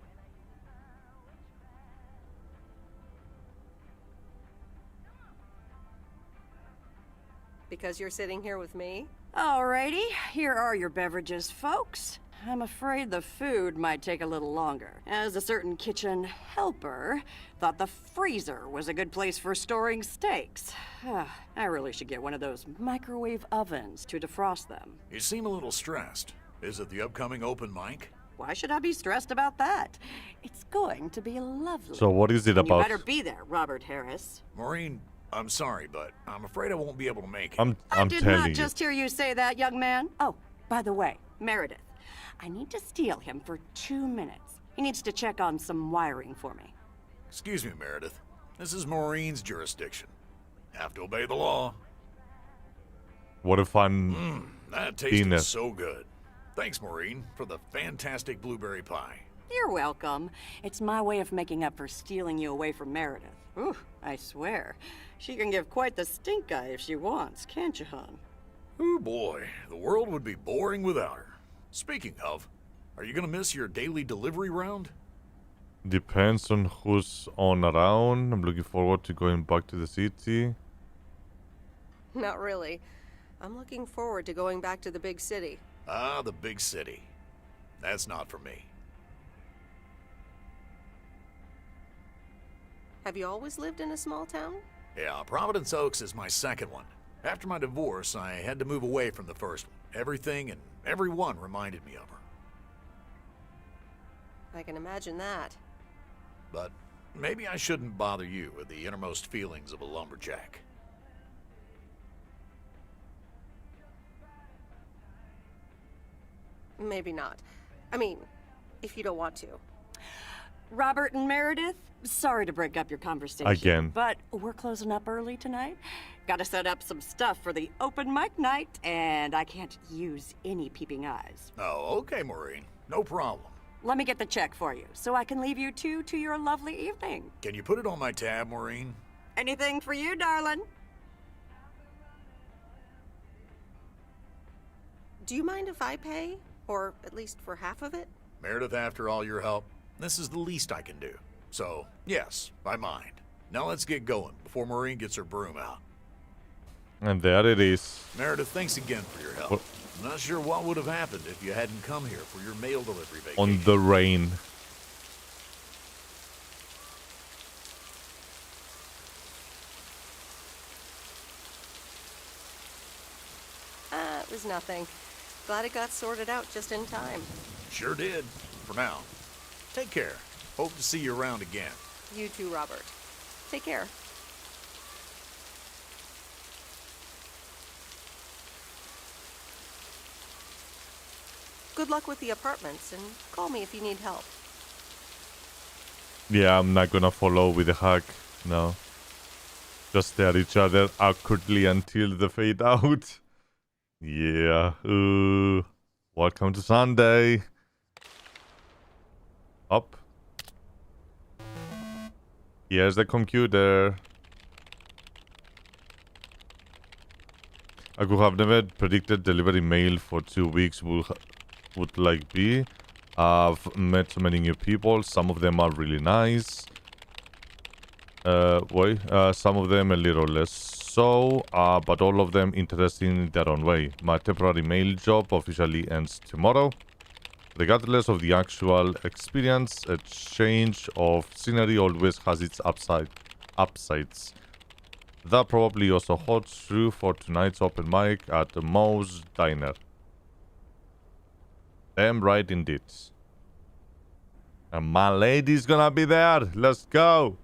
Because you're sitting here with me? Alrighty, here are your beverages, folks. I'm afraid the food might take a little longer, as a certain kitchen helper thought the freezer was a good place for storing steaks. I really should get one of those microwave ovens to defrost them. You seem a little stressed. Is it the upcoming open mic? Why should I be stressed about that? It's going to be lovely. So what is it And about? You better be there, Robert Harris. Maureen, I'm sorry, but I'm afraid I won't be able to make it. I'm I did telling not you. just hear you say that, young man. Oh, by the way, Meredith, I need to steal him for 2 minutes. He needs to check on some wiring for me. Excuse me, Meredith. This is Maureen's jurisdiction. Have to obey the law. What a fun That tasted dinner. so good. Thanks, Maureen, for the fantastic blueberry pie. You're welcome. It's my way of making up for stealing you away from Meredith. Ooh, I swear. She can give quite the stink eye if she wants, can't you, hon? Oh boy, the world would be boring without her. Speaking of, are you gonna miss your daily delivery round? Depends on who's on around. I'm looking forward to going back to the city. Not really. I'm looking forward to going back to the big city. Ah, the big city. That's not for me. Have you always lived in a small town? Yeah, Providence Oaks is my second one. After my divorce, I had to move away from the first one. Everything and everyone reminded me of her. I can imagine that. But maybe I shouldn't bother you with the innermost feelings of a lumberjack. Maybe not. I mean, if you don't want to. Robert and Meredith, sorry to break up your conversation. Again. But we're closing up early tonight. Gotta set up some stuff for the open mic night, and I can't use any peeping eyes. Oh, okay, Maureen. No problem. Let me get the check for you, so I can leave you two to your lovely evening. Can you put it on my tab, Maureen? Anything for you, darling? Do you mind if I pay? Or at least for half of it? Meredith, after all your help, this is the least I can do. So, yes, I mind. Now let's get going before Maureen gets her broom out. And there it is. Meredith, thanks again for your help. What? I'm not sure what would have happened if you hadn't come here for your mail delivery vacation. On the rain. It was nothing. Glad it got sorted out just in time. Sure did. For now. Take care. Hope to see you around again. You too, Robert. Take care. Good luck with the apartments, and call me if you need help. Yeah, I'm not gonna follow with a hug. No. Just stare at each other awkwardly until the fade out. Yeah. Welcome to Sunday. Up. Here's the computer. I could have never predicted delivery mail for 2 weeks would like be. I've met so many new people. Some of them are really nice. Some of them a little less so, but all of them interesting in their own way. My temporary mail job officially ends tomorrow. Regardless of the actual experience, a change of scenery always has its upsides. That probably also holds true for tonight's open mic at Moe's Diner. Damn right indeed. And my lady's gonna be there. Let's go.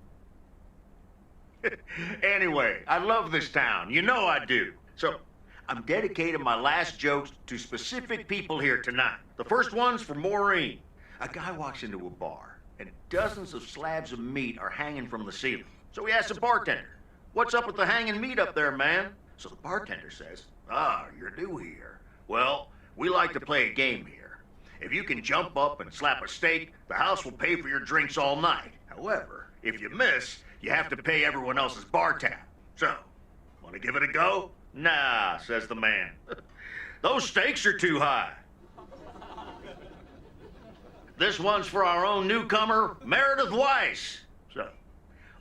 Anyway, I love this town. You know I do. So, I'm dedicating my last jokes to specific people here tonight. The first one's for Maureen. A guy walks into a bar, and dozens of slabs of meat are hanging from the ceiling. So he asks the bartender, "What's up with the hanging meat up there, man?" So the bartender says, "You're new here. Well, we like to play a game here. If you can jump up and slap a steak, the house will pay for your drinks all night. However, if you miss, you have to pay everyone else's bar tab. So, want to give it a go?" "Nah," says the man. "Those stakes are too high." This one's for our own newcomer, Meredith Weiss. So,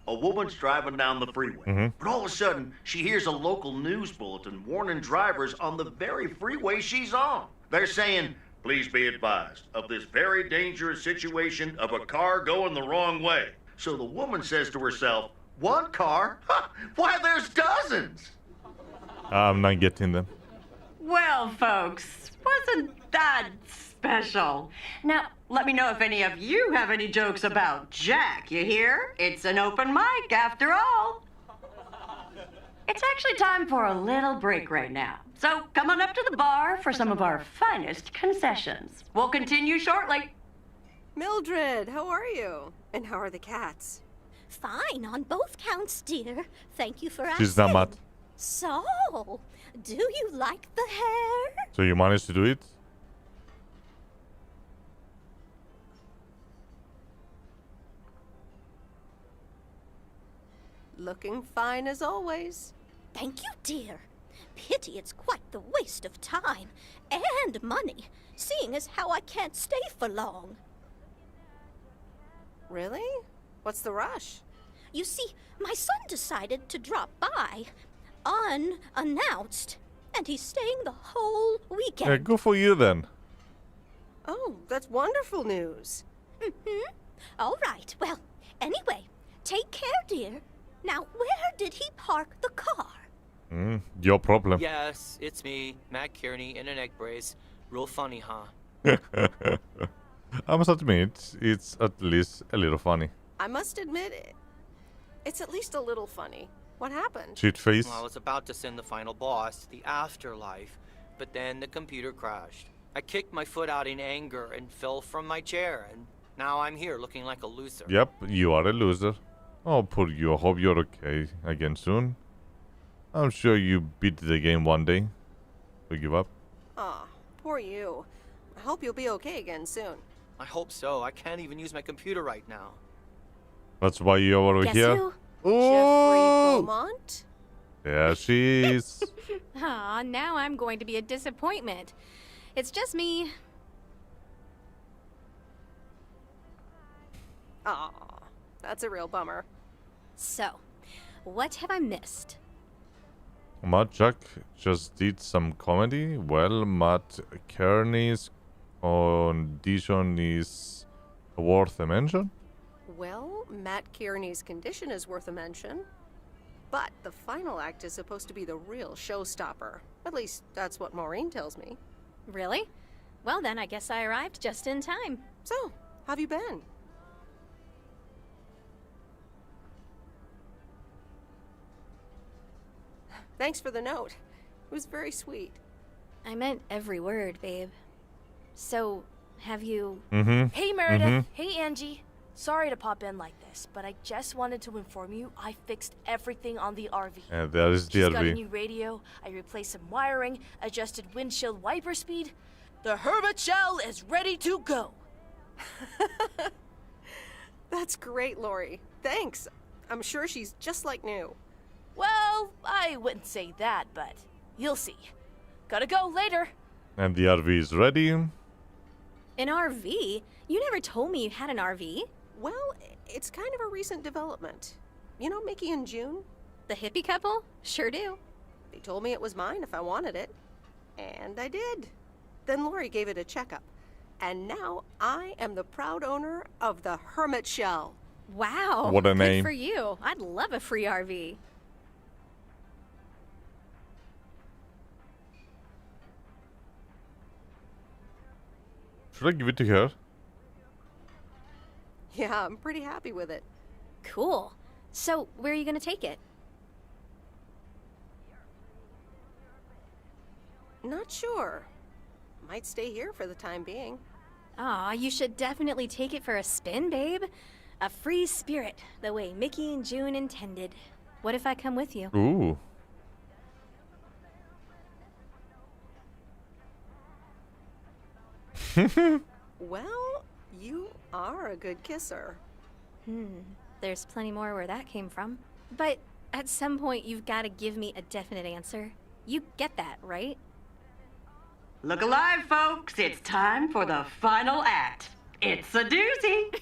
a woman's driving down the freeway, but all of a sudden, she hears a local news bulletin warning drivers on the very freeway she's on. They're saying, "Please be advised of this very dangerous situation of a car going the wrong way." So the woman says to herself, "One car? Why, there's dozens!" I'm not getting them. Well, folks, wasn't that special? Now, let me know if any of you have any jokes about Jack, you hear? It's an open mic after all. It's actually time for a little break right now. So come on up to the bar for some of our finest concessions. We'll continue shortly. Mildred, how are you? And how are the cats? Fine on both counts, dear. Thank you for asking. She's not mad. So, do you like the hair? So you managed to do it? Looking fine as always. Thank you, dear. Pity it's quite the waste of time and money, seeing as how I can't stay for long. Really? What's the rush? You see, my son decided to drop by, unannounced, and he's staying the whole weekend. Yeah, good for you then. Oh, that's wonderful news. All right, well, anyway, take care, dear. Now, where did he park the car? Your problem. Yes, it's me, Matt Kearney, in an egg brace. Real funny, huh? I must admit, it's at least a little funny. I must admit, it's at least a little funny. What happened? Shit face. Well, I was about to send the final boss, the afterlife, but then the computer crashed. I kicked my foot out in anger and fell from my chair, and now I'm here looking like a loser. Yep, you are a loser. Oh, poor you. I hope you're okay again soon. I'm sure you beat the game one day. So give up. Aw, poor you. I hope you'll be okay again soon. I hope so. I can't even use my computer right now. That's why you're over Guess here. who? Ooh! Jeffrey Beaumont? There she is. Aw, now I'm going to be a disappointment. It's just me. Aw, that's a real bummer. So, what have I missed? Matt Jack just did some comedy. Well, Matt Kearney's condition is worth a mention. Well, Matt Kearney's condition is worth a mention. But the final act is supposed to be the real showstopper. At least, that's what Maureen tells me. Really? Well, then I guess I arrived just in time. So, how have you been? Thanks for the note. It was very sweet. I meant every word, babe. So, have you... Mm-hmm. Hey, Meredith. Hey, Angie. Sorry to pop in like this, but I just wanted to inform you I fixed everything on the RV. And that is the She's got a RV. new radio, I replaced some wiring, adjusted windshield wiper speed. The Hermit Shell is ready to go. That's great, Lori. Thanks. I'm sure she's just like new. Well, I wouldn't say that, but you'll see. Gotta go later. And the RV is ready. An RV? You never told me you had an RV. Well, it's kind of a recent development. You know Mickey and June? The hippie couple? Sure do. They told me it was mine if I wanted it. And I did. Then Lori gave it a checkup. And now I am the proud owner of the Hermit Shell. Wow. What a name. Good for you. I'd love a free RV. Should I give it to her? Yeah, I'm pretty happy with it. Cool. So, where are you gonna take it? Not sure. Might stay here for the time being. Aw, you should definitely take it for a spin, babe. A free spirit, the way Mickey and June intended. What if I come with you? Ooh. Well, you are a good kisser. There's plenty more where that came from. But at some point, you've got to give me a definite answer. You get that, right? Look alive, folks. It's time for the final act. It's a doozy.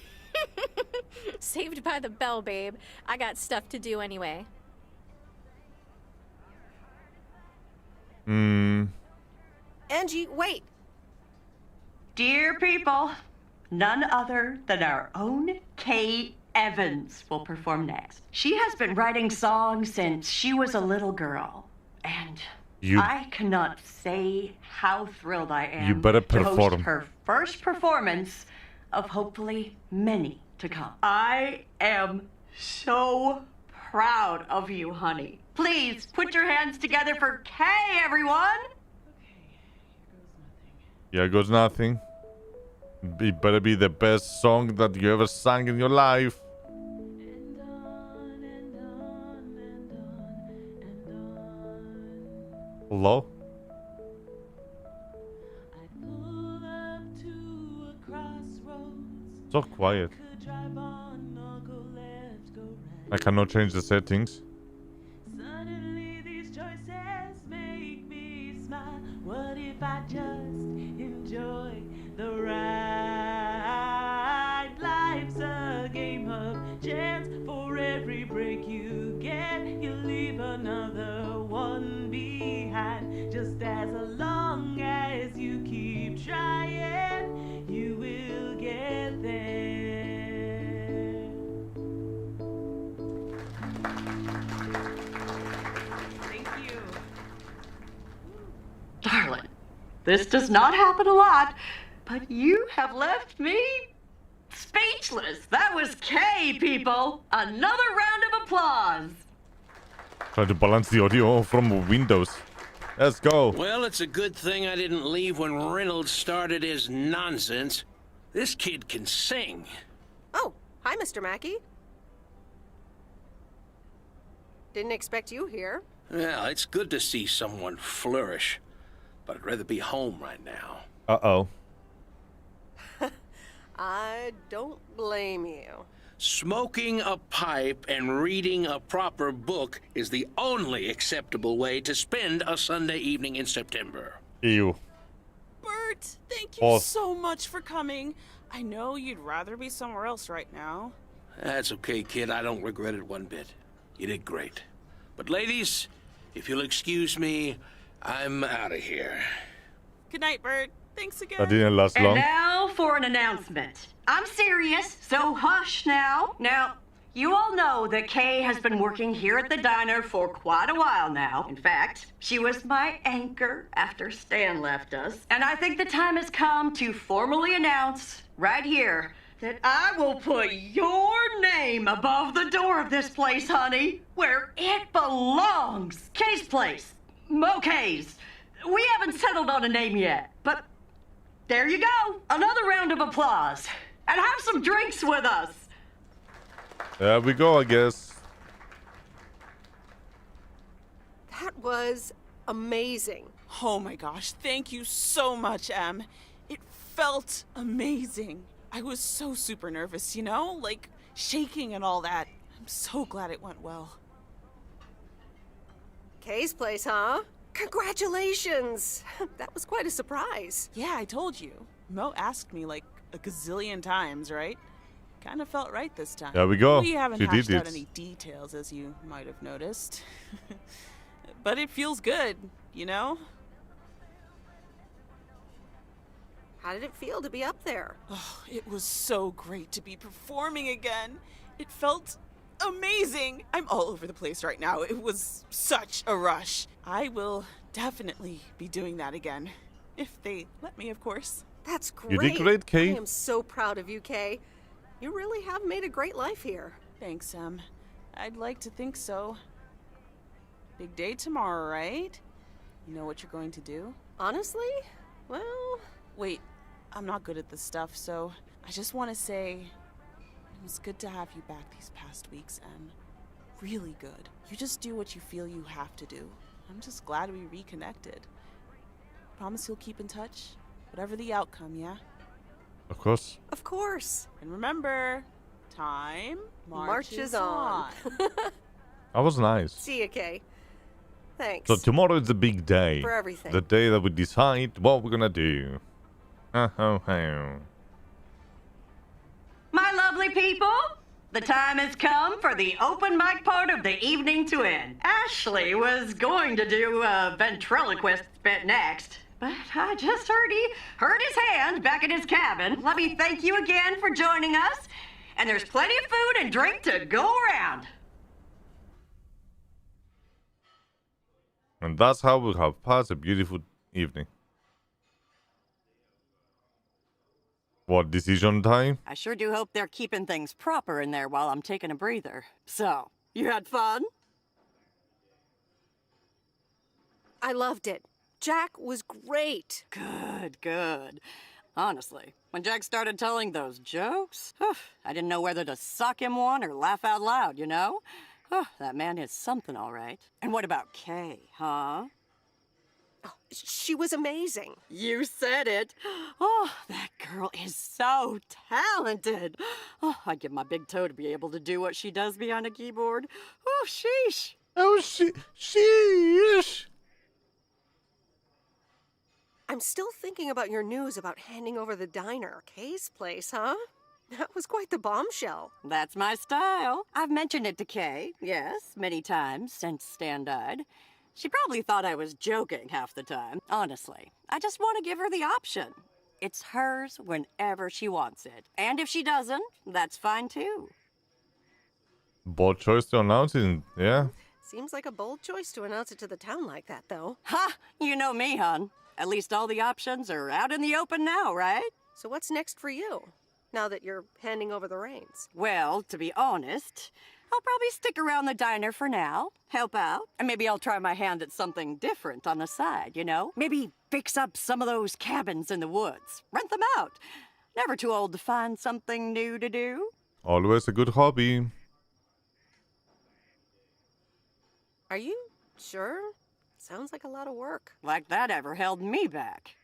Saved by the bell, babe. I got stuff to do anyway. Angie, wait. Dear people, none other than our own Kay Evans will perform next. She has been writing songs since she was a little girl. And I cannot say how thrilled I am You better to host perform. her first performance of hopefully many to come. I am so proud of you, honey. Please put your hands together for Kay, everyone. Here goes nothing. It better be the best song that you ever sang in your life. Hello? So quiet. I cannot change the settings. Suddenly these choices make me smile. What if I just enjoy the ride? Life's a game of chance. For every break you get, you leave another one behind. Just as long as you keep trying, you will get there. Thank you. Darling, this does not happen a lot, but you have left me speechless. That was Kay, people. Another round of applause. Try to balance the audio from Windows. Let's go. Well, it's a good thing I didn't leave when Reynolds started his nonsense. This kid can sing. Oh, hi, Mr. Mackey. Didn't expect you here. Well, it's good to see someone flourish, but I'd rather be home right now. Uh-oh. I don't blame you. Smoking a pipe and reading a proper book is the only acceptable way to spend a Sunday evening in September. Ew. Bert, thank you Oh. so much for coming. I know you'd rather be somewhere else right now. That's okay, kid. I don't regret it one bit. You did great. But ladies, if you'll excuse me, I'm out of here. Good night, Bert. Thanks again. That didn't last And long. now for an announcement. I'm serious, so hush now. Now, you all know that Kay has been working here at the diner for quite a while now. In fact, she was my anchor after Stan left us. And I think the time has come to formally announce right here that I will put your name above the door of this place, honey, where it belongs. Kay's place. Mo Kay's. We haven't settled on a name yet, but there you go. Another round of applause. And have some drinks with us. There we go, I guess. That was amazing. Oh my gosh, thank you so much, Em. It felt amazing. I was so super nervous, you know? Like, shaking and all that. I'm so glad it went well. Kay's place, huh? Congratulations! That was quite a surprise. Yeah, I told you. Mo asked me like a gazillion times, right? Kind of felt right this time. There we go. We haven't She did hashed out it. any details, as you might have noticed. But it feels good, you know? How did it feel to be up there? Oh, it was so great to be performing again. It felt amazing. I'm all over the place right now. It was such a rush. I will definitely be doing that again. If they let me, of course. That's great. You did great, Kay. I am so proud of you, Kay. You really have made a great life here. Thanks, Em. I'd like to think so. Big day tomorrow, right? You know what you're going to do? Honestly? Well... Wait, I'm not good at this stuff, so I just want to say it was good to have you back these past weeks, Em. Really good. You just do what you feel you have to do. I'm just glad we reconnected. Promise you'll keep in touch? Whatever the outcome, yeah? Of course. Of course. And remember, time marches on. That was nice. See ya, Kay. Thanks. So tomorrow is the big day. For everything. The day that we decide what we're gonna do. My lovely people, the time has come for the open mic part of the evening to end. Ashley was going to do a ventriloquist bit next, but I just heard his hand back in his cabin. Let me thank you again for joining us, and there's plenty of food and drink to go around. And that's how we have passed a beautiful evening. What, decision time? I sure do hope they're keeping things proper in there while I'm taking a breather. So, you had fun? I loved it. Jack was great. Good, good. Honestly, when Jack started telling those jokes, I didn't know whether to suck him one or laugh out loud, you know? That man is something, all right. And what about Kay, huh? Oh, she was amazing. You said it. Oh, that girl is so talented. Oh, I'd give my big toe to be able to do what she does behind a keyboard. Oh, sheesh. Oh, sheesh. I'm still thinking about your news about handing over the diner. Kay's place, huh? That was quite the bombshell. That's my style. I've mentioned it to Kay, yes, many times since Stan died. She probably thought I was joking half the time. Honestly, I just want to give her the option. It's hers whenever she wants it. And if she doesn't, that's fine too. Bold choice to announce it, yeah. Seems like a bold choice to announce it to the town like that, though. Ha! You know me, hon. At least all the options are out in the open now, right? So what's next for you, now that you're handing over the reins? Well, to be honest, I'll probably stick around the diner for now, help out, and maybe I'll try my hand at something different on the side, you know? Maybe fix up some of those cabins in the woods, rent them out. Never too old to find something new to do. Always a good hobby. Are you sure? Sounds like a lot of work. Like that ever held me back.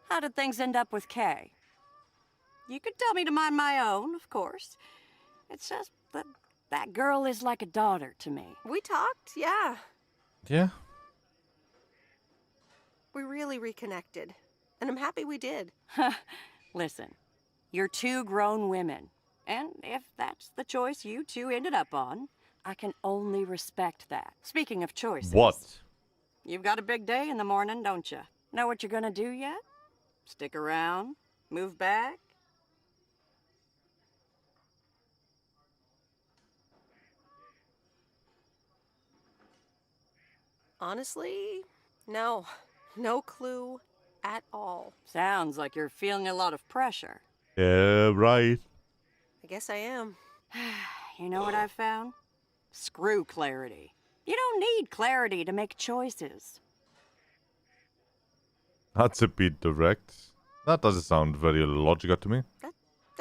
How did things end up with Kay? You could tell me to mind my own, of course. It's just that girl is like a daughter to me. We talked, yeah. Yeah. We really reconnected. And I'm happy we did. Listen, you're two grown women. And if that's the choice you two ended up on, I can only respect that. Speaking of choices... What? You've got a big day in the morning, don't you? Know what you're gonna do yet? Stick around? Move back? Honestly, no. No clue at all. Sounds like you're feeling a lot of pressure. Yeah, right. I guess I am. You know what I've found? Screw clarity. You don't need clarity to make choices. That's a bit direct. That doesn't sound very logical to me. That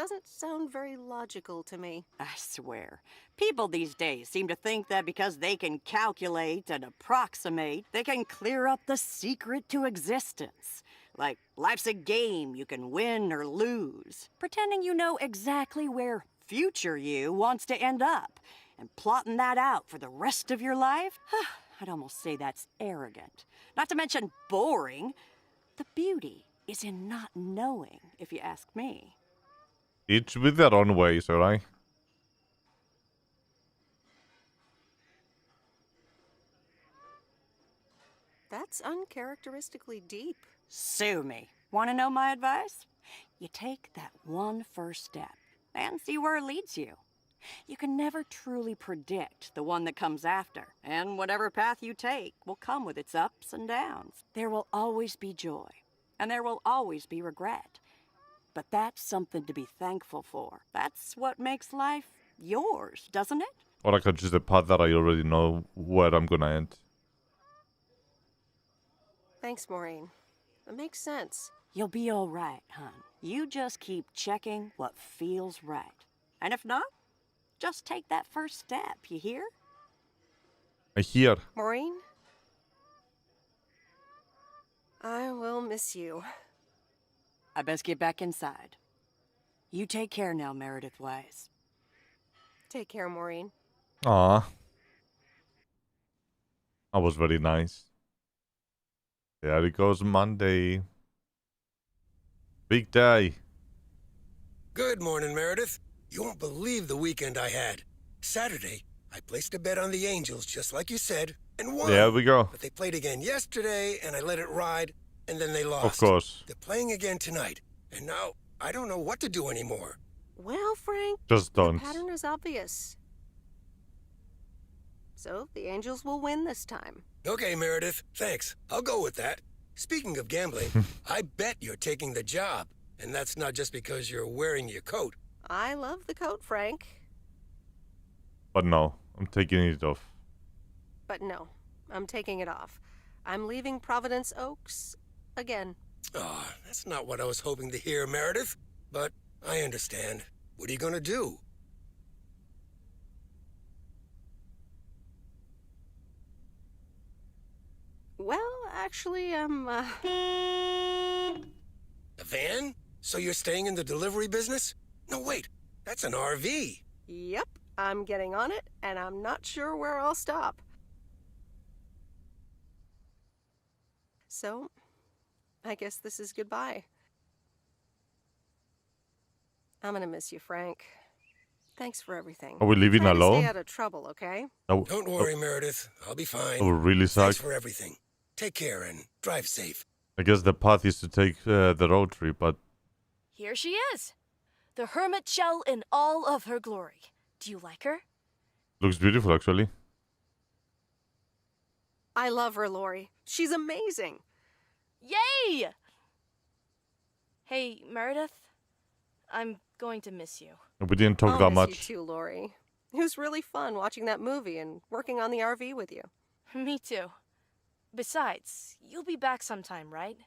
doesn't sound very logical to me. I swear, people these days seem to think that because they can calculate and approximate, they can clear up the secret to existence. Like, life's a game you can win or lose. Pretending you know exactly where future you wants to end up, and plotting that out for the rest of your life? I'd almost say that's arrogant. Not to mention boring. The beauty is in not knowing, if you ask me. Each with their own ways, alright? That's uncharacteristically deep. Sue me. Want to know my advice? You take that one first step and see where it leads you. You can never truly predict the one that comes after, and whatever path you take will come with its ups and downs. There will always be joy, and there will always be regret. But that's something to be thankful for. That's what makes life yours, doesn't it? Or I can choose a path that I already know where I'm gonna end. Thanks, Maureen. That makes sense. You'll be all right, hon. You just keep checking what feels right. And if not, just take that first step, you hear? I hear. Maureen? I will miss you. I best get back inside. You take care now, Meredith Wise. Take care, Maureen. Ah, that was very nice. There it goes, Monday. Big day. Good morning, Meredith. You won't believe the weekend I had. Saturday, I placed a bet on the Angels, just like you said, and won. There we go. But they played again yesterday, and I let it ride, and then they lost. Of course. They're playing again tonight, and now I don't know what to do anymore. Well, Frank, Just don't. the pattern is obvious. So, the Angels will win this time. Okay, Meredith, thanks. I'll go with that. Speaking of gambling, I bet you're taking the job, and that's not just because you're wearing your coat. I love the coat, Frank. But no, I'm taking it off. But no, I'm taking it off. I'm leaving Providence Oaks again. Oh, that's not what I was hoping to hear, Meredith. But I understand. What are you gonna do? Well, actually, I'm, A van? So you're staying in the delivery business? No, wait. That's an RV. Yep, I'm getting on it, and I'm not sure where I'll stop. So, I guess this is goodbye. I'm gonna miss you, Frank. Thanks for everything. Are we leaving Try to alone? Stay out of trouble, okay? Don't worry, Meredith. I'll be fine. That would really suck. Thanks for everything. Take care and drive safe. I guess the path is to take the road trip, but Here she is. The hermit shell in all of her glory. Do you like her? looks beautiful actually. I love her, Lori. She's amazing. Yay! Hey, Meredith. I'm going to miss you. We didn't talk I'll that miss much. you too, Lori. It was really fun watching that movie and working on the RV with you. Me too. Besides, you'll be back sometime, right?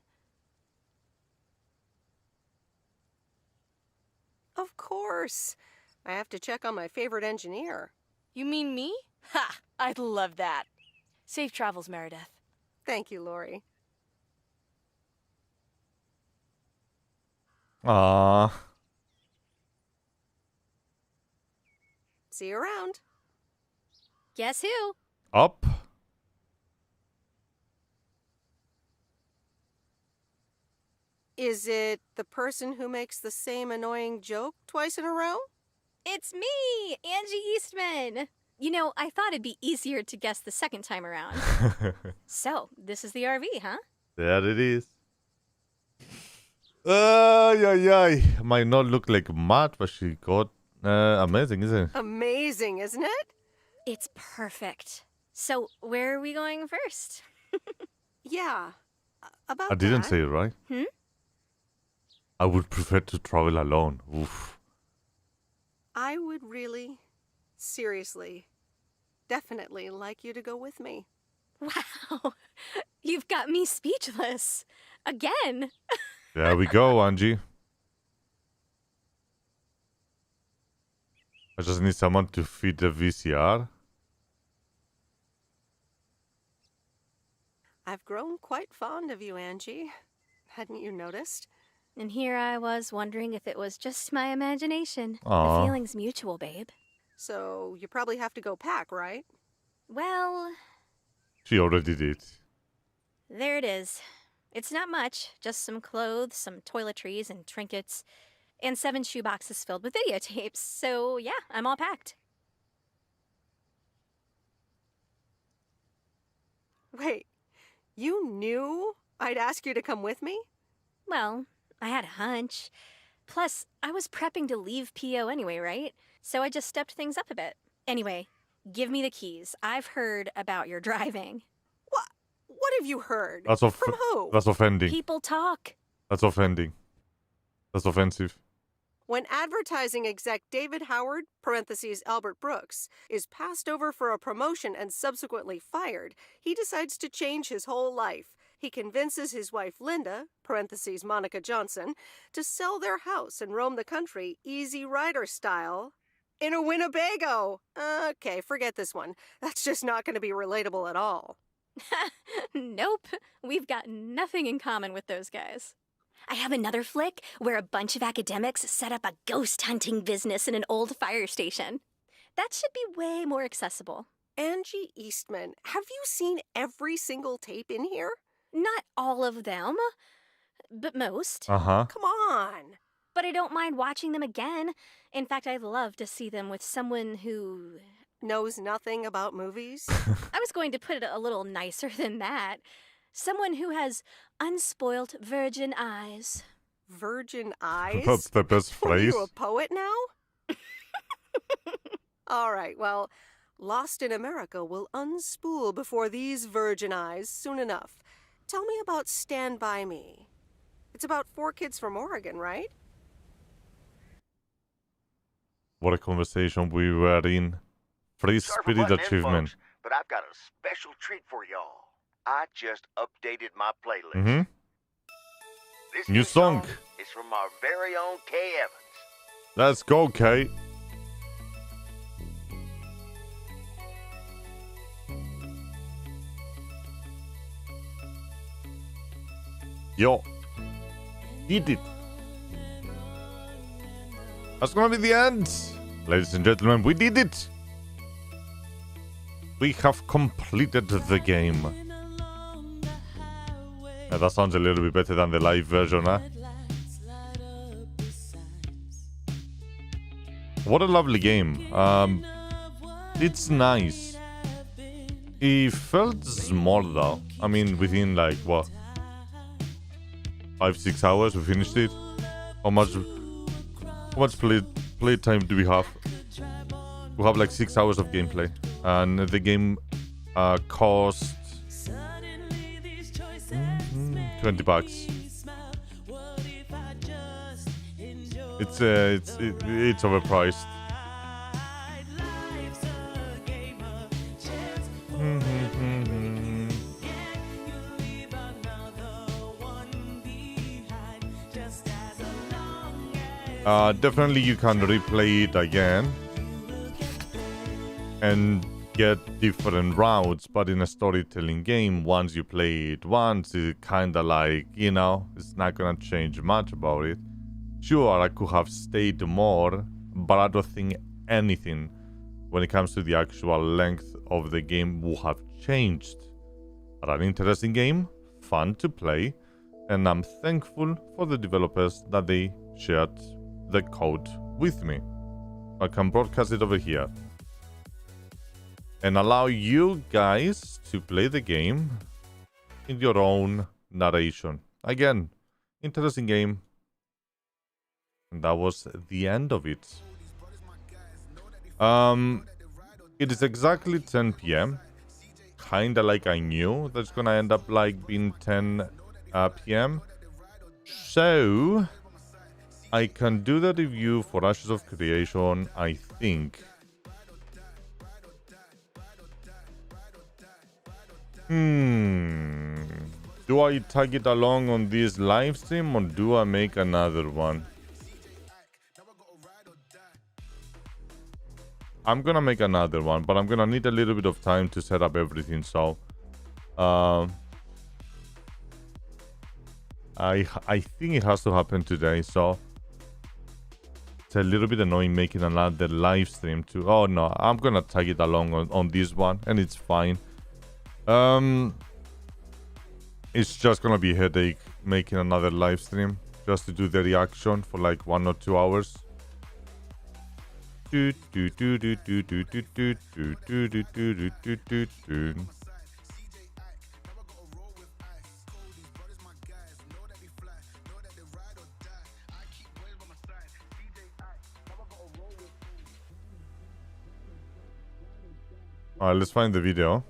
Of course. I have to check on my favorite engineer. You mean me? Ha! I'd love that. Safe travels, Meredith. Thank you, Lori. Ah, See you around. Guess who? up. Is it the person who makes the same annoying joke twice in a row? It's me, Angie Eastman. You know, I thought it'd be easier to guess the second time around. So, this is the RV, huh? There it is. Ay. Might not look like Matt, but she got amazing, isn't it? Amazing, isn't it? It's perfect. So, where are we going first? Yeah. About I didn't that. say it right. I would prefer to travel alone. Oof. I would really, seriously, definitely like you to go with me. Wow. You've got me speechless. Again. There we go, Angie. I just need someone to feed the VCR. I've grown quite fond of you, Angie. Hadn't you noticed? And here I was wondering if it was just my imagination. Aw. The feeling's mutual, babe. So you probably have to go pack, right? Well, She already did. there it is. It's not much, just some clothes, some toiletries and trinkets, and 7 shoeboxes filled with videotapes. So yeah, I'm all packed. Wait, you knew I'd ask you to come with me? Well, I had a hunch. Plus, I was prepping to leave PO anyway, right? So I just stepped things up a bit. Anyway, give me the keys. I've heard about your driving. What have you heard? That's From who? That's offending. People talk. That's offending. That's offensive. When advertising exec David Howard, parentheses Albert Brooks, is passed over for a promotion and subsequently fired, he decides to change his whole life. He convinces his wife Linda, parentheses Monica Johnson, to sell their house and roam the country Easy Rider style in a Winnebago. Okay, forget this one. That's just not going to be relatable at all. Nope, we've got nothing in common with those guys. I have another flick where a bunch of academics set up a ghost hunting business in an old fire station. That should be way more accessible. Angie Eastman, have you seen every single tape in here? Not all of them, but most. Uh-huh. Come on. But I don't mind watching them again. In fact, I'd love to see them with someone who knows nothing about movies. I was going to put it a little nicer than that. Someone who has unspoilt virgin eyes. Virgin eyes? That's the best What, are phrase. you a poet now? All right, well, Lost in America will unspool before these virgin eyes soon enough. Tell me about Stand By Me. It's about 4 kids from Oregon, right? What a conversation we were in. Free Sorry for Spirit butting in, Achievement. folks, but I've got a special treat for y'all. I just updated my playlist. Mm-hmm. This New song. is from our very own Kay Evans. Let's go, Kay. Yo. Did it. That's gonna be the end. Ladies and gentlemen, we did it. We have completed the game. That sounds a little bit better than the live version, huh? What a lovely game. It's nice. It felt small though. I mean, within like, what? 5-6 hours we finished it. How much play time do we have? We have like 6 hours of gameplay. And the game cost $20. It's overpriced. Definitely you can replay it again and get different routes, but in a storytelling game, once you play it once, it's kinda like, you know, it's not gonna change much about it. Sure, I could have stayed more, but I don't think anything when it comes to the actual length of the game will have changed. But an interesting game, fun to play, and I'm thankful for the developers that they shared the code with me. I can broadcast it over here and allow you guys to play the game in your own narration. Again, interesting game. And that was the end of it. It is exactly 10 p.m. Kinda like I knew that's gonna end up like being 10 p.m. So I can do the review for Ashes of Creation, I think. Do I tag it along on this live stream or do I make another one? I'm gonna make another one, but I'm gonna need a little bit of time to set up everything. So, I think it has to happen today. So it's a little bit annoying making another live stream too. Oh no, I'm gonna tag it along on this one, and it's fine. It's just gonna be a headache making another live stream just to do the reaction for like 1 or 2 hours. Alright, let's find the video.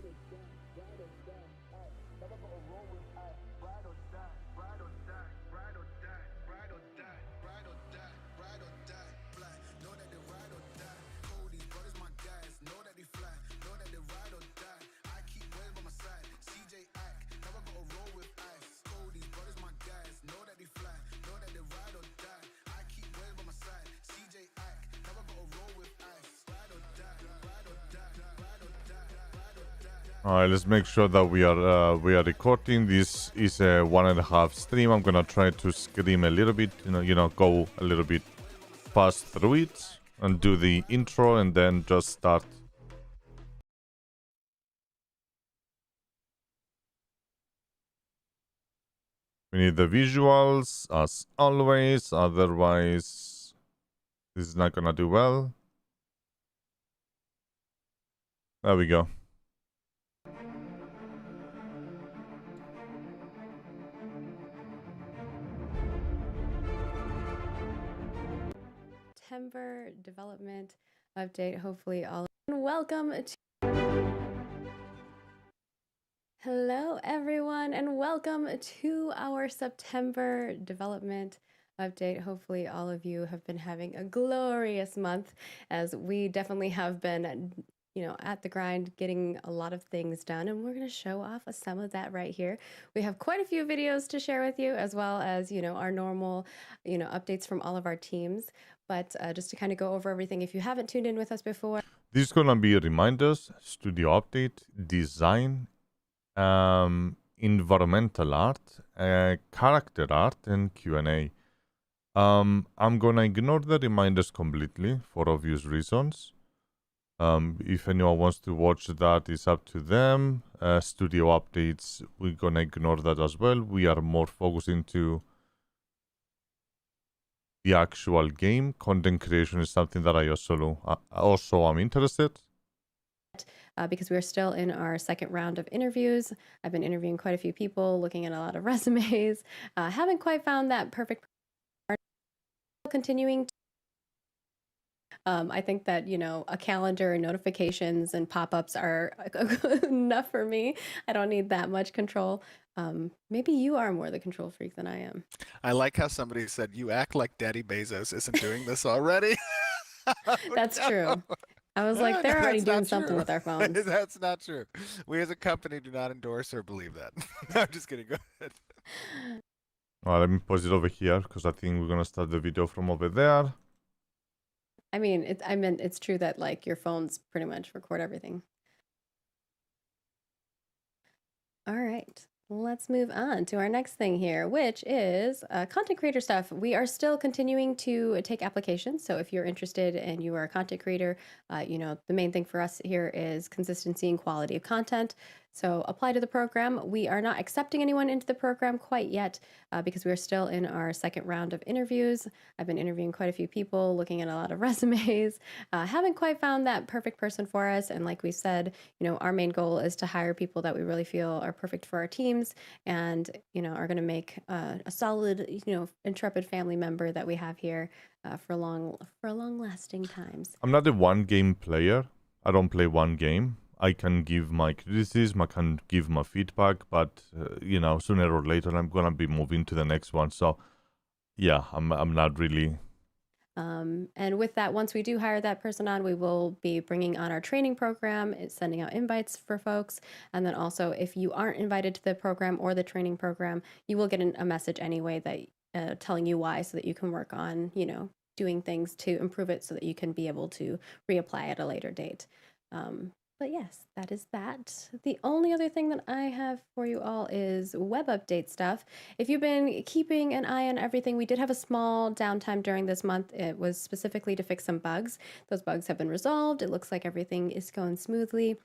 Alright, let's make sure that we are recording. This is a 1.5 stream. I'm gonna try to scream a little bit, you know, go a little bit fast through it and do the intro and then just start. We need the visuals as always, otherwise this is not gonna do well. There we go. September development update. Hopefully all and welcome to hello everyone and welcome to our September development update. Hopefully all of you have been having a glorious month, as we definitely have been, you know, at the grind getting a lot of things done, and we're going to show off some of that right here. We have quite a few videos to share with you, as well as, you know, our normal, you know, updates from all of our teams. But just to kind of go over everything, if you haven't tuned in with us before. This is gonna be reminders, studio update, design, environmental art, character art, and Q&A. I'm gonna ignore the reminders completely for obvious reasons. If anyone wants to watch that, it's up to them. Studio updates, we're gonna ignore that as well. We are more focused into the actual game. Content creation is something that I also am interested. Because we're still in our second round of interviews. I've been interviewing quite a few people, looking at a lot of resumes. Haven't quite found that perfect part. Continuing to I think that, you know, a calendar and notifications and pop-ups are enough for me. I don't need that much control. Maybe you are more the control freak than I am. I like how somebody said, you act like Daddy Bezos isn't doing this already. That's true. I was like, they're already doing something with our phones. That's not true. We as a company do not endorse or believe that. No, I'm just kidding. Go ahead. Alright, let me pause it over here because I think we're gonna start the video from over there. I mean, it's true that like your phones pretty much record everything. All right. Let's move on to our next thing here, which is content creator stuff. We are still continuing to take applications. So if you're interested and you are a content creator, you know, the main thing for us here is consistency and quality of content. So apply to the program. We are not accepting anyone into the program quite yet because we are still in our second round of interviews. I've been interviewing quite a few people, looking at a lot of resumes. Haven't quite found that perfect person for us. And like we said, you know, our main goal is to hire people that we really feel are perfect for our teams and, you know, are going to make a solid, you know, intrepid family member that we have here for long lasting times. I'm not a one game player. I don't play one game. I can give my criticism, I can give my feedback, but you know, sooner or later I'm gonna be moving to the next one. So yeah, I'm not really. And with that, once we do hire that person on, we will be bringing on our training program, sending out invites for folks. And then also, if you aren't invited to the program or the training program, you will get a message anyway that telling you why, so that you can work on, you know, doing things to improve it so that you can be able to reapply at a later date. But yes, that is that. The only other thing that I have for you all is web update stuff. If you've been keeping an eye on everything, we did have a small downtime during this month. It was specifically to fix some bugs. Those bugs have been resolved. It looks like everything is going smoothly.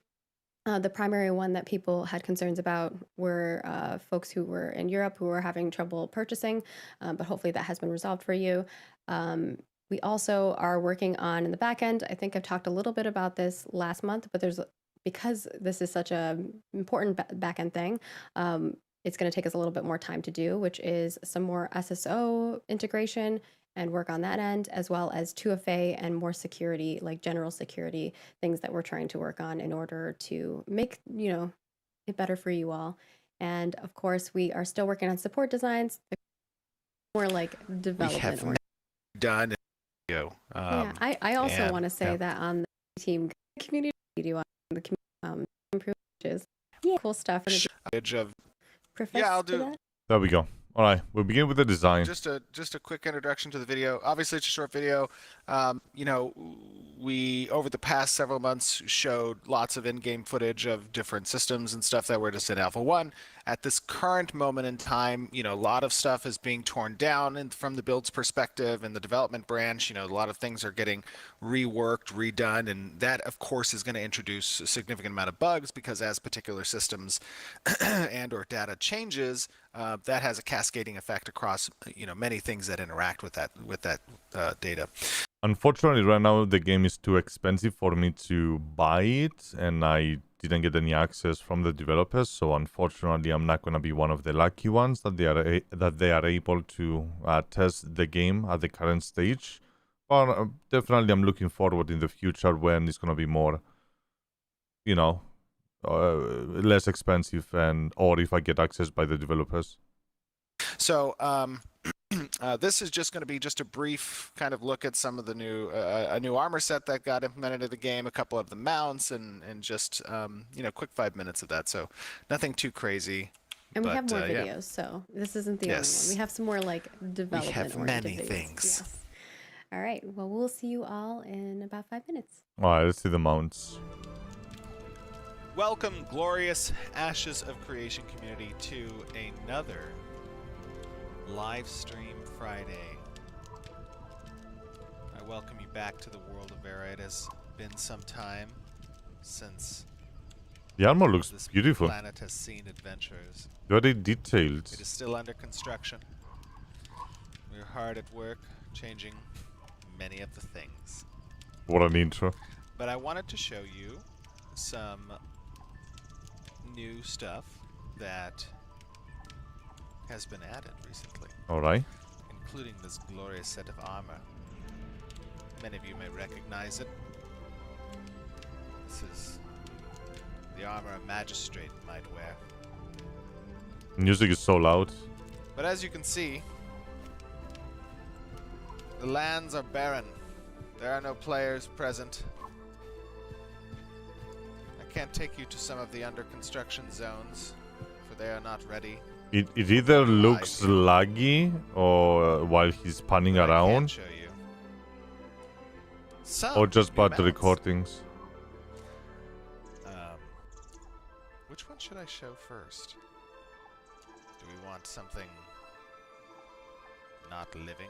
The primary one that people had concerns about were folks who were in Europe who were having trouble purchasing, but hopefully that has been resolved for you. We also are working on in the back end. I think I've talked a little bit about this last month, but because this is such a important back end thing, it's going to take us a little bit more time to do, which is some more SSO integration and work on that end, as well as 2FA and more security, like general security things that we're trying to work on in order to make, it better for you all. And of course, we are still working on support designs, more like development. We have done it. Yeah, I also want to say that on the team community video on the improvements, cool stuff. I'll do that. There we go. All right, we'll begin with the design. Just a quick introduction to the video. Obviously, it's a short video. We over the past several months showed lots of in-game footage of different systems and stuff that were just in Alpha 1. At this current moment in time, a lot of stuff is being torn down, and from the build's perspective and the development branch, a lot of things are getting reworked, redone, and that, of course, is going to introduce a significant amount of bugs because as particular systems and/or data changes, that has a cascading effect across, many things that interact with that data. Unfortunately, right now the game is too expensive for me to buy it, and I didn't get any access from the developers. So unfortunately, I'm not gonna be one of the lucky ones that they are able to test the game at the current stage. But definitely, I'm looking forward in the future when it's gonna be more, less expensive, or if I get access by the developers. So this is just going to be just a brief kind of look at some of the new a new armor set that got implemented in the game, a couple of the mounts, and just quick 5 minutes of that. So nothing too crazy. And we have more videos, so this isn't the only one. We have some more development. We have many things. Yes. All right. Well, we'll see you all in about 5 minutes. All right. Let's see the mounts. Welcome, glorious Ashes of Creation community, to another live stream Friday. I welcome you back to the world of Era. It has been some time since the armor looks beautiful. This planet has seen adventures. Very detailed. It is still under construction. We're hard at work changing many of the things. What an intro. But I wanted to show you some new stuff that has been added recently. All right. Including this glorious set of armor. Many of you may recognize it. This is the armor a magistrate might wear. Music is so loud. But as you can see, the lands are barren. There are no players present. I can't take you to some of the under construction zones, for they are not ready. It either looks laggy or while he's panning around, show you. or just bad recordings. Which one should I show first? Do we want something not living?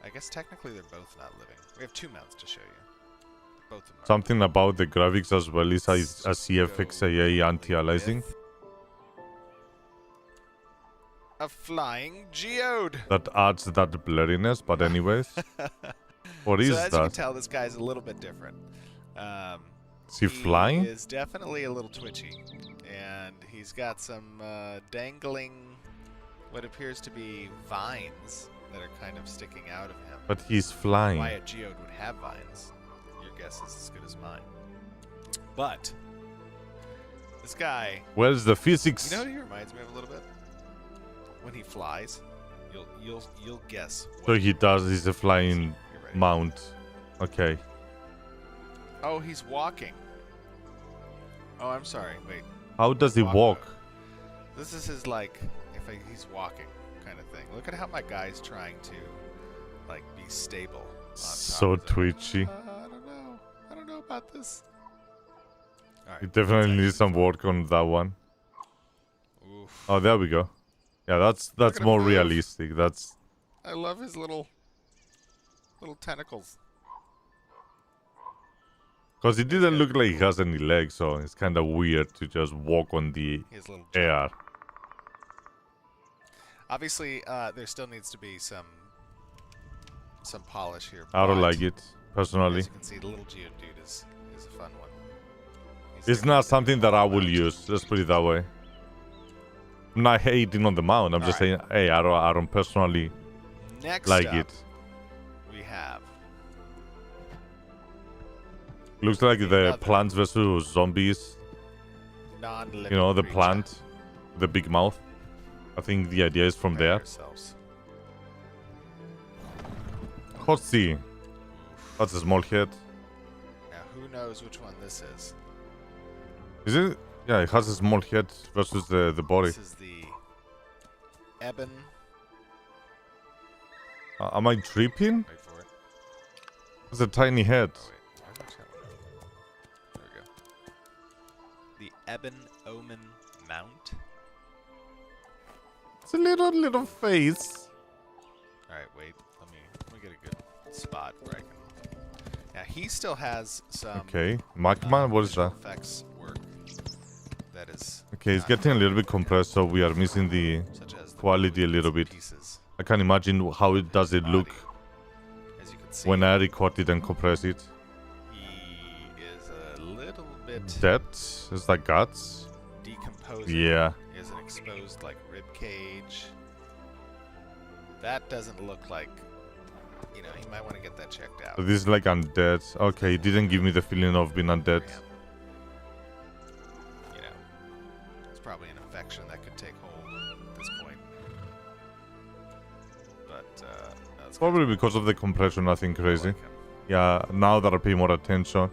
I guess technically they're both not living. We have two mounts to show you. Both of them. Something about the graphics as well is a CFXAA anti-aliasing. A flying geode. That adds that blurriness, but anyways. What is so as that? you can tell, this guy's a little bit different. Is he flying? He is definitely a little twitchy. And he's got some dangling, what appears to be vines that are kind of sticking out of him. But he's flying. Why a geode would have vines, your guess is as good as mine. But this guy... Where's the physics? You know what he reminds me of a little bit? When he flies, you'll guess. So he does. He's a flying mount. Okay. Oh, he's walking. Oh, I'm sorry. Wait. How does he walk? This is his he's walking kind of thing. Look at how my guy's trying to like be stable. On top So of it. twitchy. I don't know about this. All right, You definitely need some work on that one. Oof. Oh, there we go. Yeah, that's at him more move. realistic. That's I love his little tentacles. because it didn't look like he has any legs, so it's kind of weird to just walk on the His little air. Obviously, there still needs to be some polish here. I don't but like it personally. As you can see, the little Geodude is a fun one. It's not something that I will use. Let's put it that way. I'm not hating on the mount. I'm just saying, hey, I don't personally Next like up, it. we have Looks like the Plants vs Zombies. non-living You know, the creature. plant, the big mouth. I think the idea is from there. Hotzi. That's a small head. Now, who knows which one this is? Is it? Yeah, it has a small head versus the body. This is the Ebon. Am I tripping? Wait for it. It's a tiny head. There we go. The Ebon Omen Mount. It's a little face. All right, wait. Let me get a good spot where I can. Now he still has some. Okay, magma. What is that? Effects work. That is. Okay, it's getting a little bit compressed, so we are missing the quality a little bit. I can imagine how it does it look As you can see, when I record it and compress it. he is a little bit That is like guts. decomposing. Yeah. Is an exposed like rib cage. That doesn't look like. You know, he might want to get that checked out. So this is like undead. Okay, it didn't give me the feeling of being undead. You know, it's probably an infection that could take hold at this point. But no, it's Probably because of the compression, nothing crazy. Yeah, now that I pay more attention,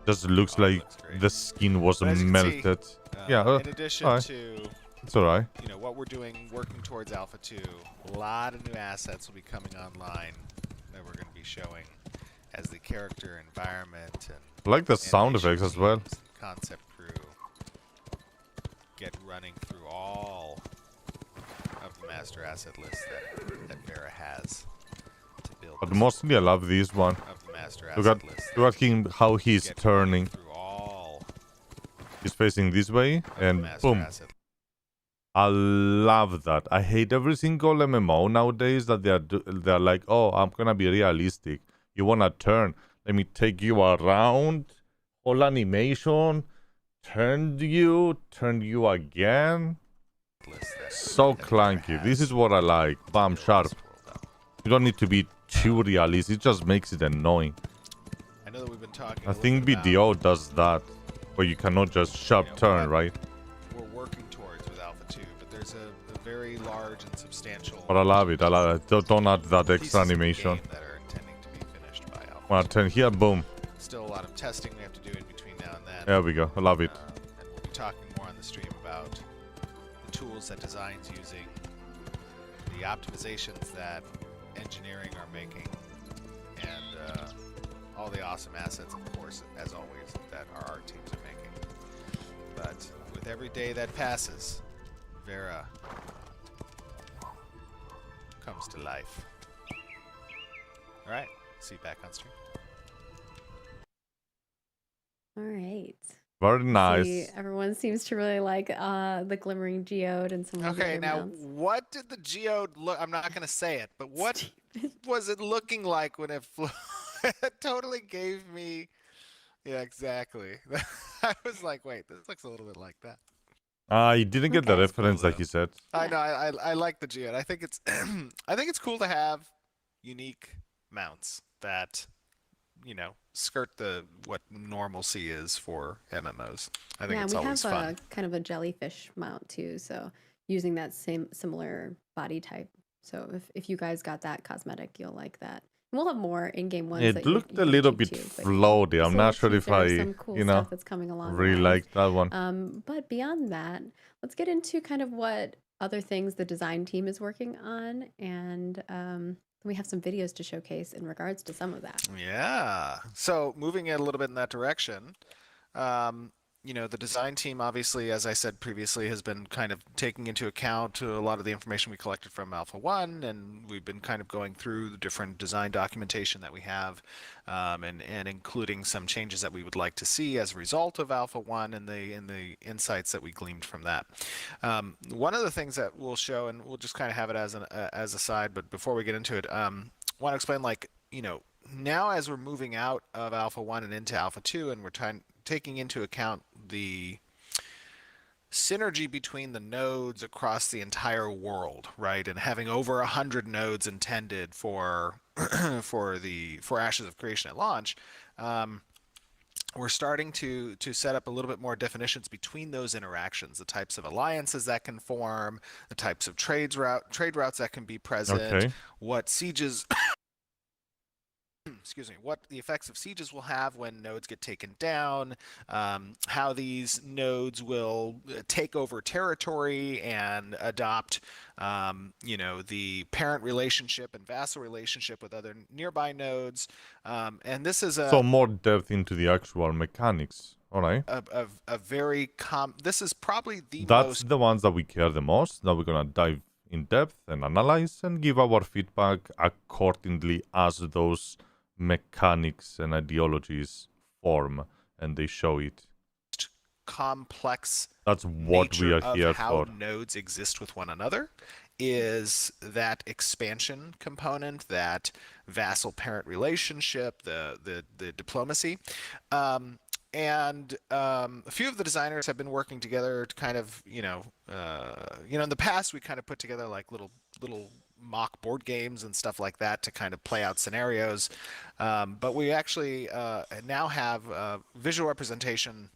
just looks like the skin was But as you can melted. see, Yeah, in addition alright. to It's alright. you know what we're doing, working towards Alpha 2, a lot of new assets will be coming online that we're going to be showing as the character, environment, and I like the sound animation effects as well. teams and concept crew get running through all of the master asset list that Vera has to build. But mostly I love this one. Of the master Look at, asset list. look at him, how he's turning. He's facing this way, and boom. I love that. I hate every single MMO nowadays that they're like, oh, I'm gonna be realistic. You wanna turn? Let me take you around. Whole animation. Turn you again. So clunky. This is what I like. Bam, sharp. You don't need to be too realistic. It just makes it annoying. I know that we've been talking. I think BDO does that, where you cannot just sharp turn, right? We're working towards with Alpha 2, but there's a very large and substantial. But I love it. I love it. Don't add that extra animation. That are intending to be finished by Alpha. When I turn here, boom. Still a lot of testing we have to do in between now and then. There we go. I love it. And we'll be talking more on the stream about the tools that design's using, the optimizations that engineering are making, and all the awesome assets, of course, as always, that our art teams are making. But with every day that passes, Vera comes to life. All right, see you back on stream. All right. Very nice. See, everyone seems to really like the Glimmering Geode and some of the Okay, other now mounts. what did the Geode look? I'm not gonna say it, but what was it looking like when it flew? It totally gave me. Yeah, exactly. I was like, wait, this looks a little bit like that. You didn't get the reference like he said. I know. I like the Geode. I think it's I think it's cool to have unique mounts that skirt what normalcy is for MMOs. I think it's always we have fun. a kind of a jellyfish mount too, so using that similar body type. So if you guys got that cosmetic, you'll like that. And we'll have more in-game ones. It looked a little bit floaty. I'm not sure if I, some cool stuff that's coming along really like that one. But beyond that, let's get into kind of what other things the design team is working on. And We have some videos to showcase in regards to some of that. Yeah. So moving it a little bit in that direction, the design team, obviously, as I said previously, has been kind of taking into account a lot of the information we collected from Alpha 1, and we've been kind of going through the different design documentation that we have, and including some changes that we would like to see as a result of Alpha 1 and the insights that we gleaned from that. One of the things that we'll show, and we'll just kind of have it as a side, but before we get into it, I want to explain, now as we're moving out of Alpha 1 and into Alpha 2, and we're taking into account the synergy between the nodes across the entire world, right? And having over 100 nodes intended for for Ashes of Creation at launch, we're starting to set up a little bit more definitions between those interactions, the types of alliances that can form, the types of trade routes that can be present, what sieges excuse me, what the effects of sieges will have when nodes get taken down, how these nodes will take over territory and adopt, the parent relationship and vassal relationship with other nearby nodes. And this is so more depth into the actual mechanics. All right. This is probably That's the ones that we care the most, that we're gonna dive in depth and analyze and give our feedback accordingly as those mechanics and ideologies form and they show it. Complex. That's what we are here how for. Nodes exist with one another is that expansion component, that vassal parent relationship, the diplomacy. And a few of the designers have been working together to kind of, in the past we kind of put together like little mock board games and stuff like that to kind of play out scenarios. But we actually now have visual representation.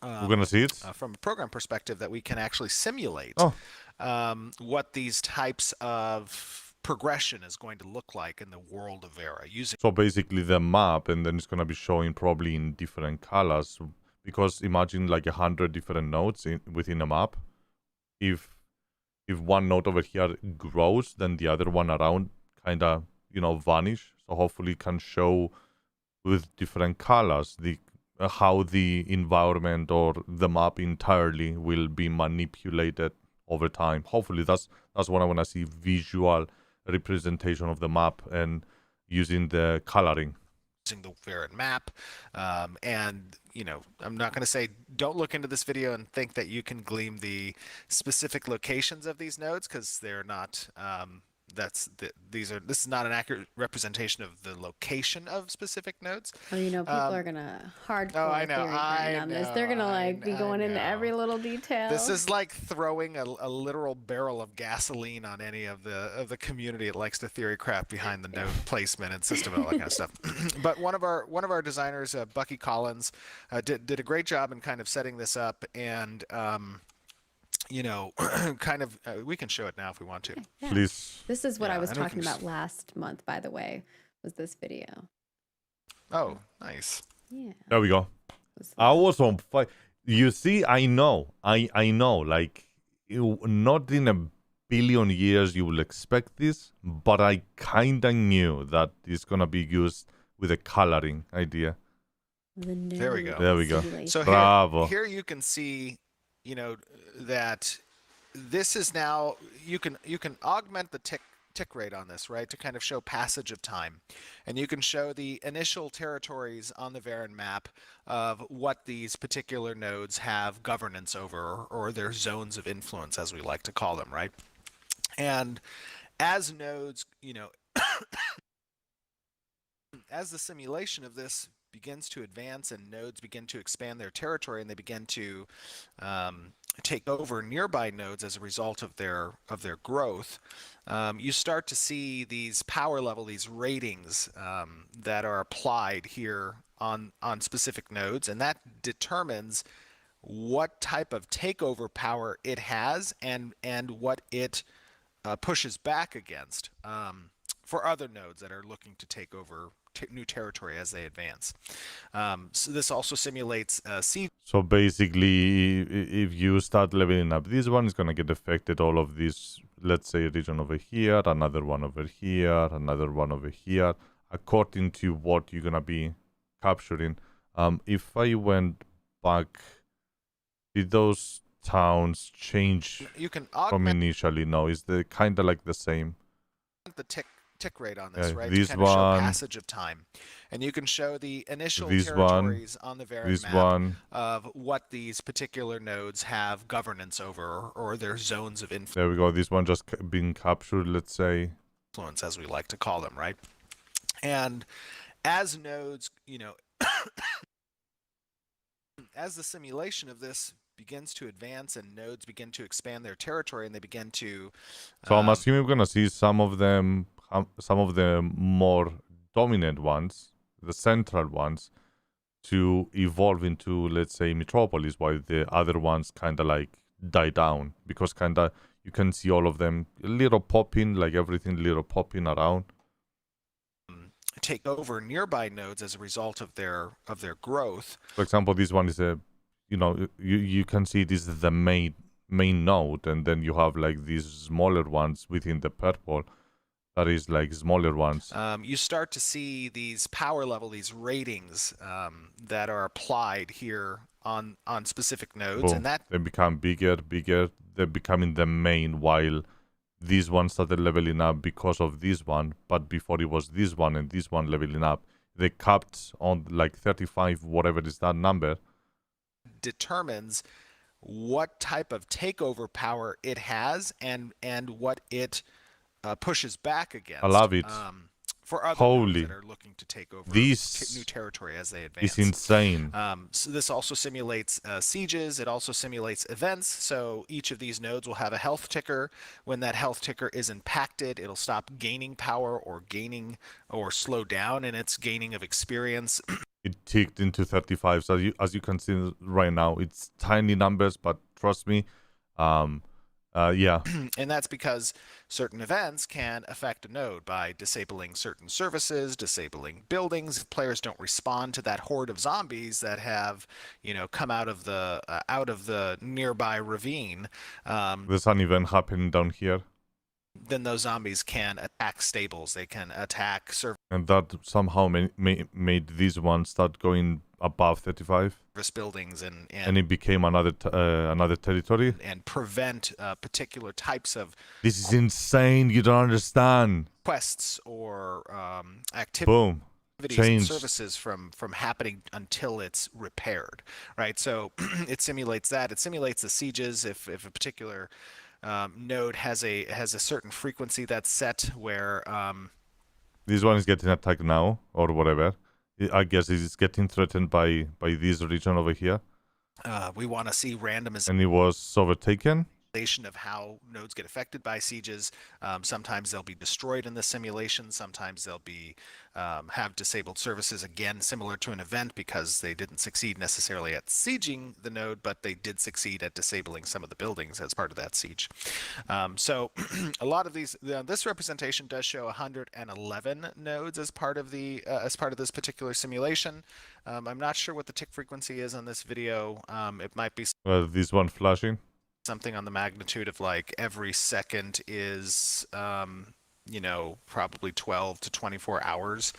We're gonna see it from a program perspective that we can actually simulate what these types of progression is going to look like in the world of Vera using. So basically the map, and then it's gonna be showing probably in different colors, because imagine like 100 different nodes within a map. If one node over here grows, then the other one around kind of vanish. So hopefully it can show with different colors how the environment or the map entirely will be manipulated over time. Hopefully that's what I want to see, visual representation of the map and using the coloring. Using the Veran map, and I'm not going to say don't look into this video and think that you can glean the specific locations of these nodes, because they're not. This is not an accurate representation of the location of specific nodes. Well, people are gonna hardcore theory on this. They're gonna be going into every little detail. This is like throwing a literal barrel of gasoline on any of the community that likes to theory crap behind the node placement and system and all that kind of stuff. But one of our designers, Bucky Collins, did a great job in kind of setting this up, and we can show it now if we want to. Yeah. Please. This is what I was talking about last month, by the way, was this video. Oh, nice. Yeah. There we go. I was on fire. You see, I know. Like, not in a billion years you will expect this, but I kind of knew that it's going to be used with a coloring idea. There we go. There we go. So Bravo. Here you can see, that this is now, you can augment the tick rate on this, right, to kind of show passage of time. And you can show the initial territories on the Veran map of what these particular nodes have governance over, or their zones of influence, as we like to call them, right? And as nodes, as the simulation of this begins to advance and nodes begin to expand their territory and they begin to take over nearby nodes as a result of their growth, you start to see these power level, these ratings that are applied here on specific nodes, and that determines what type of takeover power it has and what it pushes back against for other nodes that are looking to take over new territory as they advance. So this also simulates siege. So basically, if you start leveling up this one, it's going to get affected. All of this, let's say, region over here, another one over here, another one over here, according to what you're going to be capturing. If I went back, did those towns change You can from augment initially? No, is the kind of like the same? the tick rate on this, right? This to kind of show one, passage of time. And you can show the initial this territories one, on the very this map one. of what these particular nodes have governance over or their zones of There we go. This one just being captured, let's say. influence, as we like to call them, right? And as nodes, you know, as the simulation of this begins to advance and nodes begin to expand their territory and they begin to So I'm assuming we're gonna see some of them, some of the more dominant ones, the central ones, to evolve into, let's say, metropolis, while the other ones kind of like die down, because kind of you can see all of them little popping, like everything little popping around. take over nearby nodes as a result of their growth. For example, this one is a, you know, you can see this is the main node, and then you have like these smaller ones within the purple. That is like smaller ones. You start to see these power level, these ratings that are applied here on specific nodes, Boom. and that They become bigger. They're becoming the main, while this one started leveling up because of this one, but before it was this one and this one leveling up. They capped on like 35, whatever is that number. determines what type of takeover power it has and what it pushes back against. I love it. For other Holy, nodes that are looking to take over this new territory as they advance. is insane. So this also simulates sieges. It also simulates events. So each of these nodes will have a health ticker. When that health ticker is impacted, it'll stop gaining power or slow down in its gaining of experience. It ticked into 35. So as you can see right now, it's tiny numbers, but trust me, yeah. And that's because certain events can affect a node by disabling certain services, disabling buildings. If players don't respond to that horde of zombies that have, come out of the nearby ravine, There's an event happening down here. then those zombies can attack stables. They can attack service And that somehow made these ones start going above 35. buildings and it became another territory. and prevent particular types of This is insane. You don't understand. quests or activities. Boom. And Changed. services from happening until it's repaired, right? So it simulates that. It simulates the sieges if a particular node has a certain frequency that's set where This one is getting attacked now, or whatever. I guess it's getting threatened by this region over here. we want to see randomization And it was overtaken. of how nodes get affected by sieges. Sometimes they'll be destroyed in the simulation. Sometimes they'll be have disabled services, again similar to an event, because they didn't succeed necessarily at sieging the node, but they did succeed at disabling some of the buildings as part of that siege. So a lot of these, this representation does show 111 nodes as part of this particular simulation. I'm not sure what the tick frequency is on this video. It might be This one flashing. something on the magnitude of like every second is probably 12 to 24 hours.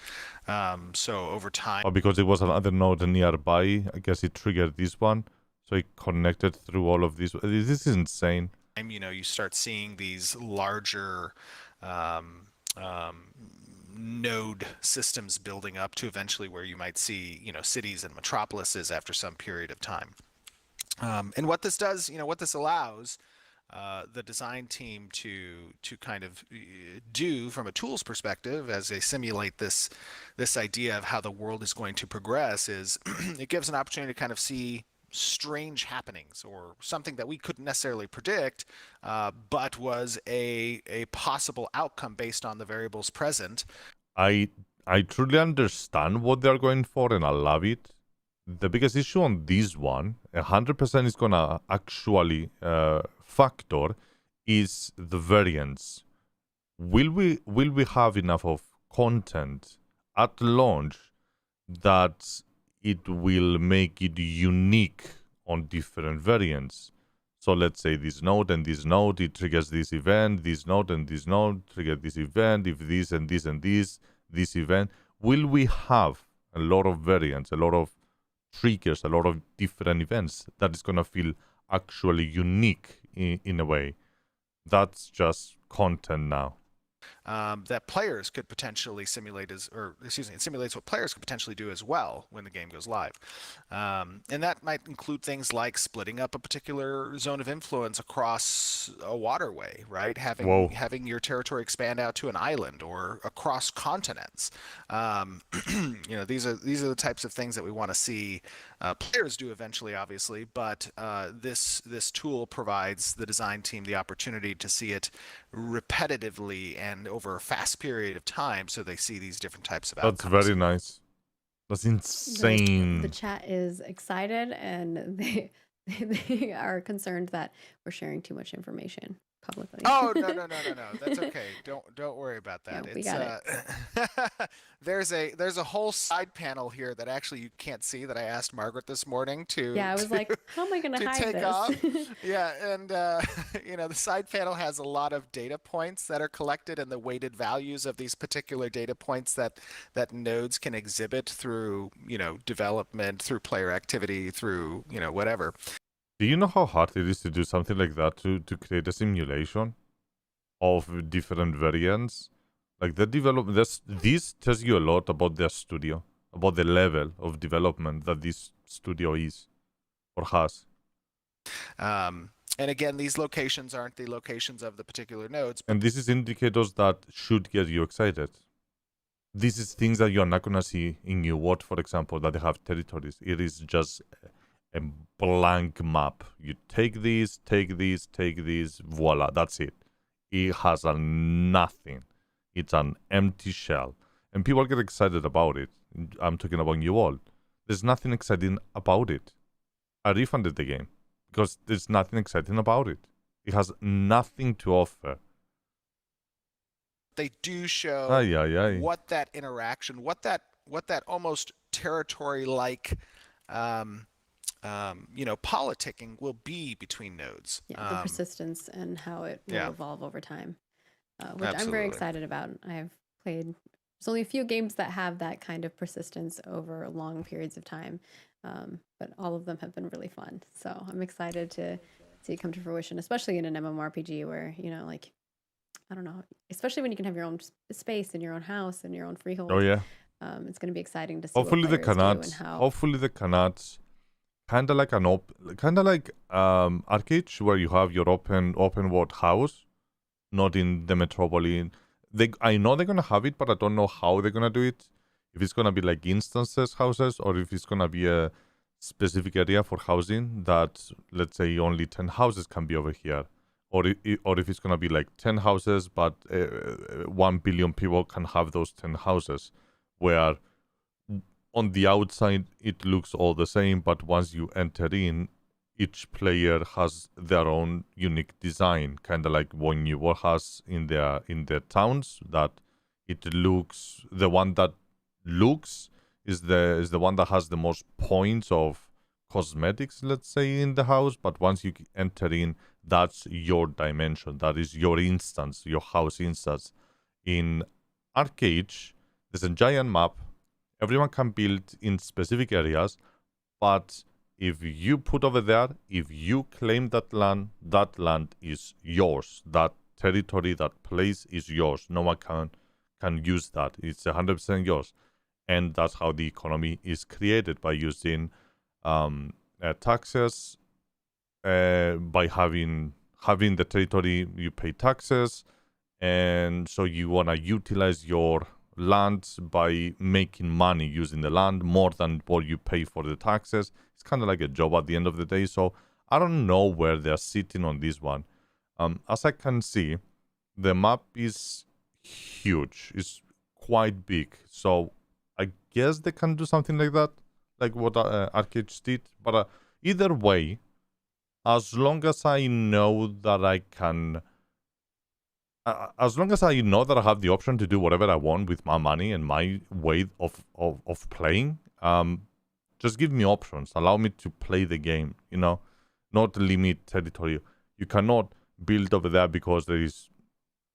So over time, Oh, because it was another node nearby, I guess it triggered this one. So it connected through all of these. This is insane. you start seeing these larger node systems building up to eventually where you might see cities and metropolises after some period of time. And what this does, what this allows the design team to kind of do from a tools perspective as they simulate this idea of how the world is going to progress is it gives an opportunity to kind of see strange happenings or something that we couldn't necessarily predict, but was a possible outcome based on the variables present. I truly understand what they're going for, and I love it. The biggest issue on this one, 100% is gonna actually factor, is the variance. Will we have enough of content at launch that it will make it unique on different variants. So let's say this node and this node, it triggers this event, this node and this node trigger this event, if this and this and this event. Will we have a lot of variants, a lot of triggers, a lot of different events that is going to feel actually unique in a way? That's just content now. That players could potentially simulate it simulates what players could potentially do as well when the game goes live. And that might include things like splitting up a particular zone of influence across a waterway, right? Having your territory expand out to an island or across continents. These are the types of things that we want to see players do eventually, obviously, but this tool provides the design team the opportunity to see it repetitively and over a fast period of time, so they see these different types of outcomes. That's very nice. That's insane. The chat is excited, and they are concerned that we're sharing too much information publicly. Oh no. That's okay. Don't worry about that. Yeah, we got it. There's a whole side panel here that actually you can't see that I asked Margaret this morning to. Yeah, I was like, how am I going to hide take this? off? Yeah, and the side panel has a lot of data points that are collected and the weighted values of these particular data points that nodes can exhibit through development, through player activity, through whatever. Do you know how hard it is to do something like that, to create a simulation of different variants? Like the development, this tells you a lot about their studio, about the level of development that this studio is or has. And again, these locations aren't the locations of the particular nodes. And this is indicators that should get you excited. This is things that you're not going to see in New World, for example, that they have territories. It is just a blank map. You take this, voila, that's it. It has nothing. It's an empty shell. And people get excited about it. I'm talking about New World. There's nothing exciting about it. I refunded the game because there's nothing exciting about it. It has nothing to offer. They do show what that interaction, what that almost territory-like politicking will be between nodes. Yeah, the persistence and how it will evolve over time, which I'm very excited about. I've played, there's only a few games that have that kind of persistence over long periods of time, but all of them have been really fun. So I'm excited to see it come to fruition, especially in an MMORPG where, I don't know, especially when you can have your own space in your own house and your own freehold. Oh, yeah. It's going to be exciting to see Hopefully what they players cannot. do and how. Hopefully they cannot. Kind of like Arcade, where you have your open world house, not in the metropolis. I know they're gonna have it, but I don't know how they're gonna do it. If it's gonna be like instances houses, or if it's gonna be a specific area for housing that, let's say, only 10 houses can be over here, or if it's gonna be like 10 houses, but 1 billion people can have those 10 houses, where on the outside, it looks all the same, but once you enter in, each player has their own unique design, kind of like what New World has in their towns. That it looks, the one that looks is the one that has the most points of cosmetics, let's say, in the house. But once you enter in, that's your dimension. That is your instance, your house instance. In Arcade, there's a giant map. Everyone can build in specific areas, but if you put over there, if you claim that land is yours. That territory, that place is yours. No one can use that. It's 100% yours. And that's how the economy is created, by using taxes. By having the territory, you pay taxes. And so you want to utilize your land by making money using the land more than what you pay for the taxes. It's kind of like a job at the end of the day. So I don't know where they're sitting on this one. As I can see, the map is huge. It's quite big. So I guess they can do something like that, like what Arcade did. But either way, as long as I know that I can as long as I know that I have the option to do whatever I want with my money and my way of playing, just give me options. Allow me to play the game, not limit territory. You cannot build over there because there is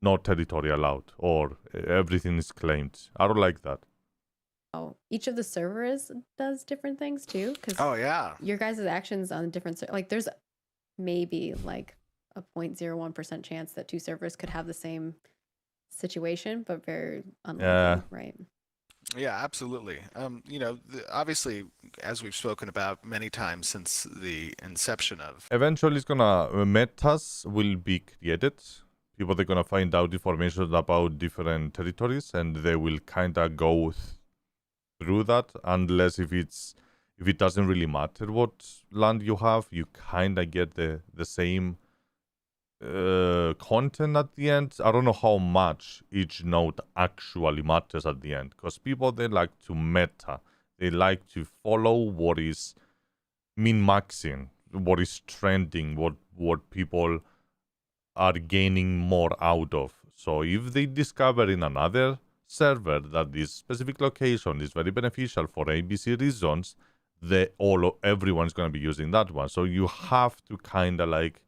no territory allowed or everything is claimed. I don't like that. Oh, each of the servers does different things too. Oh, yeah. Your guys' actions on different, like there's maybe like a 0.01% chance that two servers could have the same situation, but very unlikely, right? Yeah, absolutely. Obviously, as we've spoken about many times since the inception of... Eventually, it's gonna metas will be created. People are gonna find out information about different territories, and they will kind of go through that. Unless if it doesn't really matter what land you have, you kind of get the same content at the end. I don't know how much each node actually matters at the end, because people, they like to meta. They like to follow what is min-maxing, what is trending, what people are gaining more out of. So if they discover in another server that this specific location is very beneficial for ABC reasons, everyone's going to be using that one. So you have to kind of like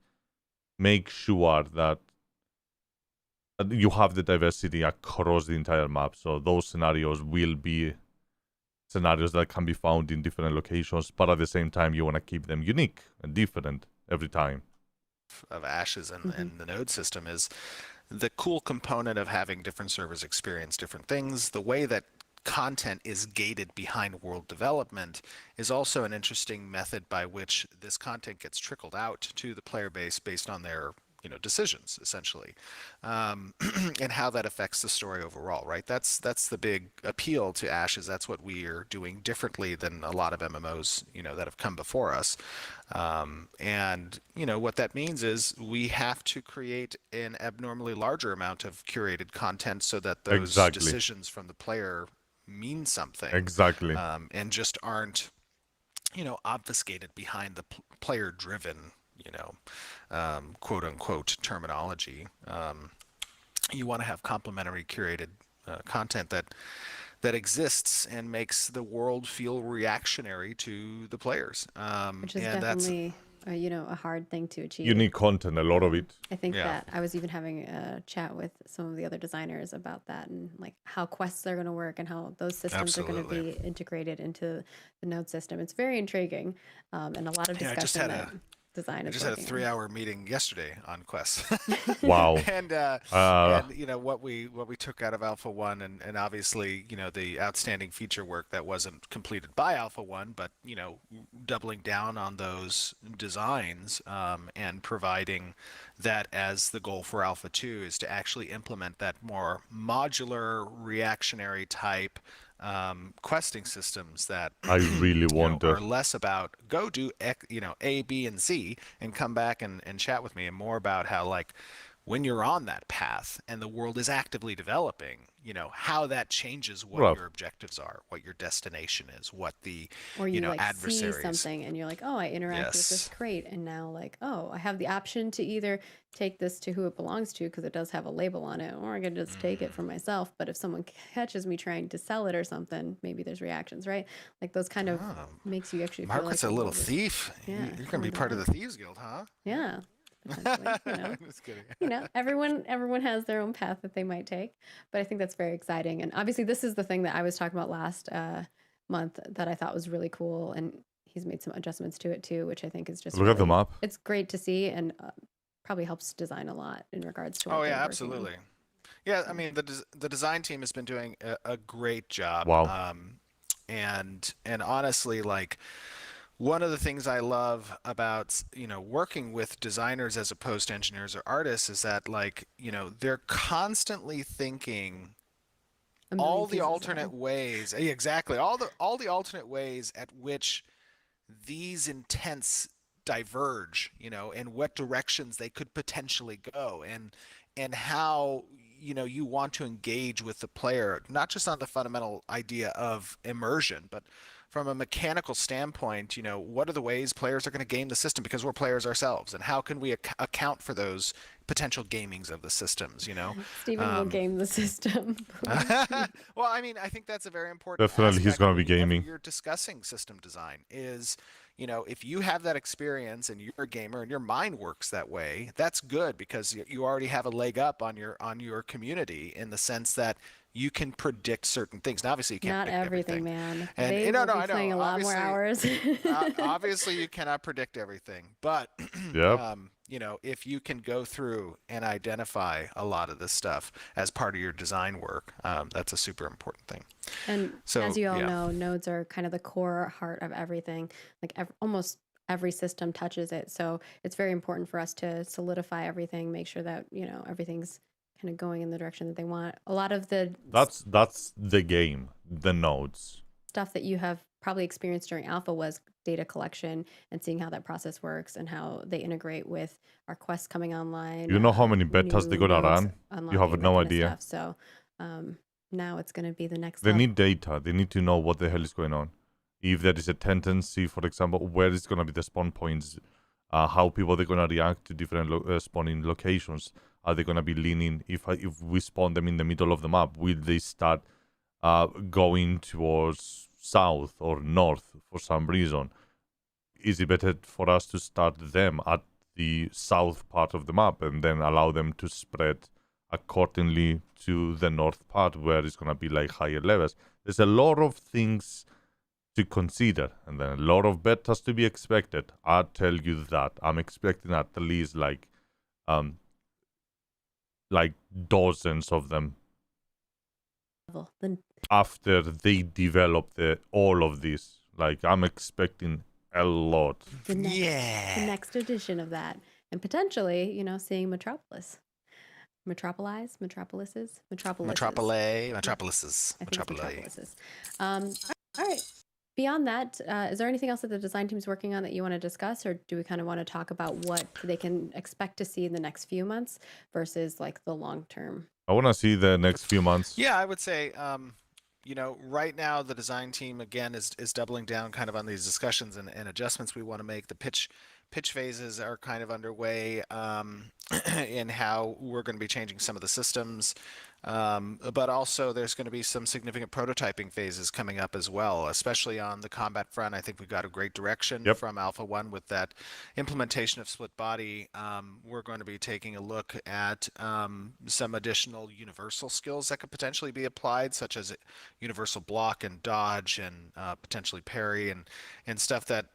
make sure that you have the diversity across the entire map. So those scenarios will be scenarios that can be found in different locations, but at the same time, you want to keep them unique and different every time. Of Ashes and the node system is the cool component of having different servers experience different things. The way that content is gated behind world development is also an interesting method by which this content gets trickled out to the player base based on their decisions, essentially, and how that affects the story overall, right? That's the big appeal to Ashes. That's what we are doing differently than a lot of MMOs that have come before us. And what that means is we have to create an abnormally larger amount of curated content so that those decisions from the player mean something, and just aren't obfuscated behind the player-driven quote unquote terminology. You want to have complementary curated content that exists and makes the world feel reactionary to the players, which is definitely a hard thing to achieve. Unique content, a lot of it. I think that I was even having a chat with some of the other designers about that, and like how quests are going to work and how those systems are going to be integrated into the node system. It's very intriguing, and a lot of discussion. I just had a 3-hour meeting yesterday on quests. Wow. And what we took out of Alpha 1 and obviously the outstanding feature work that wasn't completed by Alpha 1, but doubling down on those designs and providing that as the goal for Alpha 2 is to actually implement that more modular reactionary type questing systems that I really wonder are less about go do A, B, and C and come back and chat with me, and more about how like when you're on that path and the world is actively developing, how that changes what your objectives are, what your destination is, what the or you like adversaries. See something and you're like, oh, I interact with this crate, and now like, oh, I have the option to either take this to who it belongs to because it does have a label on it, or I can just take it for myself. But if someone catches me trying to sell it or something, maybe there's reactions, right? Like those kind of makes you actually feel Margaret's like a little thief. Yeah, you're gonna be part of the Thieves Guild, huh? Yeah. Just kidding. Everyone has their own path that they might take, but I think that's very exciting. And obviously this is the thing that I was talking about last month that I thought was really cool, and he's made some adjustments to it too, which I think is just look at the map. It's great to see, and probably helps design a lot in regards to what absolutely. Yeah, I mean the design team has been doing a great job. Wow. And honestly, like, one of the things I love about working with designers as opposed to engineers or artists is that like they're constantly thinking all the alternate ways, exactly, all the alternate ways at which these intents diverge, and what directions they could potentially go, and how you want to engage with the player, not just on the fundamental idea of immersion, but from a mechanical standpoint, what are the ways players are going to game the system, because we're players ourselves, and how can we account for those potential gamings of the systems, you know. Stephen will game the system. Well, I mean, I think that's a very important Definitely, he's aspect gonna be whenever gaming. you're discussing system design is, you know, if you have that experience and you're a gamer and your mind works that way, that's good because you already have a leg up on your community in the sense that you can predict certain things. Now, obviously, you can't Not predict everything, everything. man. And They no, will no, be I know. playing a lot more hours. Obviously, you cannot predict everything, but Yep. you know, if you can go through and identify a lot of this stuff as part of your design work, that's a super important thing. And So, as you all yeah. know, nodes are kind of the core heart of everything. Like almost every system touches it. So it's very important for us to solidify everything, make sure that, you know, everything's kind of going in the direction that they want. A lot of the That's the game, the nodes. stuff that you have probably experienced during alpha was data collection and seeing how that process works and how they integrate with our quests coming online. You know how many betas they new gonna nodes run? You unlocking, have that no kind of idea. stuff. So now it's going to be the next They level. need data. They need to know what the hell is going on. If there is a tendency, for example, where is going to be the spawn points, how people are going to react to different spawning locations. Are they going to be leaning, if we spawn them in the middle of the map, will they start going towards south or north for some reason? Is it better for us to start them at the south part of the map and then allow them to spread accordingly to the north part where it's going to be like higher levels? There's a lot of things to consider and then a lot of betas to be expected. I tell you that. I'm expecting at least like dozens of them after they develop all of this. Like I'm expecting a lot. The next edition of that. And potentially, you know, seeing Metropolis. Metropolises. All right. Beyond that, is there anything else that the design team's working on that you want to discuss, or do we kind of want to talk about what they can expect to see in the next few months versus like the long term? I want to see the next few months. Yeah, I would say, you know, right now the design team again is doubling down kind of on these discussions and adjustments we want to make. The pitch phases are kind of underway in how we're going to be changing some of the systems. But also there's going to be some significant prototyping phases coming up as well, especially on the combat front. I think we've got a great direction from Alpha 1 with that implementation of split body. We're going to be taking a look at some additional universal skills that could potentially be applied, such as universal block and dodge and potentially parry and stuff that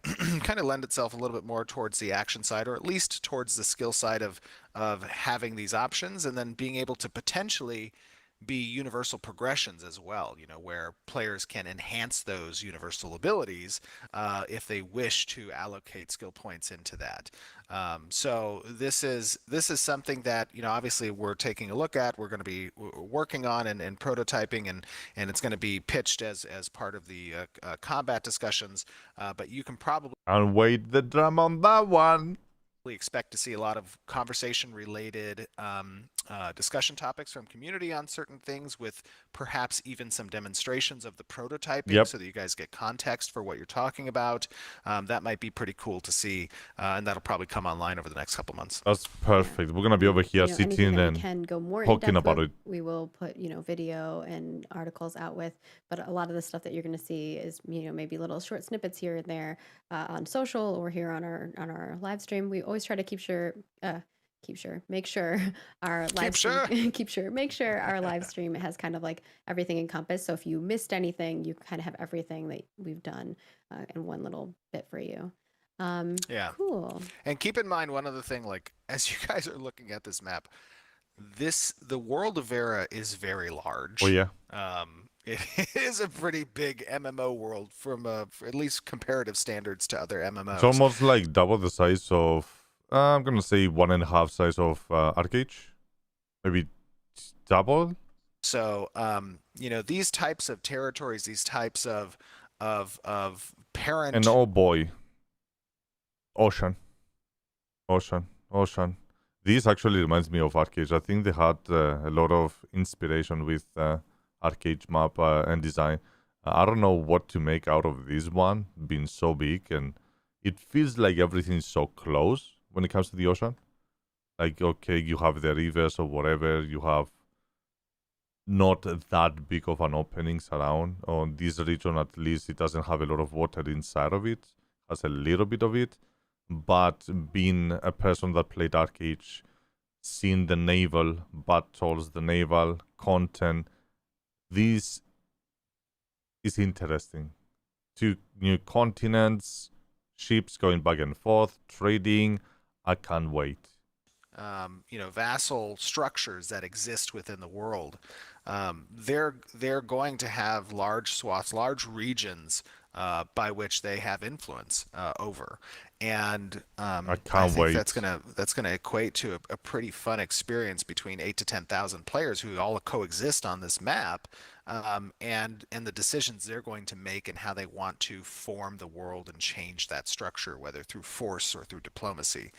kind of lend itself a little bit more towards the action side, or at least towards the skill side of having these options, and then being able to potentially be universal progressions as well, you know, where players can enhance those universal abilities if they wish to allocate skill points into that. So this is something that, you know, obviously we're taking a look at, we're going to be working on and prototyping, and it's going to be pitched as part of the combat discussions, but you can probably wait the drum on that one. Expect to see a lot of conversation related discussion topics from community on certain things, with perhaps even some demonstrations of the prototyping so that you guys get context for what you're talking about. That might be pretty cool to see, and that'll probably come online over the next couple months. That's perfect. We're gonna be over here sitting and can go more talking about with, it. We will put, you know, video and articles out with, but a lot of the stuff that you're going to see is, you know, maybe little short snippets here and there on social or here on our live stream. We always try to make sure our live stream has kind of like everything encompassed. So if you missed anything, you kind of have everything that we've done in one little bit for you. Yeah. Cool. And keep in mind one other thing, like as you guys are looking at this map, the world of Vera is very large. Oh yeah. It is a pretty big MMO world from at least comparative standards to other MMOs. It's almost like double the size of, I'm gonna say 1.5 size of Arcade, maybe double. So you know, these types of territories, these types of parent. And oh boy, ocean. This actually reminds me of Arcade. I think they had a lot of inspiration with Arcade map and design. I don't know what to make out of this one being so big, and it feels like everything is so close when it comes to the ocean. Like, okay, you have the rivers or whatever, you have not that big of an openings around. On this region, at least, it doesn't have a lot of water inside of it. Has a little bit of it. But being a person that played Dark Age, seeing the naval battles, the naval content, this is interesting. 2 new continents, ships going back and forth, trading. I can't wait. Vassal structures that exist within the world. They're going to have large swaths, large regions by which they have influence over, and I can't think wait. that's gonna equate to a pretty fun experience between 8 to 10,000 players who all coexist on this map, and the decisions they're going to make and how they want to form the world and change that structure, whether through force or through diplomacy.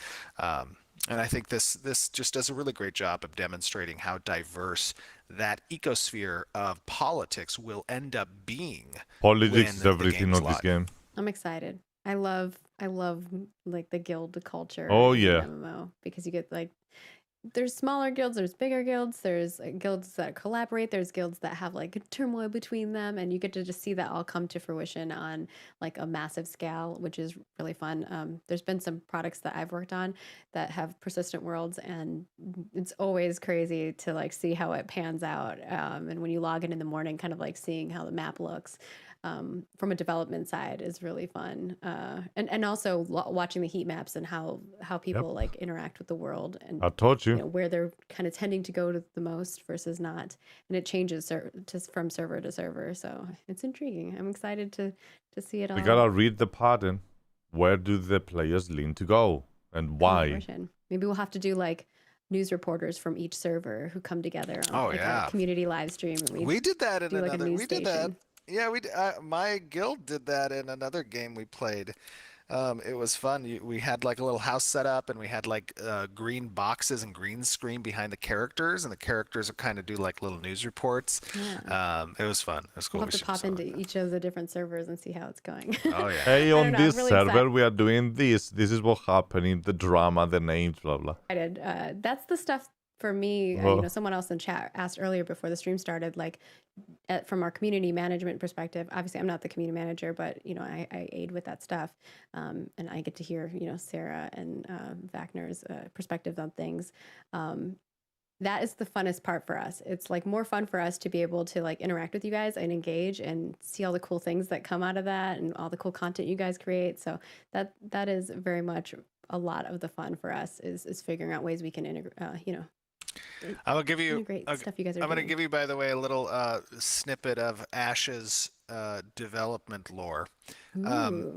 And I think this just does a really great job of demonstrating how diverse that ecosphere of politics will end up being. Politics is everything on this game. I'm excited. I love like the guild culture. Oh, in yeah. MMO, because you get like, there's smaller guilds, there's bigger guilds, there's guilds that collaborate, there's guilds that have like turmoil between them, and you get to just see that all come to fruition on like a massive scale, which is really fun. There's been some products that I've worked on that have persistent worlds, and it's always crazy to like see how it pans out. And when you log in the morning, kind of like seeing how the map looks from a development side is really fun. And also watching the heat maps and how people like interact with the world, and I told you. where they're kind of tending to go to the most versus not, and it changes from server to server. So it's intriguing. I'm excited to see it all. We gotta read the pattern. Where do the players lean to go, and why? Maybe we'll have to do like news reporters from each server who come together on a community live stream. And we did that in like another. We did that. Yeah, my guild did that in another game we played. It was fun. We had like a little house set up, and we had like green boxes and green screen behind the characters, and the characters would kind of do like little news reports. Yeah. It was fun. It was cool. We'll have to pop into each of the different servers and see how it's going. Oh yeah. Hey, on this server we are doing this. This is what happening. The drama, the names, blah blah. That's the stuff for me. Someone else in chat asked earlier before the stream started, like from our community management perspective. Obviously, I'm not the community manager, but I aid with that stuff, and I get to hear Sarah and Wagner's perspectives on things. That is the funnest part for us. It's like more fun for us to be able to like interact with you guys and engage and see all the cool things that come out of that and all the cool content you guys create. So that is very much a lot of the fun for us is figuring out ways we can integrate. I'll give you stuff you guys are I'm going to doing. give you, by the way, a little snippet of Ash's development lore. All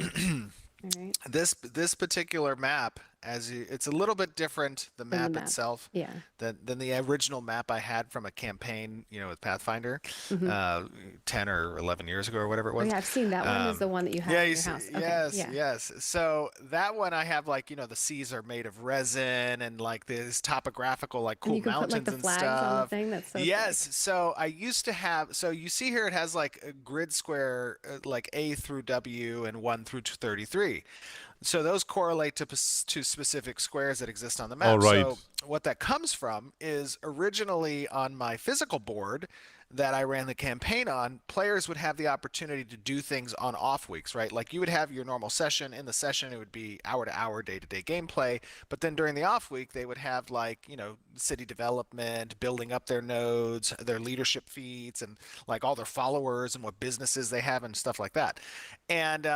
right. This particular map, it's a little bit different, the map itself, than the original map I had from a campaign, with Pathfinder, 10 or 11 years ago or whatever it was. Oh, yeah, I've seen that one. Is the one that you have in your house. Okay, yes. So that one I have like, the seas are made of resin and like this topographical like cool and you can mountains put, like, the and flags stuff. on the thing. That's so yes. sick. So I used to have. So you see here it has like a grid square, like A through W and 1 through 33. So those correlate to specific squares that exist on the map. All right. So what that comes from is originally on my physical board that I ran the campaign on, players would have the opportunity to do things on off weeks, right? Like you would have your normal session. In the session, it would be hour to hour, day-to-day gameplay. But then during the off week, they would have like, city development, building up their nodes, their leadership feeds, and like all their followers and what businesses they have and stuff like that. And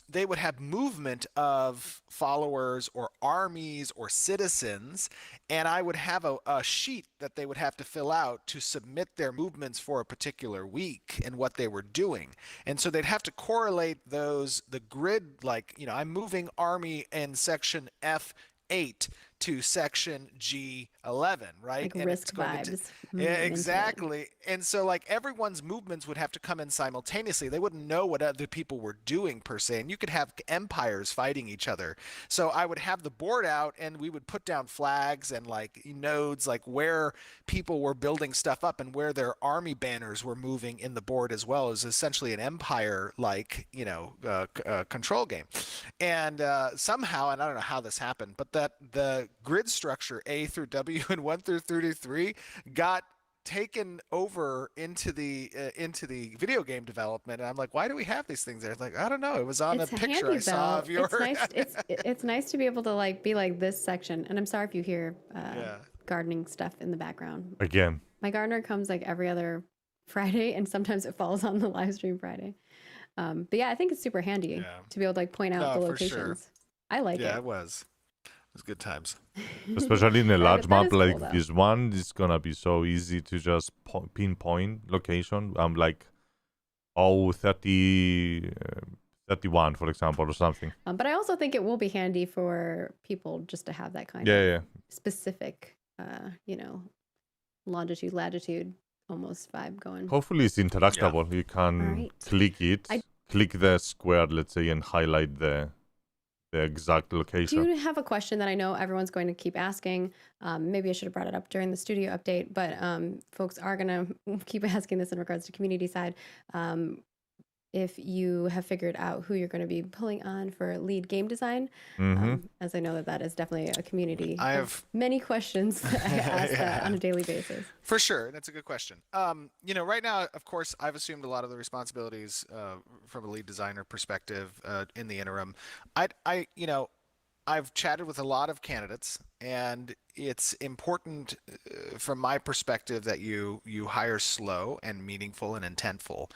they would have movement of followers or armies or citizens, and I would have a sheet that they would have to fill out to submit their movements for a particular week and what they were doing. And so they'd have to correlate the grid, like, I'm moving army in section F8 to section G11, right? Like and risk vibes. Yeah, exactly. And so like everyone's movements would have to come in simultaneously. They wouldn't know what other people were doing per se. And you could have empires fighting each other. So I would have the board out and we would put down flags and like nodes, like where people were building stuff up and where their army banners were moving in the board as well. It was essentially an empire like, control game. And somehow, and I don't know how this happened, but that the the grid structure A through W and 1 through 33 got taken over into the video game development, and I'm like, why do we have these things there? It's like, I don't know, it was on It's a picture handy, I saw of your It's nice. It's nice to be able to like be like this section. And I'm sorry if you hear gardening stuff in the background. Again. My gardener comes like every other Friday, and sometimes it falls on the live stream Friday. But yeah, I think it's super handy to be able to like point out the locations. Sure. I like it. Yeah, it was good times. Especially in a large map cool, like though. this one, it's gonna be so easy to just pinpoint location. I'm like, 31, for example, or something. But I also think it will be handy for people just to have that kind Yeah, of specific, longitude, latitude, almost vibe going. Hopefully it's interactable. You can click it, click the square, let's say, and highlight the exact location. Do you have a question that I know everyone's going to keep asking? Maybe I should have brought it up during the studio update, but folks are going to keep asking this in regards to community side. If you have figured out who you're going to be pulling on for lead game design, as I know that is definitely a community. I have many questions that I ask that on a daily basis. For sure, that's a good question. Right now, of course, I've assumed a lot of the responsibilities from a lead designer perspective in the interim. I've chatted with a lot of candidates, and it's important from my perspective that you hire slow and meaningful and intentful.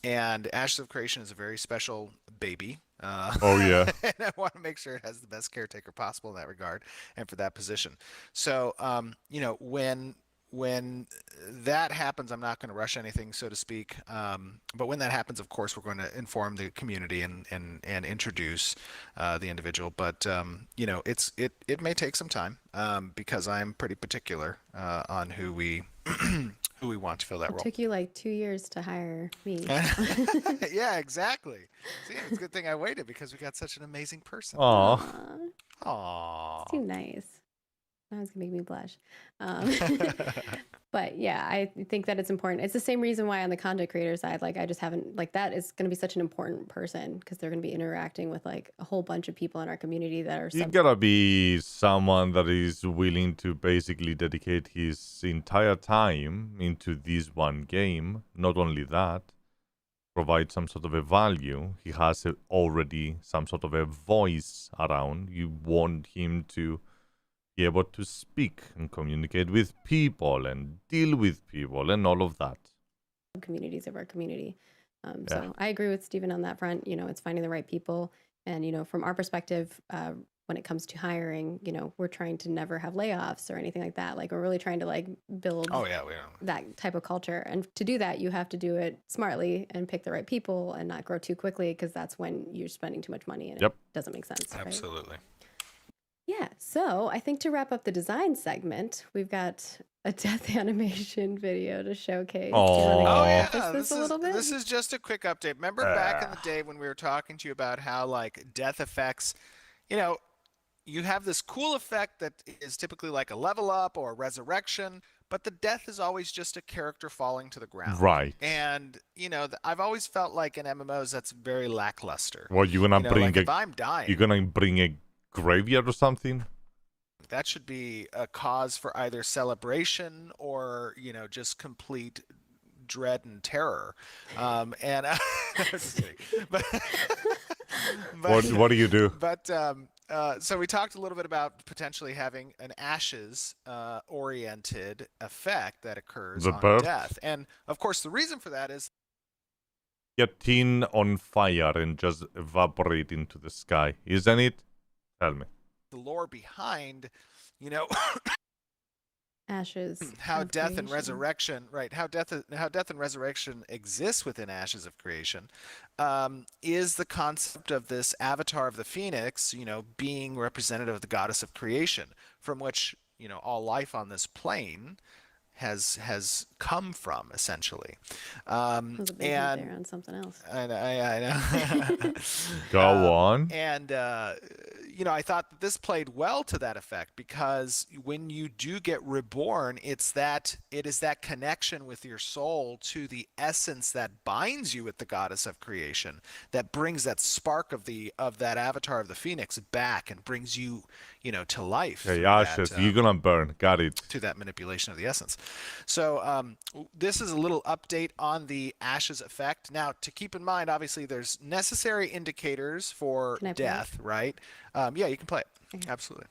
And Ashes of Creation is a very special baby. Oh yeah. And I want to make sure it has the best caretaker possible in that regard and for that position. So, when that happens, I'm not going to rush anything, so to speak. But when that happens, of course, we're going to inform the community and introduce the individual. But it may take some time because I'm pretty particular on who we who we want to fill that role. It took you like 2 years to hire me. Yeah, exactly. See, it's a good thing I waited because we got such an amazing person. Aww. It's too nice. That was gonna make me blush. But yeah, I think that it's important. It's the same reason why on the content creator side, like I just haven't, like that is going to be such an important person because they're going to be interacting with like a whole bunch of people in our community that are. You gotta be someone that is willing to basically dedicate his entire time into this one game. Not only that, provide some sort of a value. He has already some sort of a voice around. You want him to be able to speak and communicate with people and deal with people and all of that. Communities of our community. So I agree with Stephen on that front. It's finding the right people. And, from our perspective, when it comes to hiring, we're trying to never have layoffs or anything like that. Like we're really trying to like build that type of culture. And to do that, you have to do it smartly and pick the right people and not grow too quickly because that's when you're spending too much money and it doesn't make sense. Absolutely. Right? Yeah, so I think to wrap up the design segment, we've got a death animation video to showcase. This is just a quick update. Remember back in the day when we were talking to you about how like death effects, you have this cool effect that is typically like a level up or a resurrection, but the death is always just a character falling to the ground. Right. And, I've always felt like in MMOs that's very lackluster. Well, you're gonna bring if I'm dying, you're gonna bring a graveyard or something? That should be a cause for either celebration or, just complete dread and terror. But what do you do? But so we talked a little bit about potentially having an ashes oriented effect that occurs on death. And of course, the reason for that is get tin on fire and just evaporate into the sky, isn't it? Tell me. The lore behind, Ashes. How death and resurrection, right? How death and resurrection exists within Ashes of Creation, is the concept of this avatar of the phoenix, being representative of the goddess of creation, from which all life on this plane has come from, essentially. There's a big hint there on something else. I know. Go on. And I thought that this played well to that effect, because when you do get reborn, it is that connection with your soul to the essence that binds you with the goddess of creation, that brings that spark of that avatar of the phoenix back and brings you, to life. Okay, ashes, you're gonna burn. Got it. To that manipulation of the essence. So this is a little update on the ashes effect. Now, to keep in mind, obviously, there's necessary indicators for death, right? Yeah, you can play it. Okay. Absolutely.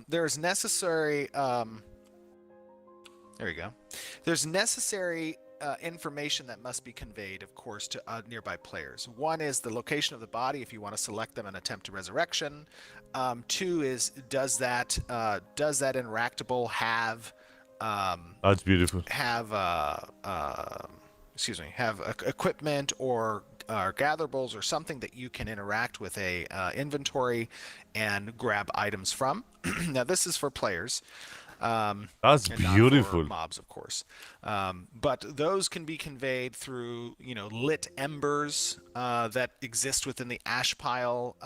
There's necessary. There you go. There's necessary information that must be conveyed, of course, to nearby players. One is the location of the body, if you want to select them and attempt a resurrection. Two is does that interactable have that's beautiful. Have equipment or gatherables or something that you can interact with a inventory and grab items from. Now this is for players. That's beautiful. Not for mobs, of course. But those can be conveyed through, lit embers that exist within the ash pile.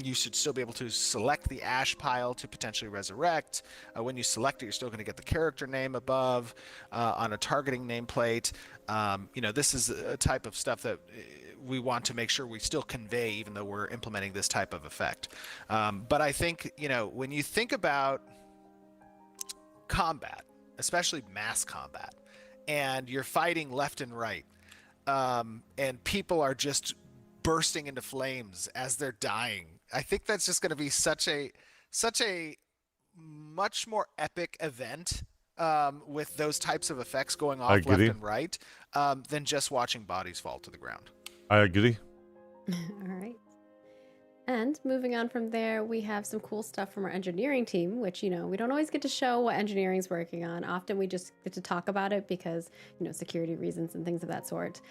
You should still be able to select the ash pile to potentially resurrect. When you select it, you're still going to get the character name above on a targeting nameplate. This is a type of stuff that we want to make sure we still convey, even though we're implementing this type of effect. But I think, when you think about combat, especially mass combat, and you're fighting left and right, and people are just bursting into flames as they're dying, I think that's just going to be such a much more epic event with those types of effects going off left and right than just watching bodies fall to the ground. I agree. All right. And moving on from there, we have some cool stuff from our engineering team, which, we don't always get to show what engineering's working on. Often we just get to talk about it because, security reasons and things of that sort.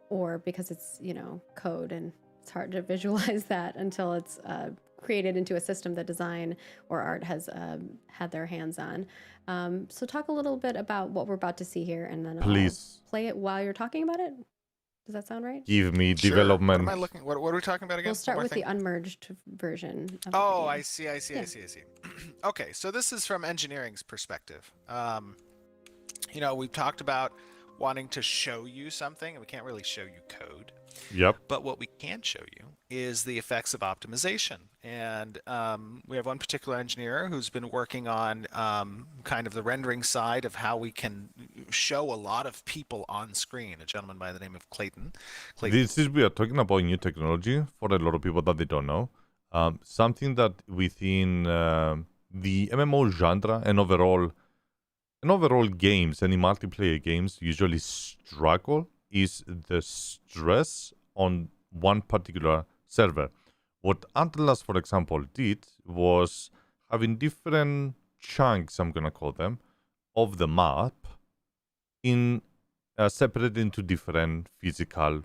Or because it's, code and it's hard to visualize that until it's created into a system that design or art has had their hands on. So talk a little bit about what we're about to see here, and then Please. I'll play it while you're talking about it. Does that sound right? Give me development. What am I looking? What are we talking about again? We'll start with the unmerged version. Of Oh, I see. Okay, so this is from engineering's perspective. We've talked about wanting to show you something, and we can't really show you code. Yep. But what we can show you is the effects of optimization. And we have one particular engineer who's been working on kind of the rendering side of how we can show a lot of people on screen, a gentleman by the name of Clayton. We are talking about new technology for a lot of people that they don't know. Something that within the MMO genre and overall games, any multiplayer games usually struggle is the stress on one particular server. What Atlas, for example, did was having different chunks, I'm going to call them, of the map separated into different physical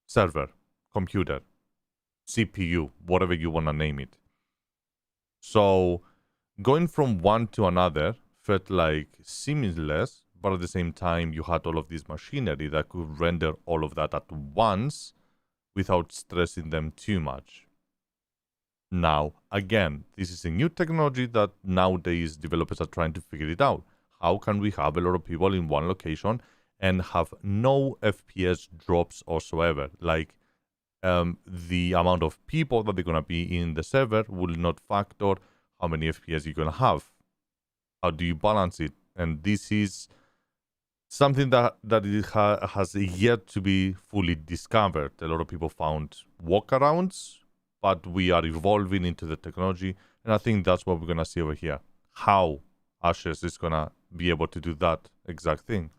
server, computer, CPU, whatever you want to name it. So going from one to another felt like seamless, but at the same time, you had all of this machinery that could render all of that at once without stressing them too much. Now, again, this is a new technology that nowadays developers are trying to figure it out. How can we have a lot of people in one location and have no FPS drops whatsoever? Like, the amount of people that they're going to be in the server will not factor how many FPS you're going to have. How do you balance it? And this is something that has yet to be fully discovered. A lot of people found workarounds, but we are evolving into the technology, and I think that's what we're going to see over here. How Ashes is going to be able to do that exact thing.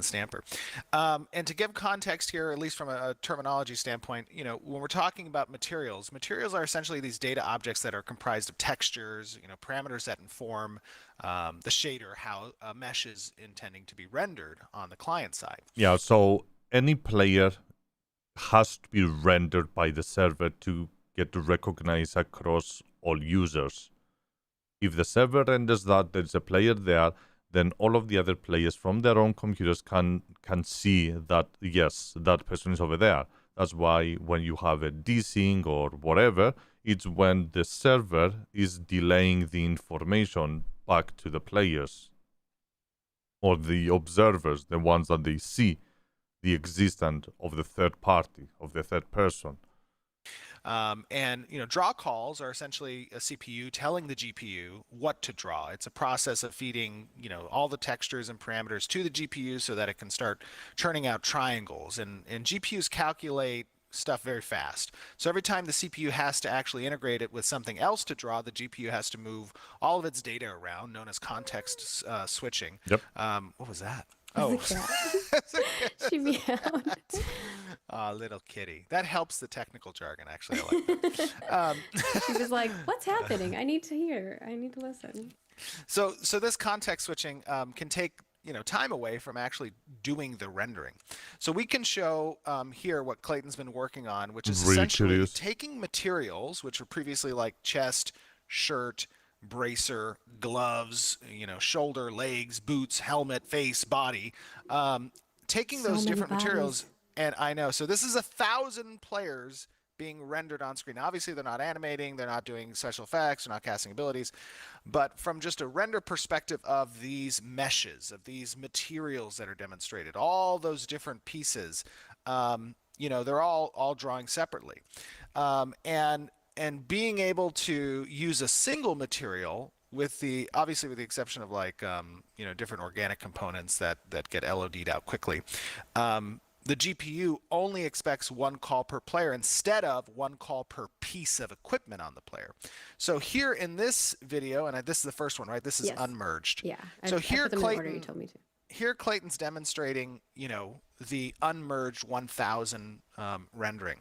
Stamper. And to give context here, at least from a terminology standpoint, when we're talking about materials are essentially these data objects that are comprised of textures, parameters that inform the shader, how a mesh is intending to be rendered on the client side. Yeah, so any player has to be rendered by the server to get recognized across all users. If the server renders that there's a player there, then all of the other players from their own computers can see that, yes, that person is over there. That's why when you have a desync or whatever, it's when the server is delaying the information back to the players or the observers, the ones that they see the existence of the third party, of the third person. And draw calls are essentially a CPU telling the GPU what to draw. It's a process of feeding all the textures and parameters to the GPU so that it can start churning out triangles. And GPUs calculate stuff very fast. So every time the CPU has to actually integrate it with something else to draw, the GPU has to move all of its data around, known as context switching. Yep. What was that? Oh, she meowed. Oh, little kitty. That helps the technical jargon, actually. I like that. She was like, what's happening? I need to hear. I need to listen. So this context switching can take time away from actually doing the rendering. So we can show here what Clayton's been working on, which is essentially taking materials which were previously like chest, shirt, bracer, gloves, shoulder, legs, boots, helmet, face, body, taking those different materials. And I know, so this is 1,000 players being rendered on screen. Obviously, they're not animating, they're not doing special effects, they're not casting abilities, but from just a render perspective of these meshes, of these materials that are demonstrated, all those different pieces, they're all drawing separately. And being able to use a single material obviously with the exception of different organic components that get LOD'd out quickly, the GPU only expects one call per player instead of one call per piece of equipment on the player. So here in this video, and this is the first one, right? This is unmerged. Yeah. So here Clayton, told me to. Here Clayton's demonstrating, the unmerged 1000 rendering.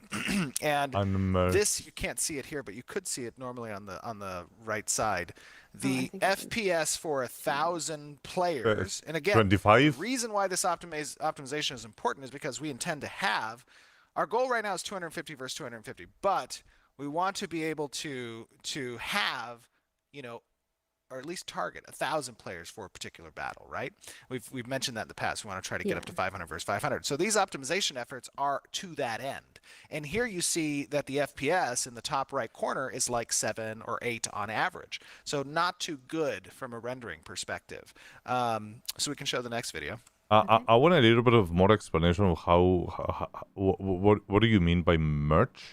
And unmerged. This, you can't see it here, but you could see it normally on the right side. The FPS for 1,000 players, and again, 25? the reason why this optimization is important is because we intend to have, our goal right now is 250 versus 250, but we want to be able to have, or at least target 1,000 players for a particular battle, right? We've mentioned that in the past. We want to try to get up to 500 versus 500. So these optimization efforts are to that end. And here you see that the FPS in the top right corner is like 7 or 8 on average. So not too good from a rendering perspective. So we can show the next video. I want a little bit of more explanation of what do you mean by merge?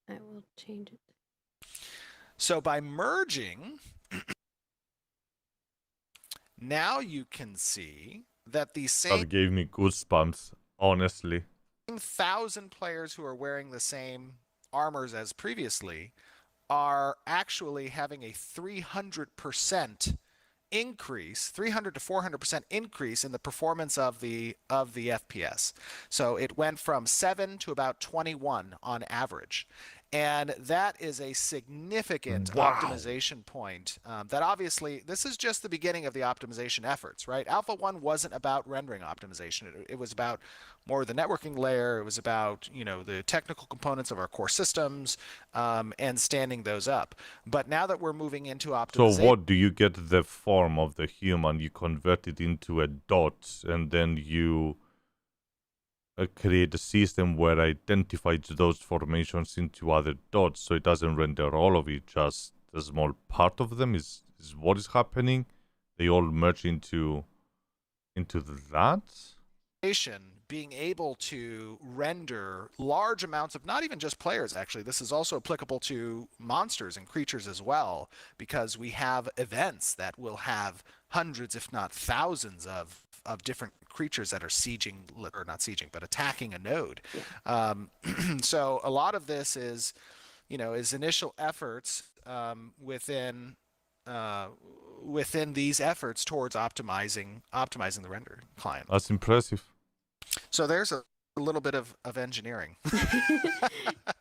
I will change it. So by merging, now you can see that the same... That gave me goosebumps, honestly. 1,000 players who are wearing the same armors as previously are actually having a 300% increase, 300 to 400% increase in the performance of the FPS. So it went from 7 to about 21 on average. And that is a significant optimization point. That obviously, this is just the beginning of the optimization efforts, right? Alpha 1 wasn't about rendering optimization. It was about more the networking layer. It was about, the technical components of our core systems and standing those up. But now that we're moving into optimization... So what, do you get the form of the human, you convert it into a dot, and then you... create a system where it identifies those formations into other dots, so it doesn't render all of it, just a small part of them is what is happening. They all merge into that. Being able to render large amounts of not even just players, actually. This is also applicable to monsters and creatures as well, because we have events that will have hundreds, if not thousands, of different creatures that are sieging, or not sieging, but attacking a node. So a lot of this is, is initial efforts within these efforts towards optimizing the render client. That's impressive. So there's a little bit of engineering.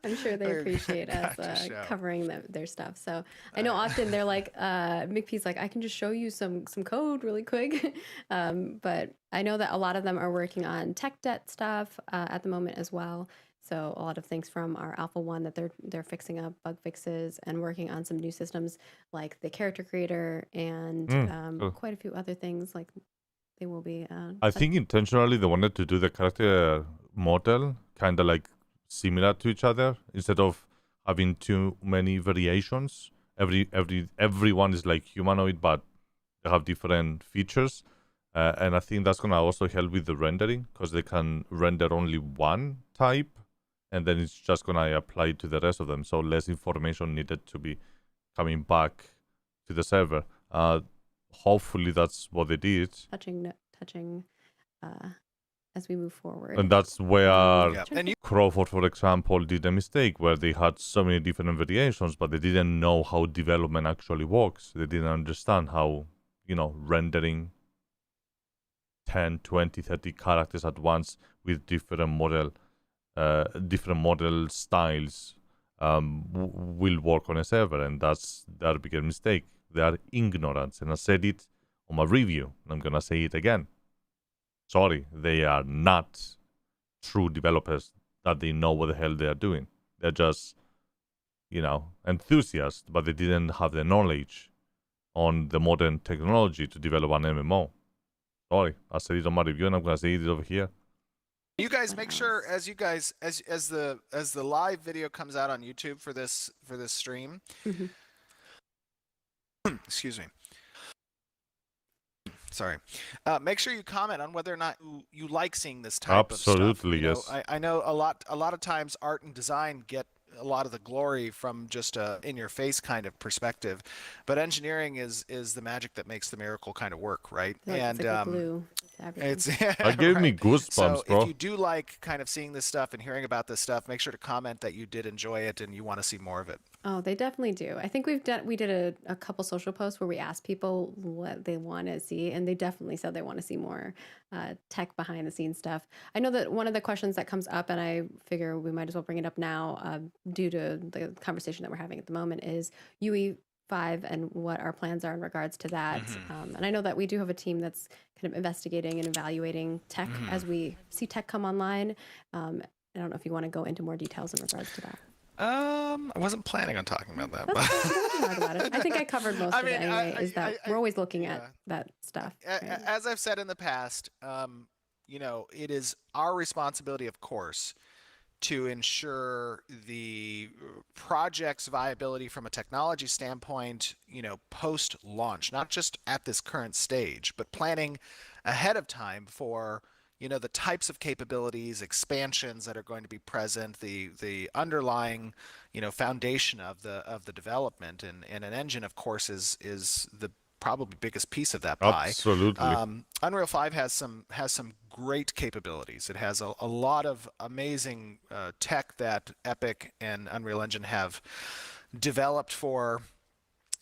I'm sure they appreciate us covering their stuff. So I know often they're like, McPee's like, I can just show you some code really quick. But I know that a lot of them are working on tech debt stuff at the moment as well. So a lot of things from our Alpha 1 that they're fixing up, bug fixes, and working on some new systems like the character creator and quite a few other things like they will be. I think intentionally they wanted to do the character model kind of like similar to each other instead of having too many variations. Everyone is like humanoid, but they have different features. And I think that's gonna also help with the rendering because they can render only one type, and then it's just gonna apply to the rest of them. So less information needed to be coming back to the server. Hopefully that's what they did. Touching as we move forward. And that's where And Crawford, for example, did a mistake where they had so many different variations, but they didn't know how development actually works. They didn't understand how, rendering 10, 20, 30 characters at once with different model styles will work on a server, and that's their bigger mistake. They are ignorant, and I said it on my review, and I'm gonna say it again. Sorry, they are not true developers that they know what the hell they are doing. They're just, enthusiasts, but they didn't have the knowledge on the modern technology to develop an MMO. Sorry, I said it on my review, and I'm gonna say it over here. You guys make sure as the live video comes out on YouTube for this stream. Excuse me. Sorry. Make sure you comment on whether or not you like seeing this type of stuff. Absolutely, yes. I know a lot of times art and design get a lot of the glory from just a in-your-face kind of perspective, but engineering is the magic that makes the miracle kind of work, right? It's like glue to everything. That gave me goosebumps, so bro. if you do like kind of seeing this stuff and hearing about this stuff, make sure to comment that you did enjoy it and you want to see more of it. Oh, they definitely do. I think we did a couple social posts where we asked people what they want to see, and they definitely said they want to see more tech behind the scenes stuff. I know that one of the questions that comes up, and I figure we might as well bring it up now due to the conversation that we're having at the moment, is UE5 and what our plans are in regards to that. And I know that we do have a team that's kind of investigating and evaluating tech as we see tech come online. I don't know if you want to go into more details in regards to that. I wasn't planning on talking about that. But talk about it. I think I covered most of it anyway. We're always looking at that stuff. Right? As I've said in the past, it is our responsibility, of course, to ensure the project's viability from a technology standpoint, post-launch, not just at this current stage, but planning ahead of time for the types of capabilities, expansions that are going to be present, the underlying, foundation of the development, and an engine, of course, is the probably biggest piece of that pie. Absolutely. Unreal 5 has some great capabilities. It has a lot of amazing tech that Epic and Unreal Engine have developed for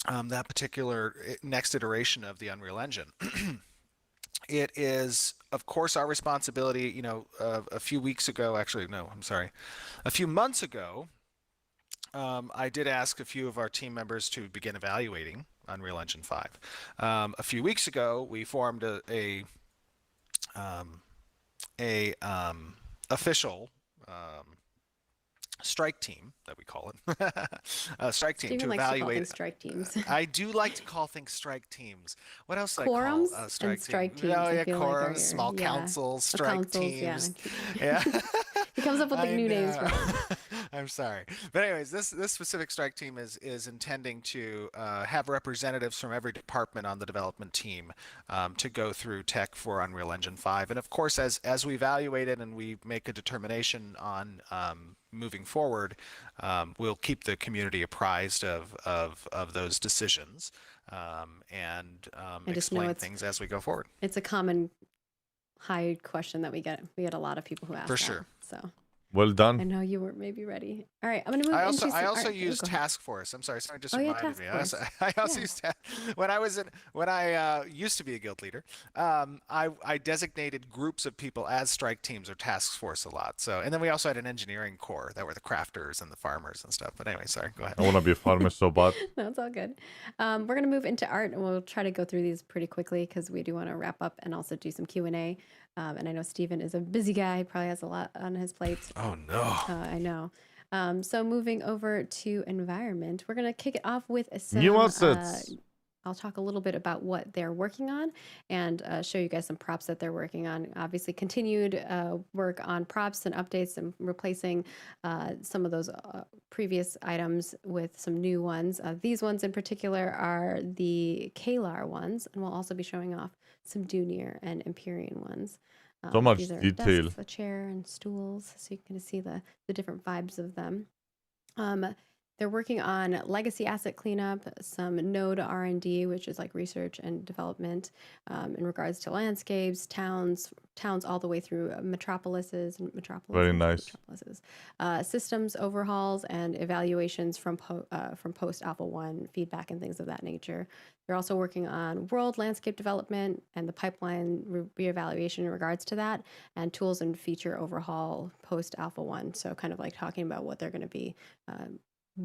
that particular next iteration of the Unreal Engine. It is, of course, our responsibility, a few months ago, I did ask a few of our team members to begin evaluating Unreal Engine 5. A few weeks ago, we formed a official strike team, that we call it, a strike team to evaluate. Strike teams. I do like to call things strike teams. What else do Quorums I call strike teams? Oh yeah, quorums, small councils, strike teams. Yeah. He comes up with like new names for them. I'm sorry, but anyways, this specific strike team is intending to have representatives from every department on the development team to go through tech for Unreal Engine 5, and of course, as we evaluate it and we make a determination on moving forward, we'll keep the community apprised of those decisions and explain things as we go forward. It's a common high question that we get. We get a lot of people who ask for sure. So well done. I know you weren't maybe ready. All right, I'm gonna move. I also use Task Force. I'm sorry, just reminded me. I also used when I used to be a guild leader. I designated groups of people as strike teams or task force a lot. So, and then we also had an engineering corps that were the crafters and the farmers and stuff. But anyway, sorry, go ahead. I want to be a farmer so bad. No, it's all good. We're gonna move into art, and we'll try to go through these pretty quickly because we do want to wrap up and also do some Q&A. And I know Steven is a busy guy. He probably has a lot on his plate. Oh, no. I know. So moving over to environment, we're going to kick it off with some... New assets. I'll talk a little bit about what they're working on and show you guys some props that they're working on. Obviously, continued work on props and updates and replacing some of those previous items with some new ones. These ones in particular are the Kalar ones, and we'll also be showing off some Dunir and Empyrean ones. So much These are detail. desks, a chair, and stools, so you can see the different vibes of them. They're working on legacy asset cleanup, some node R&D, which is like research and development in regards to landscapes, towns all the way through metropolises and Very nice. systems overhauls and evaluations from post Alpha 1 feedback and things of that nature. They're also working on world landscape development and the pipeline reevaluation in regards to that, and tools and feature overhaul post Alpha 1. So kind of like talking about what they're going to be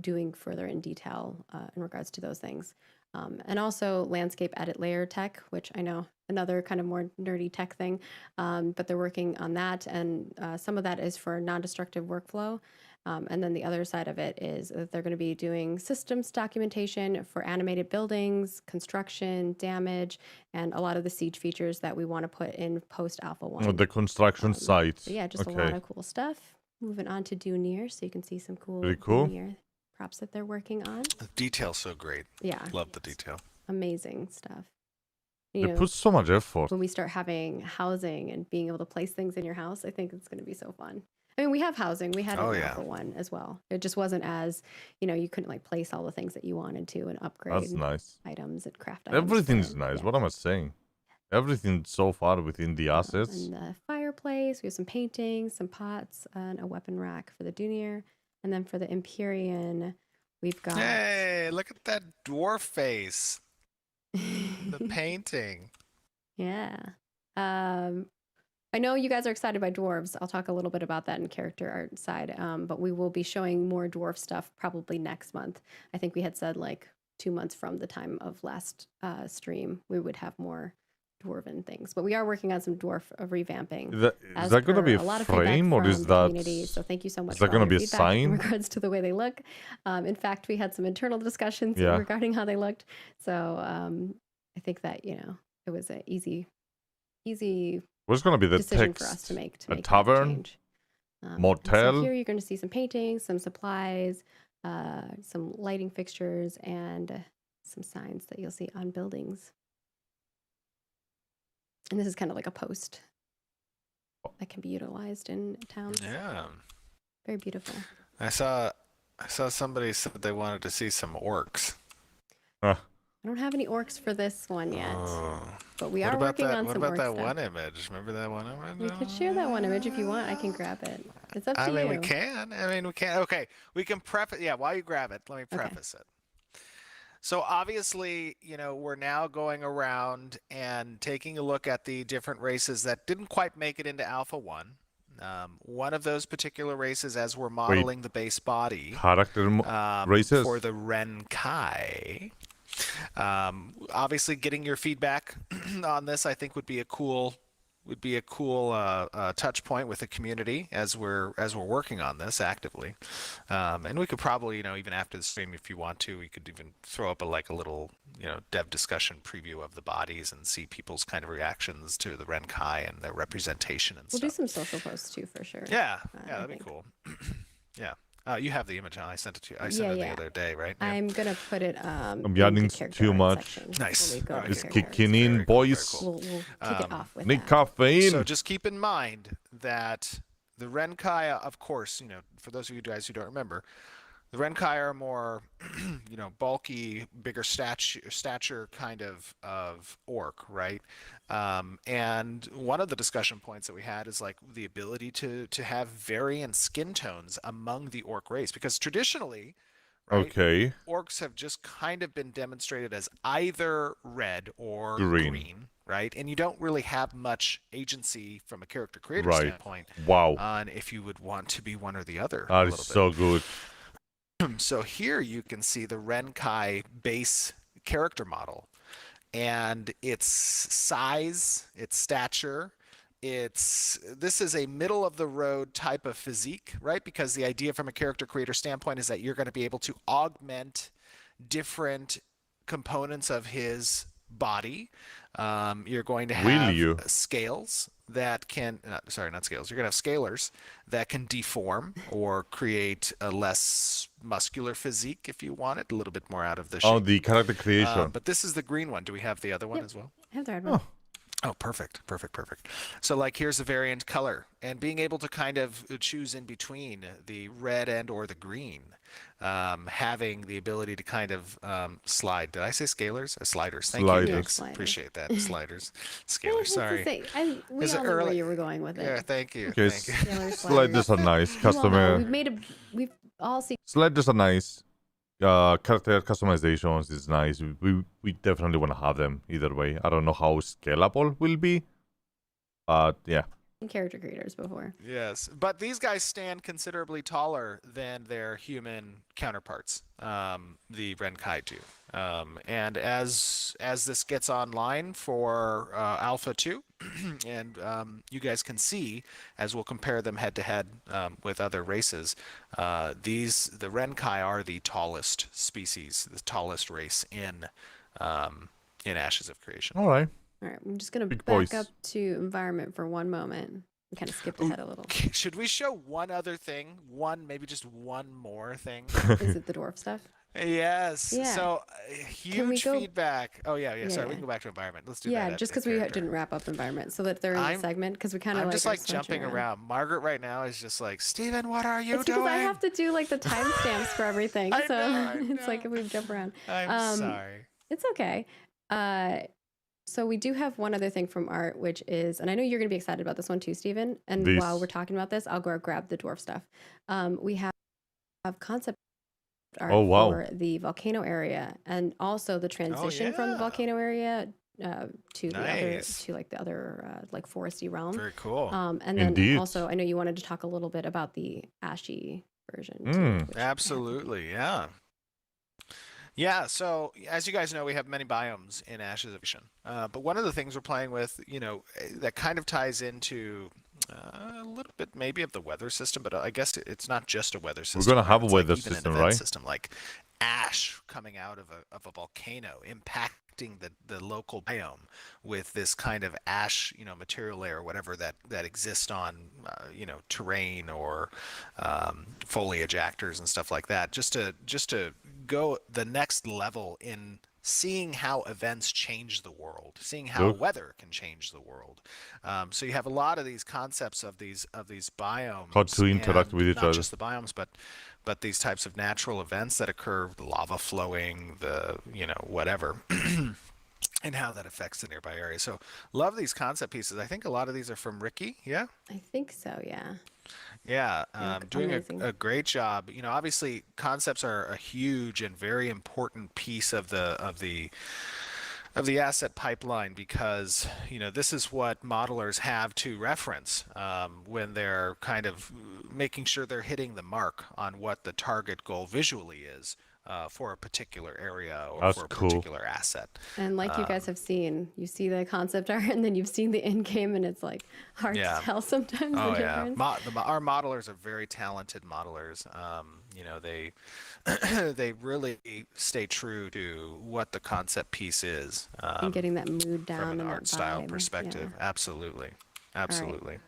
doing further in detail in regards to those things. And also landscape edit layer tech, which I know another kind of more nerdy tech thing, but they're working on that. And some of that is for non-destructive workflow. And then the other side of it is that they're going to be doing systems documentation for animated buildings, construction, damage, and a lot of the siege features that we want to put in post Alpha 1. The construction site. So yeah, just a lot of cool stuff. Moving on to Dunir, so you can see some cool Dunir props that they're working on. The detail's so great. Yeah. Love the detail. Amazing stuff. They put so much effort. When we start having housing and being able to place things in your house, I think it's going to be so fun. I mean, we have housing. We had an Alpha 1 as well. It just wasn't as, you couldn't like place all the things that you wanted to and upgrade items and craft items. Everything's nice. Yeah. What am I saying? Everything so far within the assets. And the fireplace, we have some paintings, some pots, and a weapon rack for the Dunir. And then for the Empyrean, we've got... Hey, look at that dwarf face. The painting. Yeah. I know you guys are excited by dwarves. I'll talk a little bit about that in character art side. But we will be showing more dwarf stuff probably next month. I think we had said like 2 months from the time of last stream, we would have more dwarven things, but we are working on some dwarf revamping. Is that going to be a frame, or is that? So thank you so much. Is that going to be a sign in regards to the way they look? In fact, we had some internal discussions regarding how they looked. So I think that it was an easy. What's going to be the decision text? For us to make a tavern, motel. So here you're going to see some paintings, some supplies, some lighting fixtures, and some signs that you'll see on buildings. And this is kind of like a post that can be utilized in towns. Yeah. Very beautiful. I saw somebody said they wanted to see some orcs. I don't have any orcs for this one yet. But we are working on some orcs. What about that one image? Remember that one image? We could share that one image if you want. I can grab it. It's up to you. We can. Okay. We can preface. Yeah, while you grab it, let me preface it. So obviously, we're now going around and taking a look at the different races that didn't quite make it into Alpha 1. One of those particular races, as we're modeling the base body, character races for the Renkai. Obviously, getting your feedback on this, I think, would be a cool touch point with the community as we're working on this actively. And we could probably, even after the stream, if you want to, we could even throw up a little, dev discussion preview of the bodies and see people's kind of reactions to the Renkai and their representation and stuff. We'll do some social posts too, for sure. Yeah, that'd be cool. Yeah. You have the image on. I sent it to you. I sent it the other day, right? Yeah. I'm gonna put it. I'm yapping too much. Nice. It's kicking in, boys. Cool. We'll kick it off with need caffeine. So just keep in mind that the Renkai, of course, for those of you guys who don't remember, the Renkai are more, bulky, bigger stature kind of orc, right? And one of the discussion points that we had is the ability to have varying skin tones among the orc race, because traditionally, right, orcs have just kind of been demonstrated as either red or green, right? And you don't really have much agency from a character creator standpoint on if you would want to be one or the other. That is so good. So here you can see the Renkai base character model, and its size, its stature, this is a middle of the road type of physique, right? Because the idea from a character creator standpoint is that you're going to be able to augment different components of his body. You're going to Will have you? scales that can, not scales, you're going to have scalers that can deform or create a less muscular physique if you want it, a little bit more out of the shape. Oh, the character creation. But this is the green one. Do we have the other one as well? I have the red one. Oh, perfect. So like here's a variant color, and being able to kind of choose in between the red and or the green, having the ability to kind of slide. Did I say scalers? Sliders. Thank you, Diggs. Sliders. Appreciate that. Sliders. Scalers, sorry. We all know where you were going with it. Yeah, thank you. Okay, Thank you. sliders are nice. You all know, Customer. we've all seen. Sliders are nice. Character customizations is nice. We definitely want to have them either way. I don't know how scalable will be, but yeah. Character creators before. Yes, but these guys stand considerably taller than their human counterparts, the Renkai do. And as this gets online for Alpha 2, and you guys can see, as we'll compare them head to head with other races, the Renkai are the tallest species, the tallest race in Ashes of Creation. All right. All right, I'm just going to back boys. up to environment for one moment. We kind of skipped ahead a little. Should we show one other thing? Maybe just one more thing? Is it the dwarf stuff? Yes. Yeah. So huge go- feedback. Oh yeah. Sorry, we Yeah. can go back to environment. Let's do that. Yeah, just because we didn't wrap up environment, so that they're in the segment, because we kind of I'm just are like jumping around. Margaret right now is just like, Steven, what are you It's doing? because I have to do like the timestamps for everything, I so know. it's like if we jump around. I'm sorry. It's okay. So we do have one other thing from Art, which is, and I know you're going to be excited about this one too, Steven. And This. while we're talking about this, I'll go grab the dwarf stuff. We have concept art for the volcano area, and also the transition from the volcano area to the other, to like the other like foresty realm. Very cool. And then Indeed. also, I know you wanted to talk a little bit about the ashy version. Too, Absolutely, yeah. Yeah, so as you guys know, we have many biomes in Ashes of Creation. But one of the things we're playing with, that kind of ties into a little bit maybe of the weather system, but I guess it's not just a weather system. We're gonna have a It's weather even an system, event right? system, like ash coming out of a volcano, impacting the local biome with this kind of ash, material layer, whatever that exists on, terrain or foliage actors and stuff like that. Just to go the next level in seeing how events change the world, seeing how weather can change the world. So you have a lot of these concepts of these biomes. How to interact with each not other. just the biomes, but these types of natural events that occur, the lava flowing, the whatever. And how that affects the nearby area. So love these concept pieces. I think a lot of these are from Ricky. Yeah. I think so. Yeah. Yeah, doing amazing. a great job. Obviously concepts are a huge and very important piece of the asset pipeline, because this is what modelers have to reference when they're kind of making sure they're hitting the mark on what the target goal visually is for a particular area or That's for a cool. particular asset. And like you guys have seen, you see the concept art, and then you've seen the end game, and it's like hard to tell sometimes the difference. Our modelers are very talented modelers. They really stay true to what the concept piece is. And getting that mood down from an and art that style vibe, perspective. yeah. Absolutely.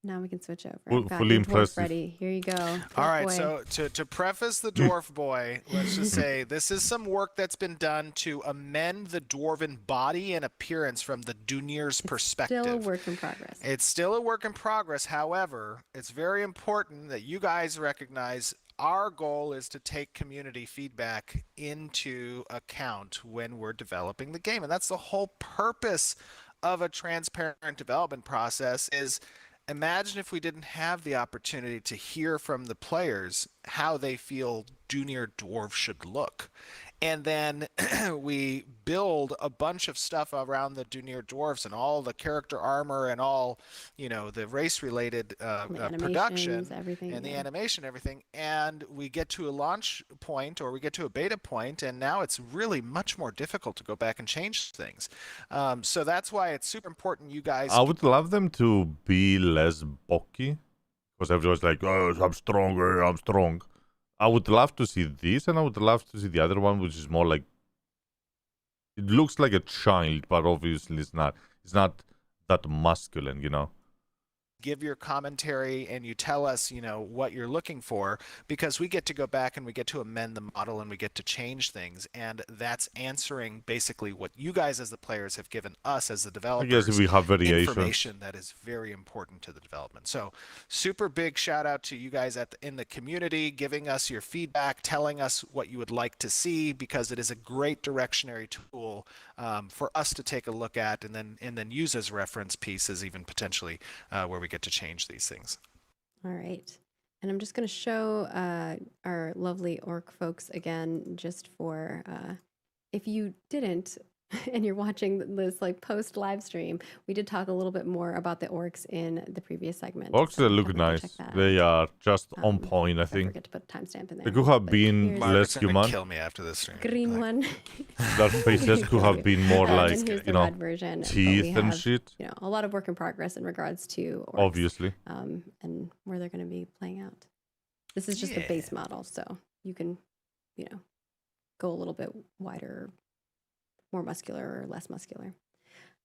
Now we can switch over. Full- I've got fully the dwarf impressive. ready. Here you go. All right, Boy. so to preface the dwarf boy, let's just say this is some work that's been done to amend the dwarven body and appearance from the Dunir's perspective. Still a work in progress. It's still a work in progress. However, it's very important that you guys recognize our goal is to take community feedback into account when we're developing the game. And that's the whole purpose of a transparent development process. Is imagine if we didn't have the opportunity to hear from the players how they feel Dunir Dwarf should look. And then we build a bunch of stuff around the Dunir Dwarfs and all the character armor and all, the race-related production everything, and the animation, everything. And we get to a launch point or we get to a beta point, and now it's really much more difficult to go back and change things. So that's why it's super important you guys... I would love them to be less bulky, because everyone's like, oh, I'm stronger, I'm strong. I would love to see this, and I would love to see the other one, which is more like It looks like a child, but obviously it's not. It's not that masculine, you know. Give your commentary and you tell us, what you're looking for, because we get to go back and we get to amend the model and we get to change things, and that's answering basically what you guys as the players have given us as the I developers. guess we have variations. Information that is very important to the development. So super big shout out to you guys in the community, giving us your feedback, telling us what you would like to see, because it is a great directionary tool for us to take a look at and then use as reference pieces, even potentially where we get to change these things. All right. And I'm just going to show our lovely orc folks again, just for if you didn't and you're watching this like post live stream, we did talk a little bit more about the orcs in the previous segment. Orcs, so they look definitely check nice. that They out. are just on point, I Don't think. forget to put a timestamp in there. They could have But been here's less gonna human. kill me after this stream. green one. Their faces could have been more And like, here's the you know, red version. But we teeth and have, shit. a lot of work in progress in regards to orcs, Obviously. and where they're going to be playing out. This is just the base model, so you can, go a little bit wider, more muscular or less muscular.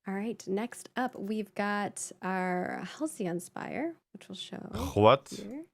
All right, next up, we've got our Halcyon Spire, which will show What? here.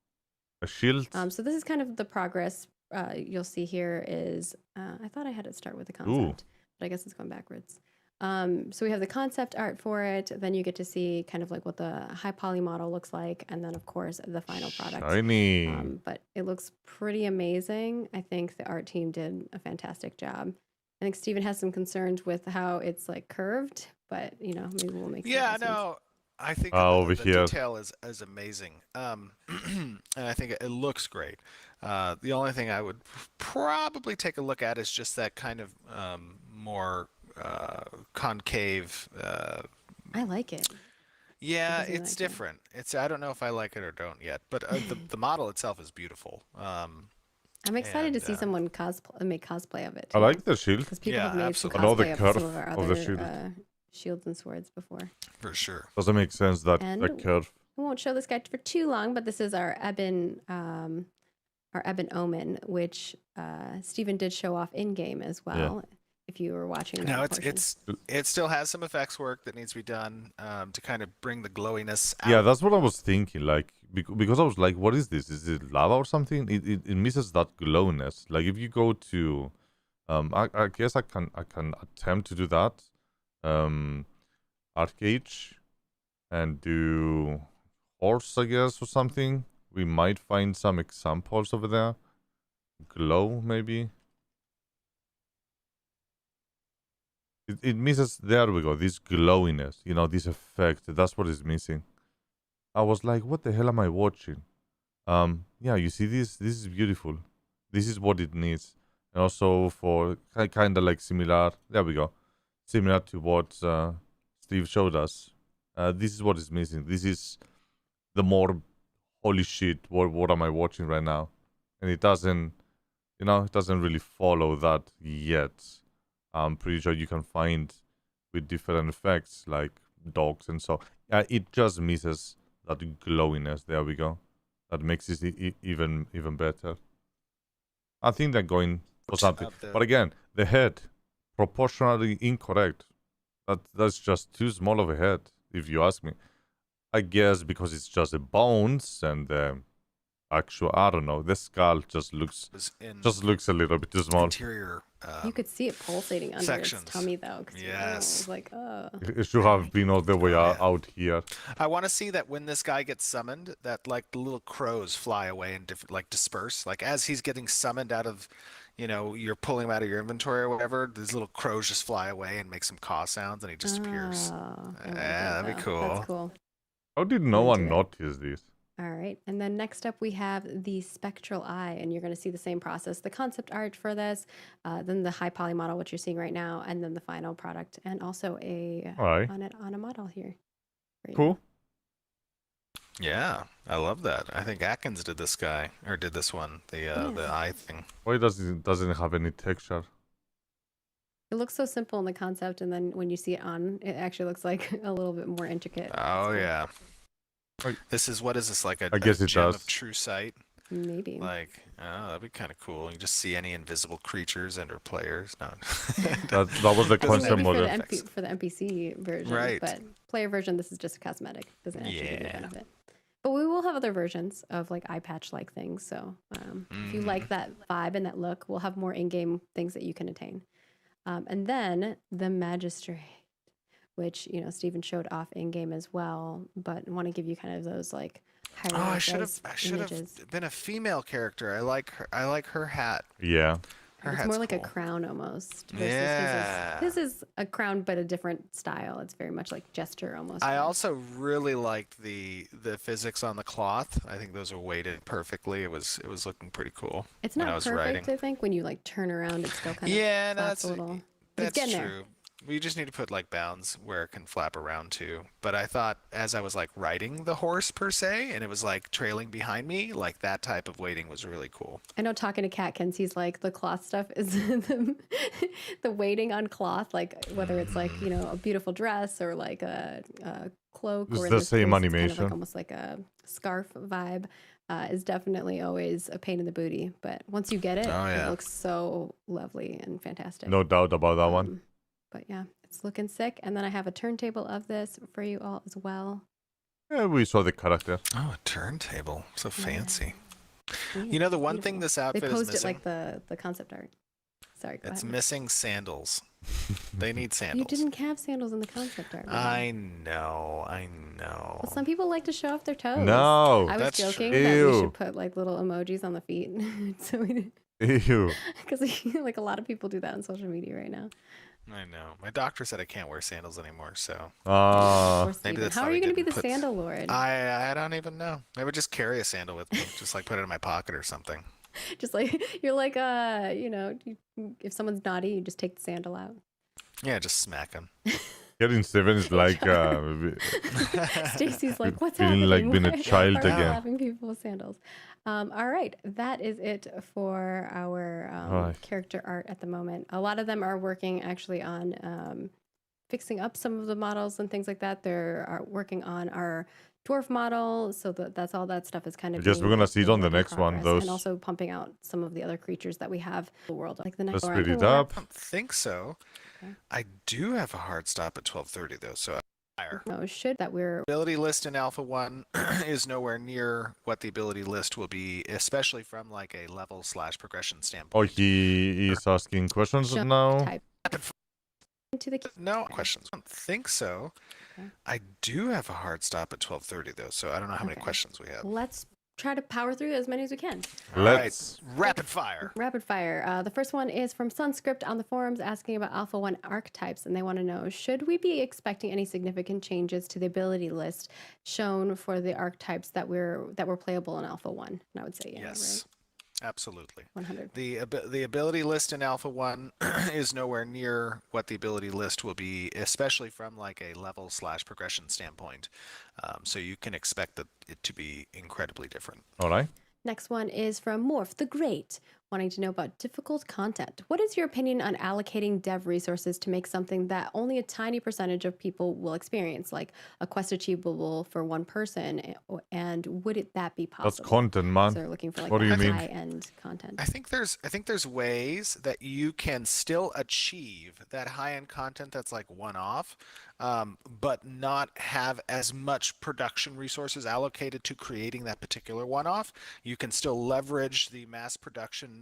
A shield? So this is kind of the progress you'll see here is, I thought I had it start with the concept, but I guess it's going backwards. So we have the concept art for it, then you get to see kind of like what the high poly model looks like, and then of course the final product. Shiny. But it looks pretty amazing. I think the art team did a fantastic job. I think Steven has some concerns with how it's like curved, but maybe we'll make some Yeah, adjustments. no, I think over the here. detail is amazing, and I think it looks great. The only thing I would probably take a look at is just that kind of more concave. I like it. Yeah, Doesn't it's like it. different. I don't know if I like it or don't yet, but the model itself is beautiful. I'm excited to and, see someone make cosplay of it. I like the shield. Because people have made some I know the cosplay of curve some of our of the other shield. shields and swords before. For sure. Doesn't make sense that curve. I won't show this guy for too long, but this is our Ebon Omen, which Steven did show off in game as well. If you were watching. No, that portion. it still has some effects work that needs to be done to kind of bring the glowiness out. Yeah, that's what I was thinking. Like because I was like, what is this? Is it lava or something? It misses that glowness. Like if you go to, I guess I can attempt to do that, Arcage, and do horse, I guess, or something. We might find some examples over there. Glow maybe. It misses. There we go. This glowiness, this effect. That's what is missing. I was like, what the hell am I watching? Yeah, you see this? This is beautiful. This is what it needs. And also for kind of like similar. There we go. Similar to what Steve showed us. This is what is missing. This is the more holy shit. What am I watching right now? And it doesn't, it doesn't really follow that yet. I'm pretty sure you can find with different effects like dogs and so. It just misses that glowiness. There we go. That makes it even better. I think they're going for something. But again, the head proportionally incorrect. That's just too small of a head, if you ask me. I guess because it's just the bones and the actual, I don't know, the skull just looks a little bit too small. Interior. You could see it pulsating under sections. its tummy, though. Yes. It was like, oh. It should have been all the way out here. I want to see that when this guy gets summoned, that like the little crows fly away and disperse. Like as he's getting summoned out of, you're pulling him out of your inventory or whatever, these little crows just fly away and make some caw sounds and he disappears. That'd be cool. That's cool. How did no one notice this? All right, and then next up we have the spectral eye, and you're going to see the same process. The concept art for this, then the high poly model, which you're seeing right now, and then the final product, and also on a model here. Cool. Yeah, I love that. I think Atkins did this one, the eye thing. Why doesn't have any texture? It looks so simple in the concept, and then when you see it on, it actually looks like a little bit more intricate. Oh yeah. This is like a I guess it gem does. of true sight. Maybe. Like, oh, that'd be kind of cool. You just see any invisible creatures and or players. No. That was the concept Maybe model. for the NPC version, Right. but player version, this is just a cosmetic. Doesn't actually give you Yeah. benefit. But we will have other versions of like eye patch like things. So if you like that vibe and that look, we'll have more in-game things that you can attain. And then the Magistrate, which Stephen showed off in-game as well, but I want to give you kind of those like Oh, higher I should have images. been a female character. I like her hat. Yeah. Her It's hat's more like a cool. crown almost. Versus Yeah. his is a crown, but a different style. It's very much like gesture almost. I also really liked the physics on the cloth. I think those are weighted perfectly. It was looking pretty cool. It's when not I was perfect, writing. I think. When you like turn around, it still kind of Yeah, no, flaps a little. That's It's getting true. there. We just need to put like bounds where it can flap around too. But I thought as I was like riding the horse per se, and it was like trailing behind me, like that type of weighting was really cool. I know talking to Catkins, he's like the cloth stuff is the weighting on cloth, like whether it's like a beautiful dress or like a cloak, It's or in the this same case, it's kind of animation. like almost like a scarf vibe. Is definitely always a pain in the booty, but once you get it, Oh, yeah. it looks so lovely and fantastic. No doubt about that one. But yeah, it's looking sick. And then I have a turntable of this for you all as well. Yeah, we saw the character. Oh, a turntable. So fancy. Yeah, You know, the one beautiful. thing this They outfit is posed it missing? like the concept art. Sorry, go It's ahead. missing sandals. They need You sandals. didn't have sandals in the concept art. I know. Well, some people like to show off their toes. No, I was that's joking true. that we Ew. should put like little emojis on the feet. So we Ew. because like a lot of people do that on social media right now. I know. My doctor said I can't wear sandals anymore, so. Poor Maybe Steven. that's How why are we you going to be didn't the put- sandal lord? I don't even know. Maybe just carry a sandal with me. Just like put it in my pocket or something. Just like you're like if someone's naughty, you just take the sandal out. Yeah, just smack them. Getting 7 is like Stacy's like, what's feeling happening? like being a Why child are we again. Having people with sandals. All right, that is it for our Right. character art at the moment. A lot of them are working actually on fixing up some of the models and things like that. They're working on our dwarf model, so that's all that stuff is kind of. I guess we're being gonna see it on the work in next one, progress, those- and also pumping out some of the other creatures that we have in the world, like the next. Let's one. speed it up. I don't think so. I do have a hard stop at 12:30 though, so higher. No, should that we're Ability list in Alpha 1 is nowhere near what the ability list will be, especially from like a level/progression standpoint. Oh, he is asking questions Show now. type into the No questions. I don't think so. I do have a hard stop at 12:30 though, so I don't know how many Okay. questions we have. Let's try to power through as many as we can. Let's. Rapid fire. Rapid fire. The first one is from Sunscript on the forums asking about Alpha 1 archetypes, and they want to know, should we be expecting any significant changes to the ability list shown for the archetypes that were playable in Alpha 1? And I would say Yes. Absolutely. 100. The ability list in Alpha 1 is nowhere near what the ability list will be, especially from like a level/progression standpoint. So you can expect it to be incredibly different. All right. Next one is from Morph the Great, wanting to know about difficult content. What is your opinion on allocating dev resources to make something that only a tiny percentage of people will experience, like a quest achievable for one person? And would that be possible? That's content, man. So they're looking for like What do you mean? high-end content. I think there's ways that you can still achieve that high-end content that's like one-off, but not have as much production resources allocated to creating that particular one-off. You can still leverage the mass production,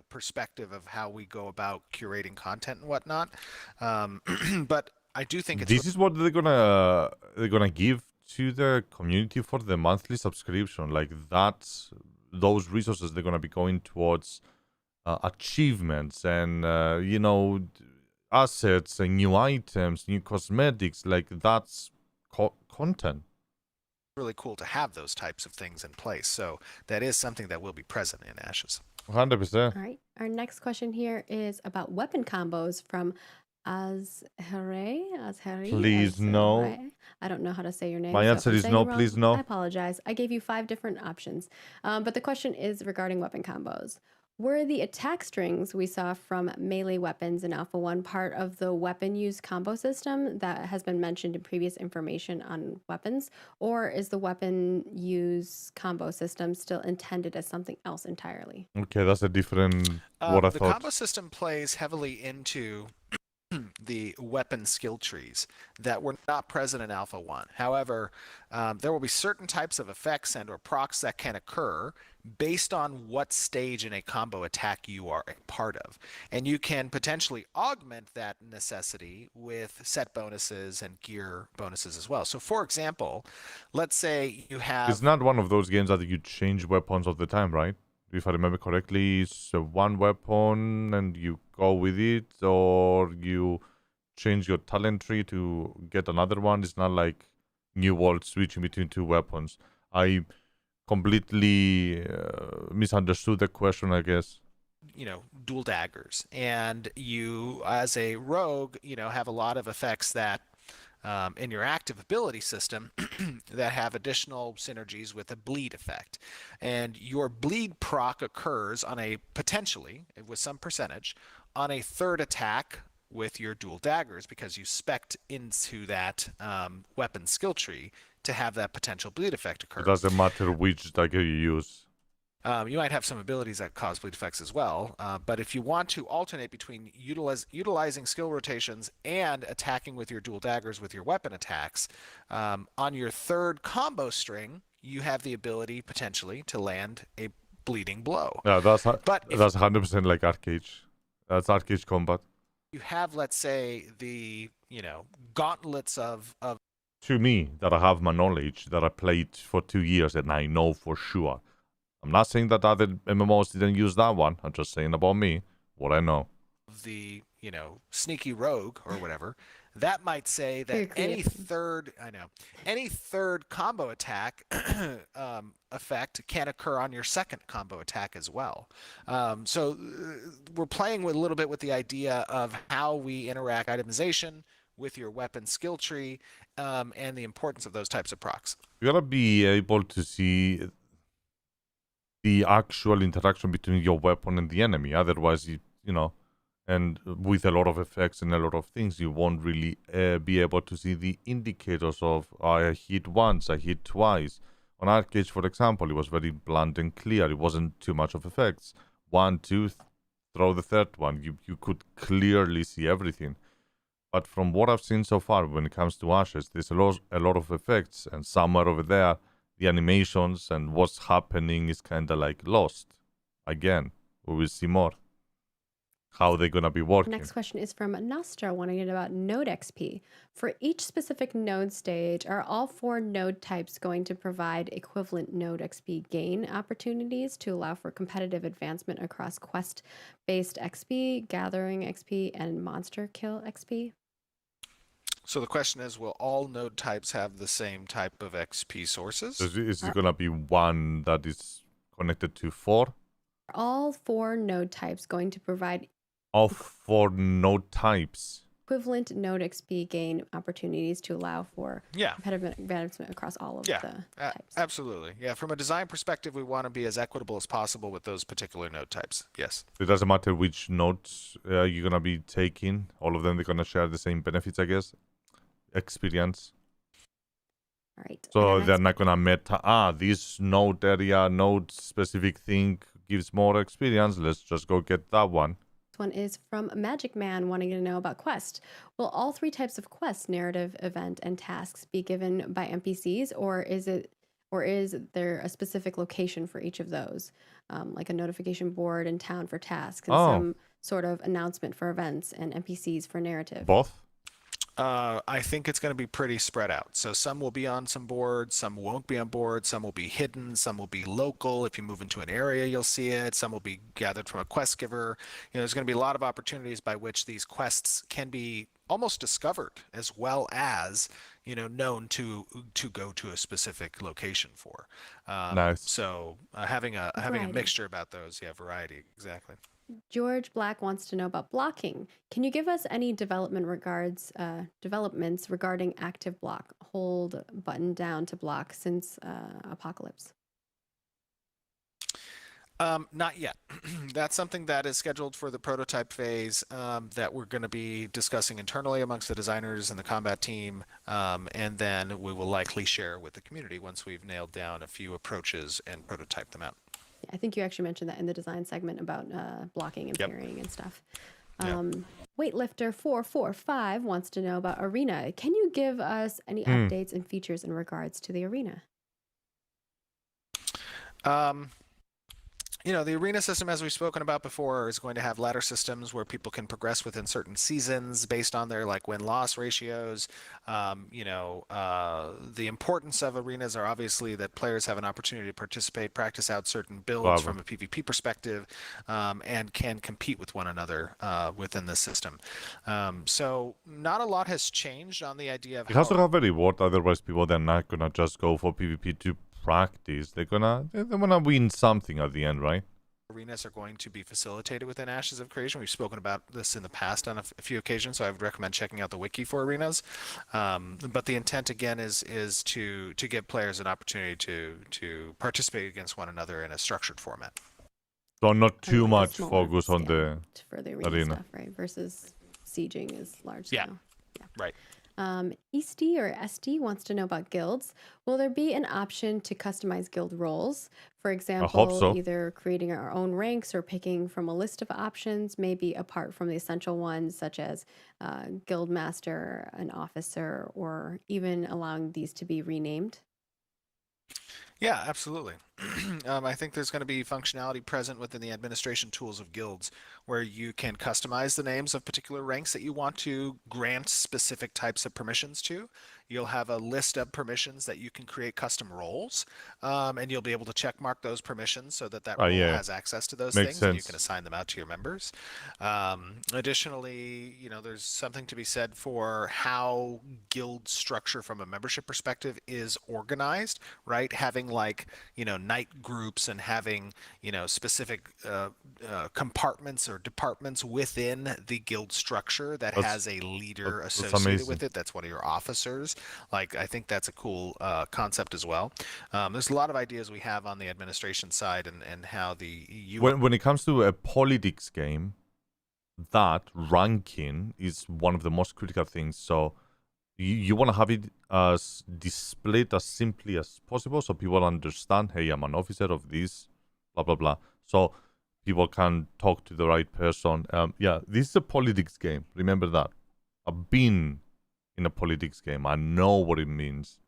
perspective of how we go about curating content and whatnot. But I do think it's This is what they're gonna give to the community for the monthly subscription. Like those resources they're gonna be going towards achievements and assets and new items, new cosmetics. Like that's content. really cool to have those types of things in place. So that is something that will be present in Ashes. 100%. All right. Our next question here is about weapon combos from Azhari. Please, no. I don't know how to say your name. My so if answer I'm is saying no, it wrong, please, no. I apologize. I gave you 5 different options. But the question is regarding weapon combos. Were the attack strings we saw from melee weapons in Alpha 1 part of the weapon use combo system that has been mentioned in previous information on weapons, or is the weapon use combo system still intended as something else entirely? Okay, that's a different what I The thought. combo system plays heavily into the weapon skill trees that were not present in Alpha 1. However, there will be certain types of effects and or procs that can occur based on what stage in a combo attack you are a part of. And you can potentially augment that necessity with set bonuses and gear bonuses as well. So for example, let's say you have... It's not one of those games that you change weapons all the time, right? If I remember correctly, it's one weapon and you go with it, or you change your talent tree to get another one. It's not like New World switching between two weapons. I completely misunderstood the question, I guess. Dual daggers, and you as a rogue have a lot of effects that in your active ability system that have additional synergies with a bleed effect, and your bleed proc occurs on a potentially with some percentage on a third attack with your dual daggers, because you spec'd into that weapon skill tree to have that potential bleed effect occur. It doesn't matter which dagger you use. You might have some abilities that cause bleed effects as well, but if you want to alternate between utilizing skill rotations and attacking with your dual daggers with your weapon attacks, on your third combo string, you have the ability potentially to land a bleeding blow. Yeah, that's 100% like arcade. That's arcade combat. You have, let's say, the gauntlets of. To me, that I have my knowledge, that I played for 2 years, and I know for sure. I'm not saying that other MMOs didn't use that one. I'm just saying about me, what I know. The, sneaky rogue or whatever, that might say that any third combo attack effect can occur on your second combo attack as well. So we're playing with a little bit with the idea of how we interact itemization with your weapon skill tree, and the importance of those types of procs. You gotta be able to see the actual interaction between your weapon and the enemy. Otherwise, and with a lot of effects and a lot of things, you won't really be able to see the indicators of, I hit once, I hit twice. On arcade, for example, it was very blunt and clear. It wasn't too much of effects. 1, 2, throw the third one. You could clearly see everything. But from what I've seen so far, when it comes to Ashes, there's a lot of effects, and somewhere over there, the animations and what's happening is kind of like lost. Again, we will see more. How they're going to be working. Next question is from Nostra, wanting to know about node XP. For each specific node stage, are all 4 node types going to provide equivalent node XP gain opportunities to allow for competitive advancement across quest-based XP, gathering XP, and monster kill XP? So the question is, will all node types have the same type of XP sources? Is it going to be one that is connected to 4? Are all 4 node types going to provide all 4 node types equivalent node XP gain opportunities to allow for competitive advancement across all of the types? Absolutely. Yeah, from a design perspective, we want to be as equitable as possible with those particular node types. Yes. It doesn't matter which nodes you're going to be taking. All of them, they're going to share the same benefits, I guess. Experience. All right. So they're not going to meta, this node area, node specific thing gives more experience. Let's just go get that one. One is from Magic Man, wanting to know about quest. Will all 3 types of quest, narrative, event, and tasks be given by NPCs, or is there a specific location for each of those, like a notification board in town for tasks and some sort of announcement for events and NPCs for narrative? Both. I think it's going to be pretty spread out. So some will be on some boards, some won't be on board, some will be hidden, some will be local. If you move into an area, you'll see it. Some will be gathered from a quest giver. There's going to be a lot of opportunities by which these quests can be almost discovered, as well as known to go to a specific location for. Nice. So having a mixture about those, variety, exactly. George Black wants to know about blocking. Can you give us any developments regarding active block, hold button down to block since Apocalypse? Not yet. That's something that is scheduled for the prototype phase that we're going to be discussing internally amongst the designers and the combat team, and then we will likely share with the community once we've nailed down a few approaches and prototype them out. Yeah, I think you actually mentioned that in the design segment about blocking and parrying and stuff. Weightlifter 445 wants to know about Arena. Can you give us any updates and features in regards to the Arena? The arena system, as we've spoken about before, is going to have ladder systems where people can progress within certain seasons based on their win-loss ratios. The importance of arenas are obviously that players have an opportunity to participate, practice out certain builds from a PvP perspective, and can compete with one another within the system. So not a lot has changed on the idea of it has to have a reward, otherwise people they're not gonna just go for PvP to practice. They're gonna win something at the end, right? Arenas are going to be facilitated within Ashes of Creation. We've spoken about this in the past on a few occasions, so I would recommend checking out the wiki for arenas. But the intent again is to give players an opportunity to participate against one another in a structured format. So not too much focus on the for the arena stuff, right? Versus sieging is large scale. Yeah. Right. Easty or ST wants to know about guilds. Will there be an option to customize guild roles? For example, either creating our own ranks or picking from a list of options, maybe apart from the essential ones such as guild master, an officer, or even allowing these to be renamed? Yeah, absolutely. I think there's going to be functionality present within the administration tools of guilds where you can customize the names of particular ranks that you want to grant specific types of permissions to. You'll have a list of permissions that you can create custom roles, and you'll be able to check mark those permissions so that role has access to those things, and you can assign them out to your members. Additionally, there's something to be said for how guild structure from a membership perspective is organized, right? Having night groups and having specific compartments or departments within the guild structure that has a leader associated with it. That's one of your officers. I think that's a cool concept as well. There's a lot of ideas we have on the administration side and how when it comes to a politics game, that ranking is one of the most critical things. So you want to have it as displayed as simply as possible so people understand, hey, I'm an officer of this, blah, blah, blah. So people can talk to the right person. This is a politics game. Remember that. I've been in a politics game. I know what it means.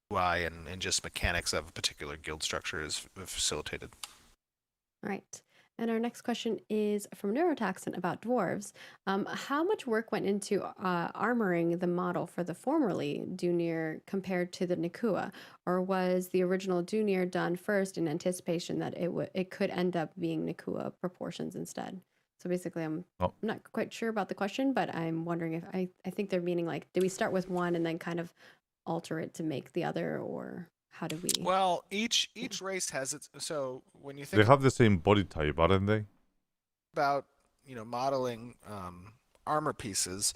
Why and just mechanics of a particular guild structure is facilitated. All right. And our next question is from Neurotoxin about dwarves. How much work went into armoring the model for the formerly Dunir compared to the Nakua? Or was the original Dunir done first in anticipation that it could end up being Nakua proportions instead? So basically, I'm not quite sure about the question, but I'm wondering if I think they're meaning did we start with one and then kind of alter it to make the other, or how do we? Well, each race has its. So when you think they have the same body type, aren't they? About modeling armor pieces,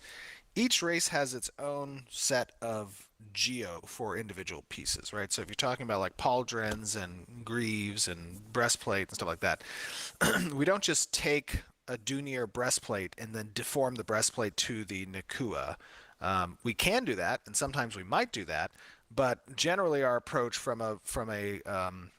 each race has its own set of geo for individual pieces, right? So if you're talking about pauldrons and greaves and breastplate and stuff like that, we don't just take a Dunir breastplate and then deform the breastplate to the Nakua. We can do that, and sometimes we might do that, but generally our approach from an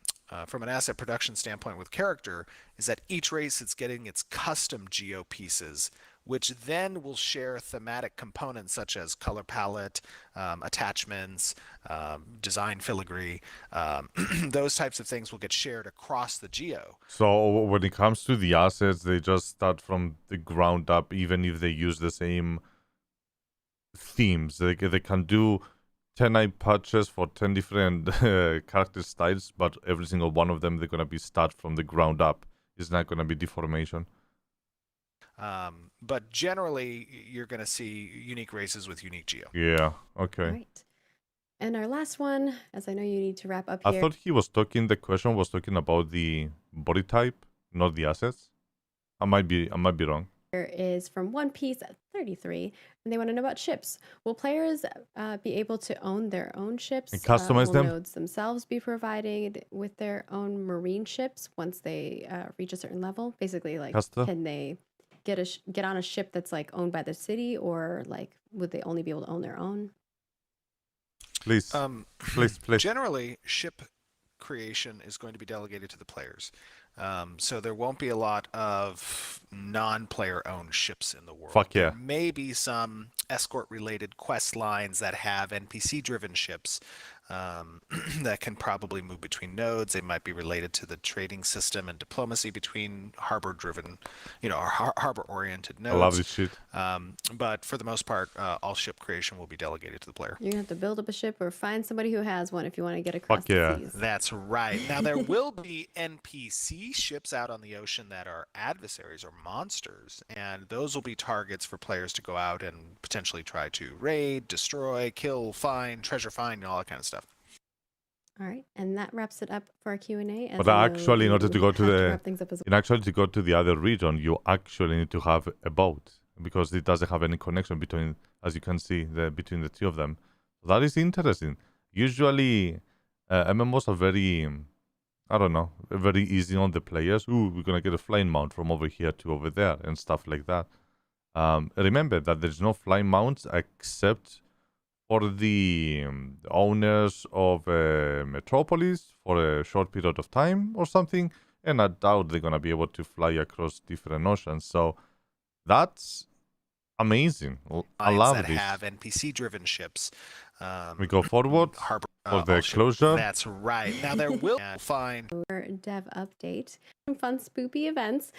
asset production standpoint with character is that each race is getting its custom geo pieces, which then will share thematic components such as color palette, attachments, design filigree. Those types of things will get shared across the geo. So when it comes to the assets, they just start from the ground up, even if they use the same themes. They can do 10 eye patches for 10 different character styles, but every single one of them, they're going to be start from the ground up. It's not going to be deformation. But generally, you're going to see unique races with unique geo. Yeah, okay. All right. And our last one, as I know you need to wrap up I here. thought the question was talking about the body type, not the assets. I might be wrong. is from One Piece at 33, and they want to know about ships. Will players be able to own their own ships? And customize will them? nodes themselves be provided with their own marine ships once they reach a certain level? Basically, like, can they get on a ship that's like owned by the city, or like would they only be able to own their own? Please, please. Generally, ship creation is going to be delegated to the players. So there won't be a lot of non-player owned ships in the world. Fuck yeah. There may be some escort-related quest lines that have NPC-driven ships that can probably move between nodes. They might be related to the trading system and diplomacy between harbor-driven, or harbor-oriented nodes. I love this shit. But for the most part, all ship creation will be delegated to the player. You're gonna have to build up a ship or find somebody who has one if you want to get across Fuck yeah. the seas. That's right. Now, there will be NPC ships out on the ocean that are adversaries or monsters, and those will be targets for players to go out and potentially try to raid, destroy, kill, find, treasure find, and all that kind of stuff. All right, and that wraps it up for our Q&A. But actually, in order to go to wrap things up as to go to the other region, you actually need to have a boat because it doesn't have any connection between, as you can see, between the two of them. That is interesting. Usually, MMOs are very, very easy on the players. Ooh, we're gonna get a flying mount from over here to over there and stuff like that. Remember that there's no flying mounts except for the owners of Metropolis for a short period of time or something, and I doubt they're gonna be able to fly across different oceans. So that's amazing. I love that this. have NPC-driven ships. We go forward for the closure. That's right. Now there will find dev update, some fun spoopy events,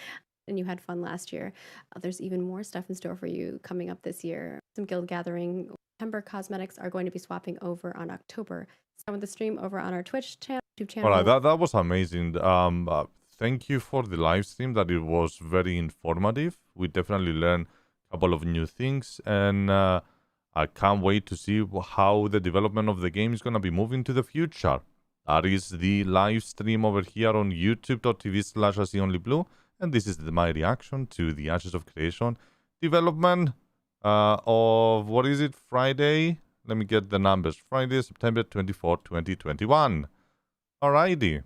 and you had fun last year. There's even more stuff in store for you coming up this year. Some guild gathering. September cosmetics are going to be swapping over on October. Start with the stream over on our Twitch channel, YouTube channel. All right, that was amazing. Thank you for the live stream. That it was very informative. We definitely learned a couple of new things, and I can't wait to see how the development of the game is going to be moving to the future. That is the live stream over here on youtube.tv/ICOnlyBlue, and this is my reaction to the Ashes of Creation development of, what is it, Friday? Let me get the numbers. Friday, September 24, 2021. Alrighty.